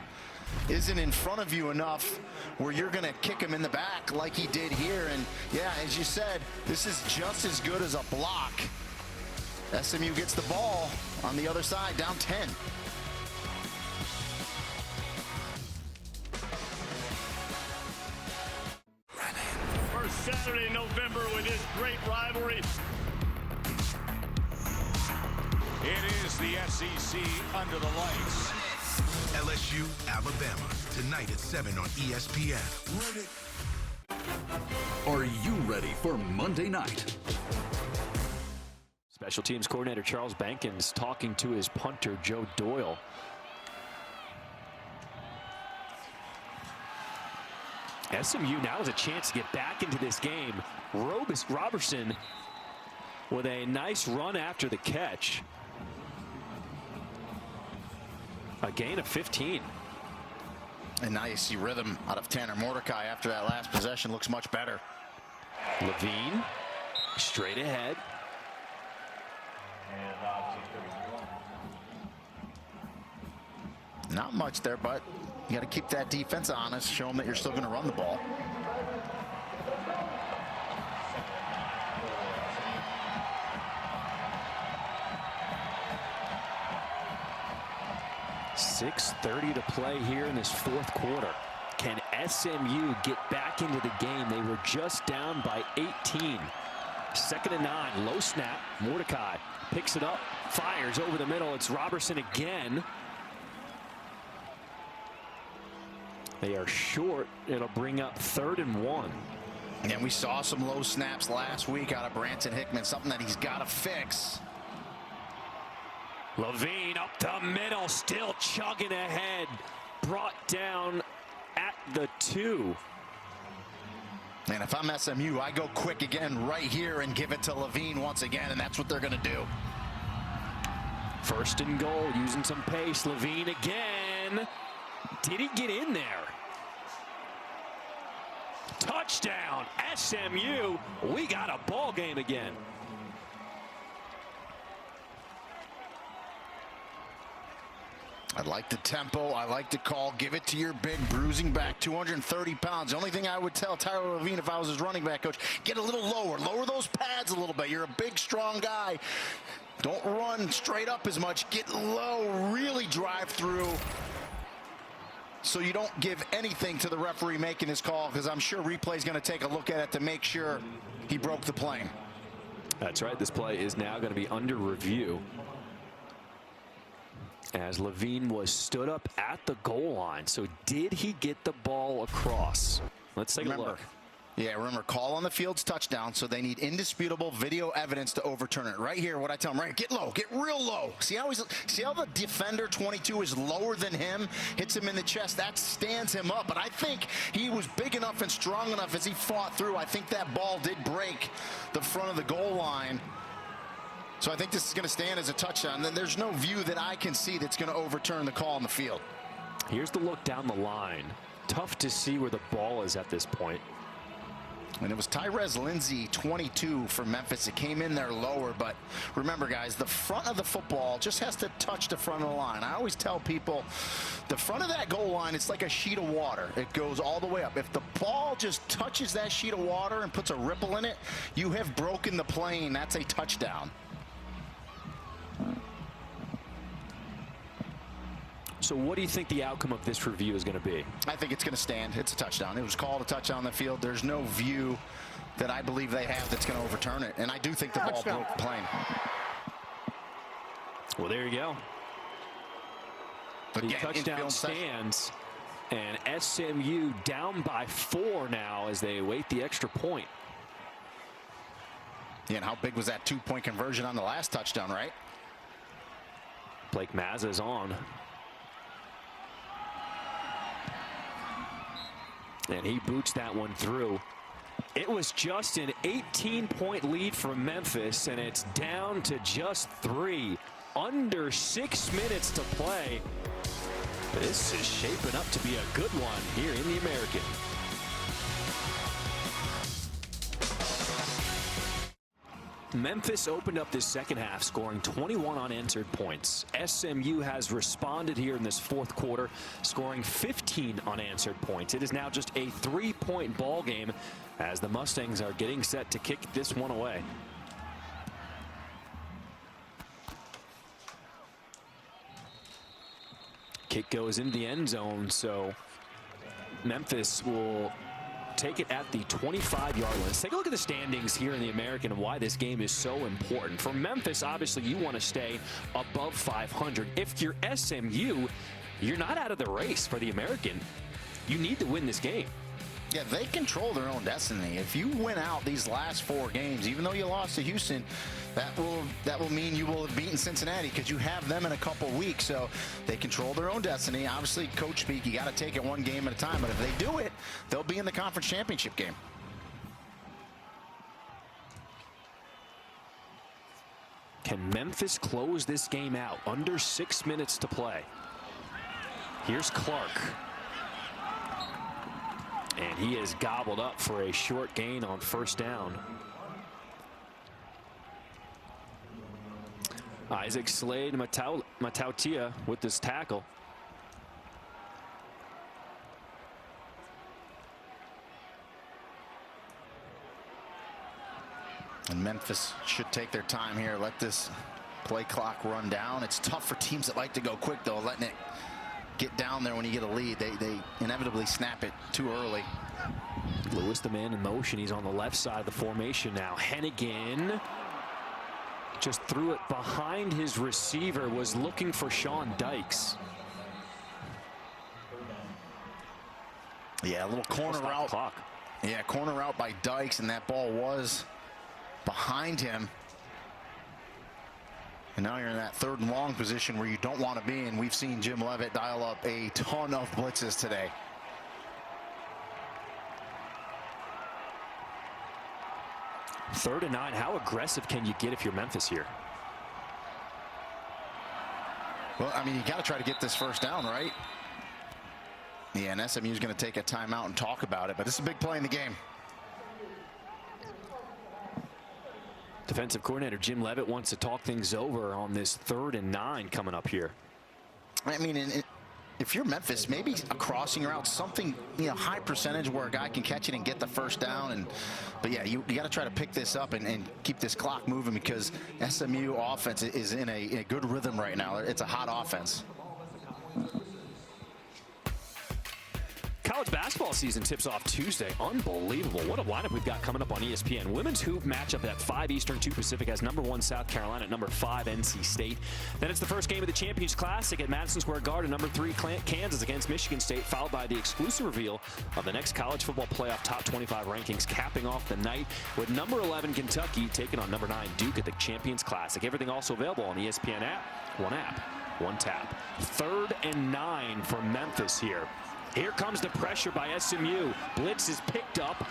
isn't in front of you enough where you're going to kick him in the back like he did here. And, yeah, as you said, this is just as good as a block. SMU gets the ball on the other side, down 10. First Saturday in November with this great rivalry. It is the SEC under the lights. LSU, Alabama, tonight at 7 on ESPN. Are you ready for Monday night? Special teams coordinator Charles Bankins talking to his punter Joe Doyle. SMU now has a chance to get back into this game. Robertson with a nice run after the catch. A gain of 15. And now you see rhythm out of Tanner Mordecai after that last possession. Looks much better. Levine straight ahead. Not much there, but you got to keep that defense honest. Show them that you're still going to run the ball. .6:30 to play here in this fourth quarter. Can SMU get back into the game? They were just down by 18. 2nd and 9, low snap. Mordecai picks it up, fires over the middle. It's Robertson again. They are short. It'll bring up 3rd and 1. And we saw some low snaps last week out of Branson Hickman, something that he's got to fix. Levine up the middle, still chugging ahead. Brought down at the 2. And if I'm SMU, I go quick again right here and give it to Levine once again, and that's what they're going to do. 1st and goal, using some pace. Levine again. Did he get in there? Touchdown, SMU. We got a ball game again. I like the tempo. I like the call. Give it to your big bruising back, 230 pounds. The only thing I would tell Tyler Levine if I was his running back coach, get a little lower. Lower those pads a little bit. You're a big, strong guy. Don't run straight up as much. Get low. Really drive through so you don't give anything to the referee making this call, because I'm sure replay's going to take a look at it to make sure he broke the plane. That's right. This play is now going to be under review, as Levine was stood up at the goal line. So did he get the ball across? Let's take a look. Yeah, remember, call on the field's touchdown, so they need indisputable video evidence to overturn it. Right here, what I tell them, right, get low, get real low. See how the defender 22 is lower than him, hits him in the chest, that stands him up. But I think he was big enough and strong enough as he fought through. I think that ball did break the front of the goal line. So I think this is going to stand as a touchdown. Then there's no view that I can see that's going to overturn the call on the field. Here's the look down the line. Tough to see where the ball is at this point. And it was Tyrez Lindsey, 22 for Memphis. It came in there lower, but remember, guys, the front of the football just has to touch the front of the line. I always tell people, the front of that goal line, it's like a sheet of water. It goes all the way up. If the ball just touches that sheet of water and puts a ripple in it, you have broken the plane. That's a touchdown. So what do you think the outcome of this review is going to be? I think it's going to stand. It's a touchdown. It was called a touchdown on the field. There's no view that I believe they have that's going to overturn it. And I do think the ball broke the plane. Well, there you go. But the yeah, touchdown stands, and SMU down by 4 now as they await the extra point. Yeah, and how big was that 2-point conversion on the last touchdown, right? Blake Mazza's on. And he boots that one through. It was just an 18-point lead for Memphis, and it's down to just 3. Under 6 minutes to play. This is shaping up to be a good one here in the American. Memphis opened up this second half scoring 21 unanswered points. SMU has responded here in this fourth quarter, scoring 15 unanswered points. It is now just a 3-point ball game as the Mustangs are getting set to kick this one away. Kick goes into the end zone, so Memphis will take it at the 25-yard line. Let's take a look at the standings here in the American and why this game is so important. For Memphis, obviously, you want to stay above 500. If you're SMU, you're not out of the race for the American. You need to win this game. Yeah, they control their own destiny. If you win out these last 4 games, even though you lost to Houston, that will mean you will have beaten Cincinnati because you have them in a couple weeks. So they control their own destiny. Obviously, coach speak, you got to take it one game at a time. But if they do it, they'll be in the conference championship game. Can Memphis close this game out? Under 6 minutes to play. Here's Clark. And he is gobbled up for a short gain on first down. Isaac Slade Matautia with this tackle. And Memphis should take their time here. Let this play clock run down. It's tough for teams that like to go quick, though, letting it get down there when you get a lead. They inevitably snap it too early. Lewis, the man in motion. He's on the left side of the formation now. Hennigan just threw it behind his receiver, was looking for Sean Dykes. Yeah, a little corner route. Clock. Yeah, corner route by Dykes, and that ball was behind him. And now you're in that 3rd and long position where you don't want to be, and we've seen Jim Leavitt dial up a ton of blitzes today. Third and 9. How aggressive can you get if you're Memphis here? Well, I mean, you got to try to get this first down, right? Yeah, and SMU is going to take a timeout and talk about it, but this is a big play in the game. Defensive coordinator Jim Leavitt wants to talk things over on this 3rd and 9 coming up here. I mean, if you're Memphis, maybe a crossing route, something, high percentage where a guy can catch it and get the first down. But yeah, you got to try to pick this up and keep this clock moving because SMU offense is in a good rhythm right now. It's a hot offense. College basketball season tips off Tuesday. Unbelievable. What a lineup we've got coming up on ESPN. Women's hoop matchup at 5 Eastern, 2 Pacific has number 1 South Carolina at number 5 NC State. Then it's the first game of the Champions Classic at Madison Square Garden. Number 3 Kansas against Michigan State, followed by the exclusive reveal of the next college football playoff top 25 rankings, capping off the night with number 11 Kentucky taking on number 9 Duke at the Champions Classic. Everything also available on the ESPN app. One tap. 3rd and 9 for Memphis here. Here comes the pressure by SMU. Blitz is picked up.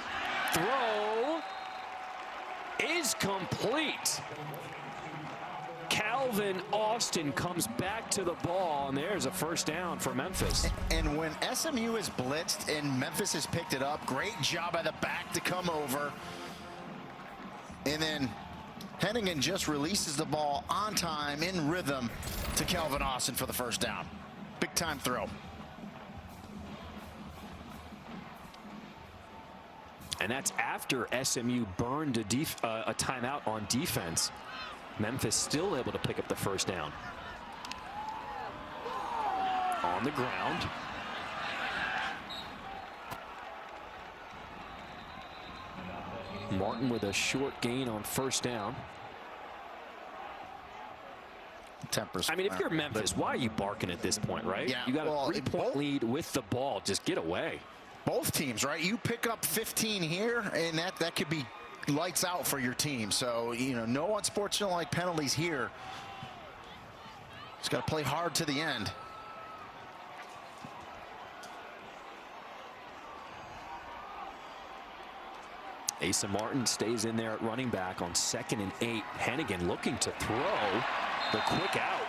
Throw is complete. Calvin Austin comes back to the ball, and there's a first down for Memphis. And when SMU is blitzed and Memphis has picked it up, great job by the back to come over. And then Hennigan just releases the ball on time, in rhythm, to Calvin Austin for the first down. Big time throw. And that's after SMU burned a timeout on defense. Memphis still able to pick up the first down. On the ground. Martin with a short gain on first down. Tempers. I mean, if you're Memphis, why are you barking at this point, right? Yeah, you got a 3-point lead with the ball. Just get away. Both teams, right? You pick up 15 here, and that could be lights out for your team. So, no unsportsmanlike penalties here. Just got to play hard to the end. Asa Martin stays in there at running back on 2nd and 8. Hennigan looking to throw the quick out.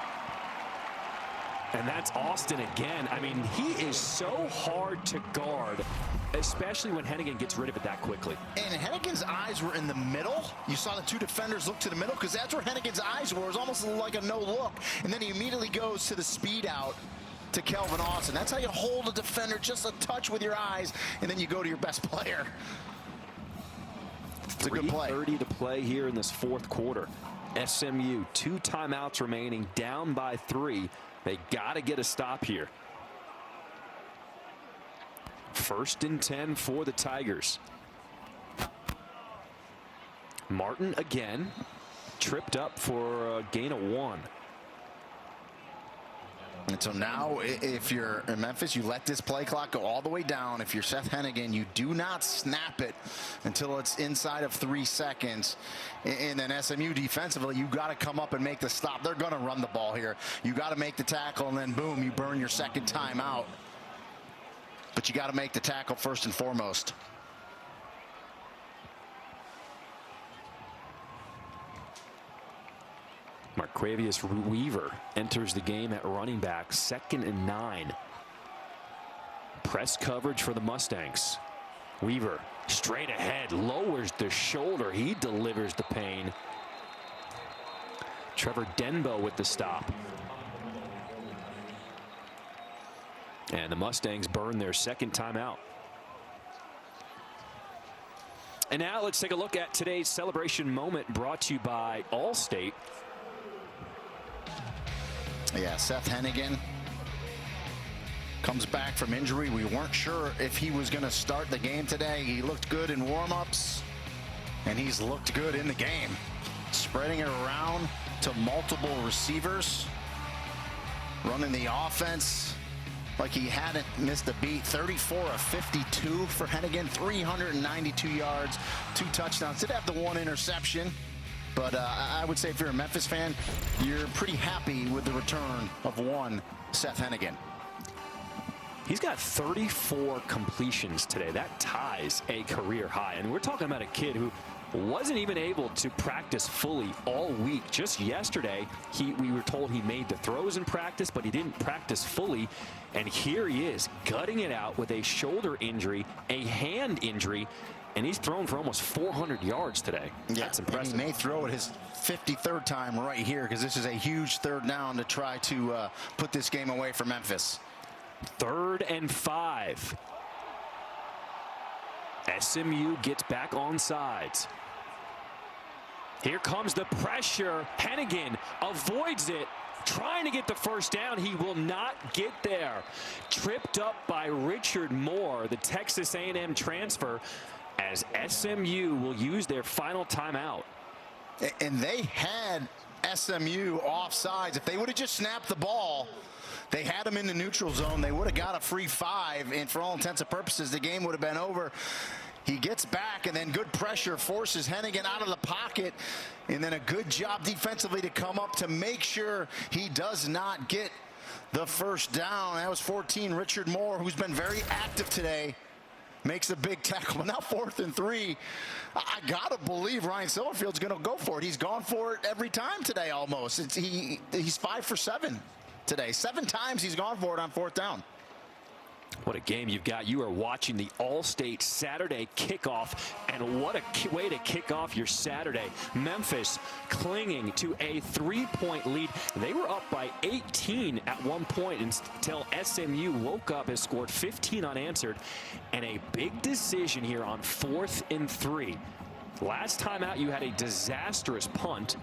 And that's Austin again. I mean, he is so hard to guard, especially when Hennigan gets rid of it that quickly. And Hennigan's eyes were in the middle. You saw the two defenders look to the middle because that's where Hennigan's eyes were. It was almost like a no look. And then he immediately goes to the speed out to Kelvin Austin. That's how you hold a defender, just a touch with your eyes, and then you go to your best player. It's a good play. 3:30 to play here in this 4th quarter. SMU, 2 timeouts remaining, down by 3. They got to get a stop here. 1st and 10 for the Tigers. Martin again, tripped up for a gain of 1. And so now, if you're in Memphis, you let this play clock go all the way down. If you're Seth Hennigan, you do not snap it until it's inside of 3 seconds. And then SMU defensively, you got to come up and make the stop. They're going to run the ball here. You got to make the tackle, and then boom, you burn your 2nd timeout. But you got to make the tackle first and foremost. Marquavius Weaver enters the game at running back, 2nd and 9. Press coverage for the Mustangs. Weaver straight ahead, lowers the shoulder. He delivers the pain. Trevor Denbo with the stop. And the Mustangs burn their 2nd timeout. And now let's take a look at today's celebration moment, brought to you by Allstate. Yeah, Seth Hennigan comes back from injury. We weren't sure if he was going to start the game today. He looked good in warm-ups, and he's looked good in the game. Spreading it around to multiple receivers, running the offense like he hadn't missed a beat. 34 of 52 for Hennigan, 392 yards, 2 touchdowns. Did have the 1 interception. But I would say if you're a Memphis fan, you're pretty happy with the return of one Seth Hennigan. He's got 34 completions today. That ties a career high. And we're talking about a kid who wasn't even able to practice fully all week. Just yesterday, we were told he made the throws in practice, but he didn't practice fully. And here he is, gutting it out with a shoulder injury, a hand injury, and he's thrown for almost 400 yards today. Yeah, that's impressive. And he may throw it his 53rd time right here, because this is a huge 3rd down to try to put this game away for Memphis. 3rd and 5. SMU gets back on sides. Here comes the pressure. Hennigan avoids it, trying to get the 1st down. He will not get there. Tripped up by Richard Moore, the Texas A&M transfer, as SMU will use their final timeout. And they had SMU offsides. If they would have just snapped the ball, they had them in the neutral zone, they would have got a free 5, and for all intents and purposes, the game would have been over. He gets back, and then good pressure forces Hennigan out of the pocket, and then a good job defensively to come up to make sure he does not get the 1st down. That was 14. Richard Moore, who's been very active today, makes a big tackle. Now 4th and 3. I gotta believe Ryan Silverfield's gonna go for it. He's gone for it every time today almost. He's 5 for 7 today. 7 times he's gone for it on 4th down. What a game you've got. You are watching the All-State Saturday kickoff, and what a way to kick off your Saturday. Memphis clinging to a 3-point lead. They were up by 18 at one point until SMU woke up and scored 15 unanswered, and a big decision here on 4th and 3. Last time out, you had a disastrous punt.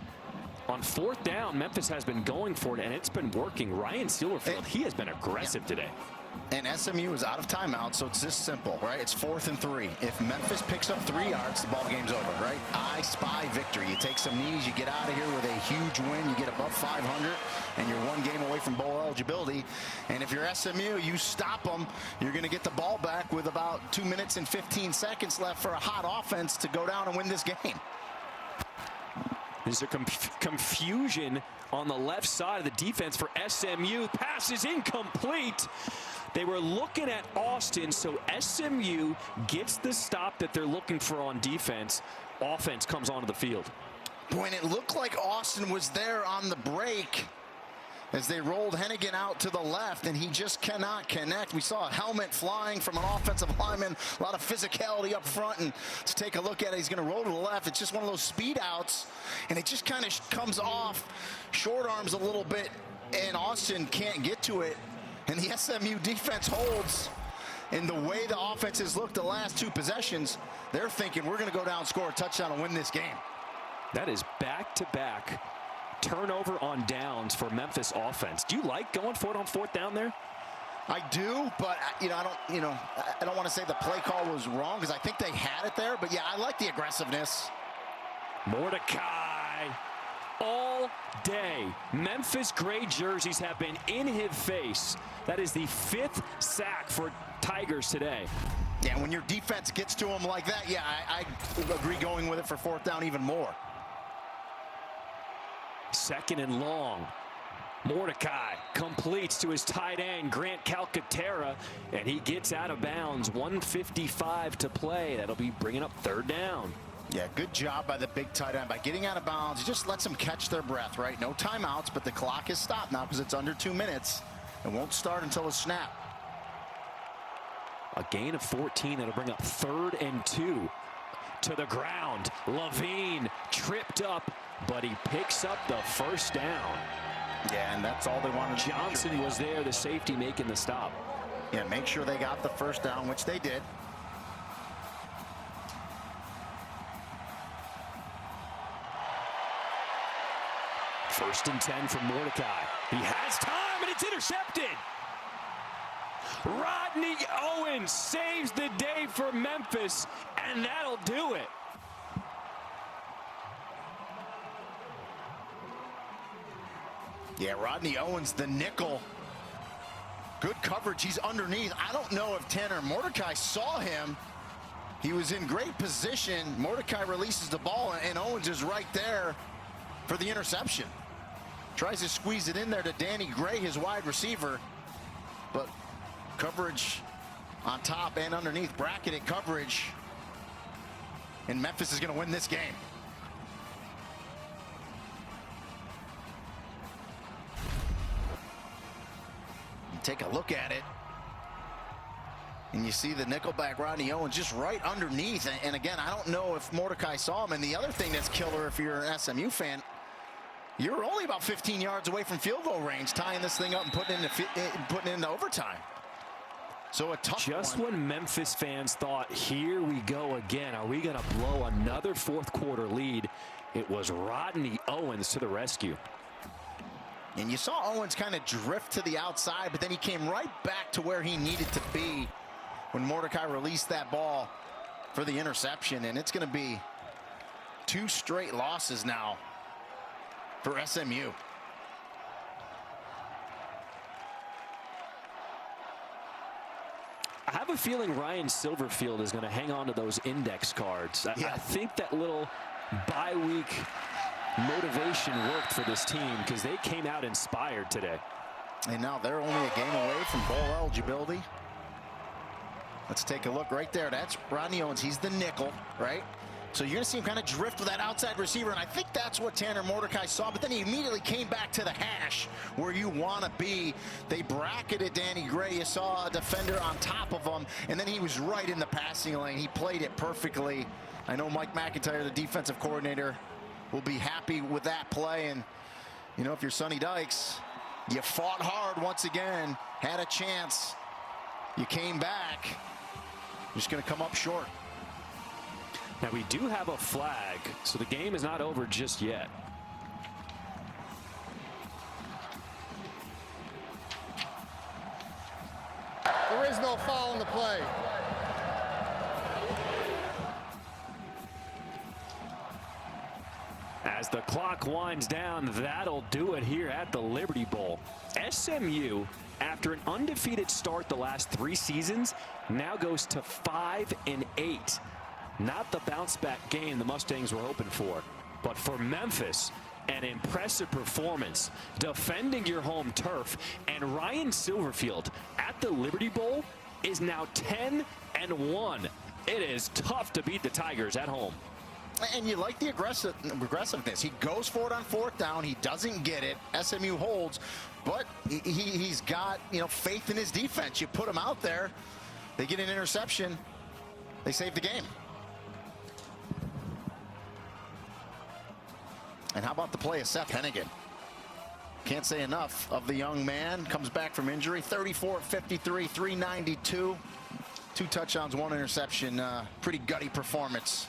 On 4th down, Memphis has been going for it, and it's been working. Ryan Silverfield, he has been aggressive today. And SMU is out of timeout, so it's this simple, right? It's 4th and 3. If Memphis picks up 3 yards, the ball game's over, right? I spy victory. You take some knees, you get out of here with a huge win, you get above 500, and you're 1 game away from bowl eligibility. And if you're SMU, you stop them, you're going to get the ball back with about 2 minutes and 15 seconds left for a hot offense to go down and win this game. There's a confusion on the left side of the defense for SMU. Pass is incomplete. They were looking at Austin, so SMU gets the stop that they're looking for on defense. Offense comes onto the field. When it looked like Austin was there on the break, as they rolled Hennigan out to the left, and he just cannot connect. We saw a helmet flying from an offensive lineman, a lot of physicality up front, and let's take a look at it. He's going to roll to the left. It's just one of those speed outs, and it just kind of comes off, short arms a little bit, and Austin can't get to it, and the SMU defense holds. In the way the offense has looked the last two possessions, they're thinking we're going to go down, score a touchdown, and win this game. That is back-to-back turnover on downs for Memphis offense. Do you like going for it on fourth down there? I do, but I don't want to say the play call was wrong because I think they had it there. But yeah, I like the aggressiveness. Mordecai all day. Memphis gray jerseys have been in his face. That is the 5th sack for Tigers today. Yeah, when your defense gets to them like that, yeah, I agree going with it for fourth down even more. 2nd and long. Mordecai completes to his tight end, Grant Calcaterra, and he gets out of bounds. 1:55 to play. That'll be bringing up 3rd down. Yeah, good job by the big tight end. By getting out of bounds, he just lets them catch their breath, right? No timeouts, but the clock is stopped now because it's under 2 minutes. It won't start until the snap. A gain of 14. That'll bring up 3rd and 2. To the ground. Levine tripped up, but he picks up the 1st down. Yeah, and that's all they wanted. Johnson was there, the safety making the stop. Yeah, make sure they got the 1st down, which they did. First and 10 from Mordecai. He has time, and it's intercepted. Rodney Owens saves the day for Memphis, and that'll do it. Yeah, Rodney Owens, the nickel. Good coverage. He's underneath. I don't know if Tanner Mordecai saw him. He was in great position. Mordecai releases the ball, and Owens is right there for the interception. Tries to squeeze it in there to Danny Gray, his wide receiver. But coverage on top and underneath, bracketed coverage. And Memphis is going to win this game. Take a look at it. And you see the nickelback Rodney Owens just right underneath. And again, I don't know if Mordecai saw him. And the other thing that's killer if you're an SMU fan, you're only about 15 yards away from field goal range, tying this thing up and putting it into overtime. So a tough Just one. when Memphis fans thought, here we go again, are we going to blow another 4th quarter lead? It was Rodney Owens to the rescue. And you saw Owens kind of drift to the outside, but then he came right back to where he needed to be when Mordecai released that ball for the interception. And it's going to be 2 straight losses now for SMU. I have a feeling Ryan Silverfield is going to hang on to those index cards. I think that little bye-week motivation worked for this team because they came out inspired today. And now they're only a game away from bowl eligibility. Let's take a look right there. That's Rodney Owens. He's the nickel, right? So you're going to see him kind of drift with that outside receiver, and I think that's what Tanner Mordecai saw, but then he immediately came back to the hash where you want to be. They bracketed Danny Gray. You saw a defender on top of him, and then he was right in the passing lane. He played it perfectly. I know Mike McIntyre, the defensive coordinator, will be happy with that play. And, you know, if you're Sonny Dykes, you fought hard once again, had a chance. You came back. You're just going to come up short. Now we do have a flag, so the game is not over just yet. There is no foul in the play. As the clock winds down, that'll do it here at the Liberty Bowl. SMU, after an undefeated start the last 3 seasons, now goes to 5-8. Not the bounce-back game the Mustangs were hoping for. But for Memphis, an impressive performance, defending your home turf, and Ryan Silverfield at the Liberty Bowl is now 10-1. It is tough to beat the Tigers at home. And you like the aggressiveness. He goes for it on 4th down. He doesn't get it. SMU holds, but he's got, faith in his defense. You put him out there, they get an interception, they save the game. And how about the play of Seth Hennigan? Can't say enough of the young man. Comes back from injury. 34-53, 392. 2 touchdowns, 1 interception. Pretty gutty performance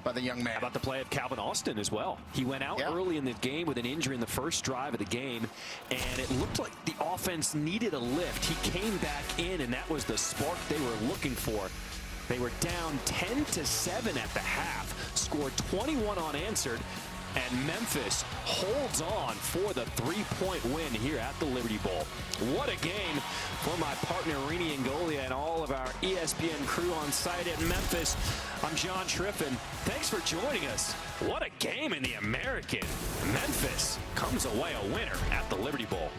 by the young man. How about the play of Calvin Austin as well? He went out early in the game with an injury in the first drive of the game, and it looked like the offense needed a lift. He came back in, and that was the spark they were looking for. They were down 10-7 at the half, scored 21 unanswered, and Memphis holds on for the 3-point win here at the Liberty Bowl. What a game for my partner Rini Angolia and all of our ESPN crew on site at Memphis. I'm John Triffin. Thanks for joining us. What a game in the American. Memphis comes away a winner at the Liberty Bowl.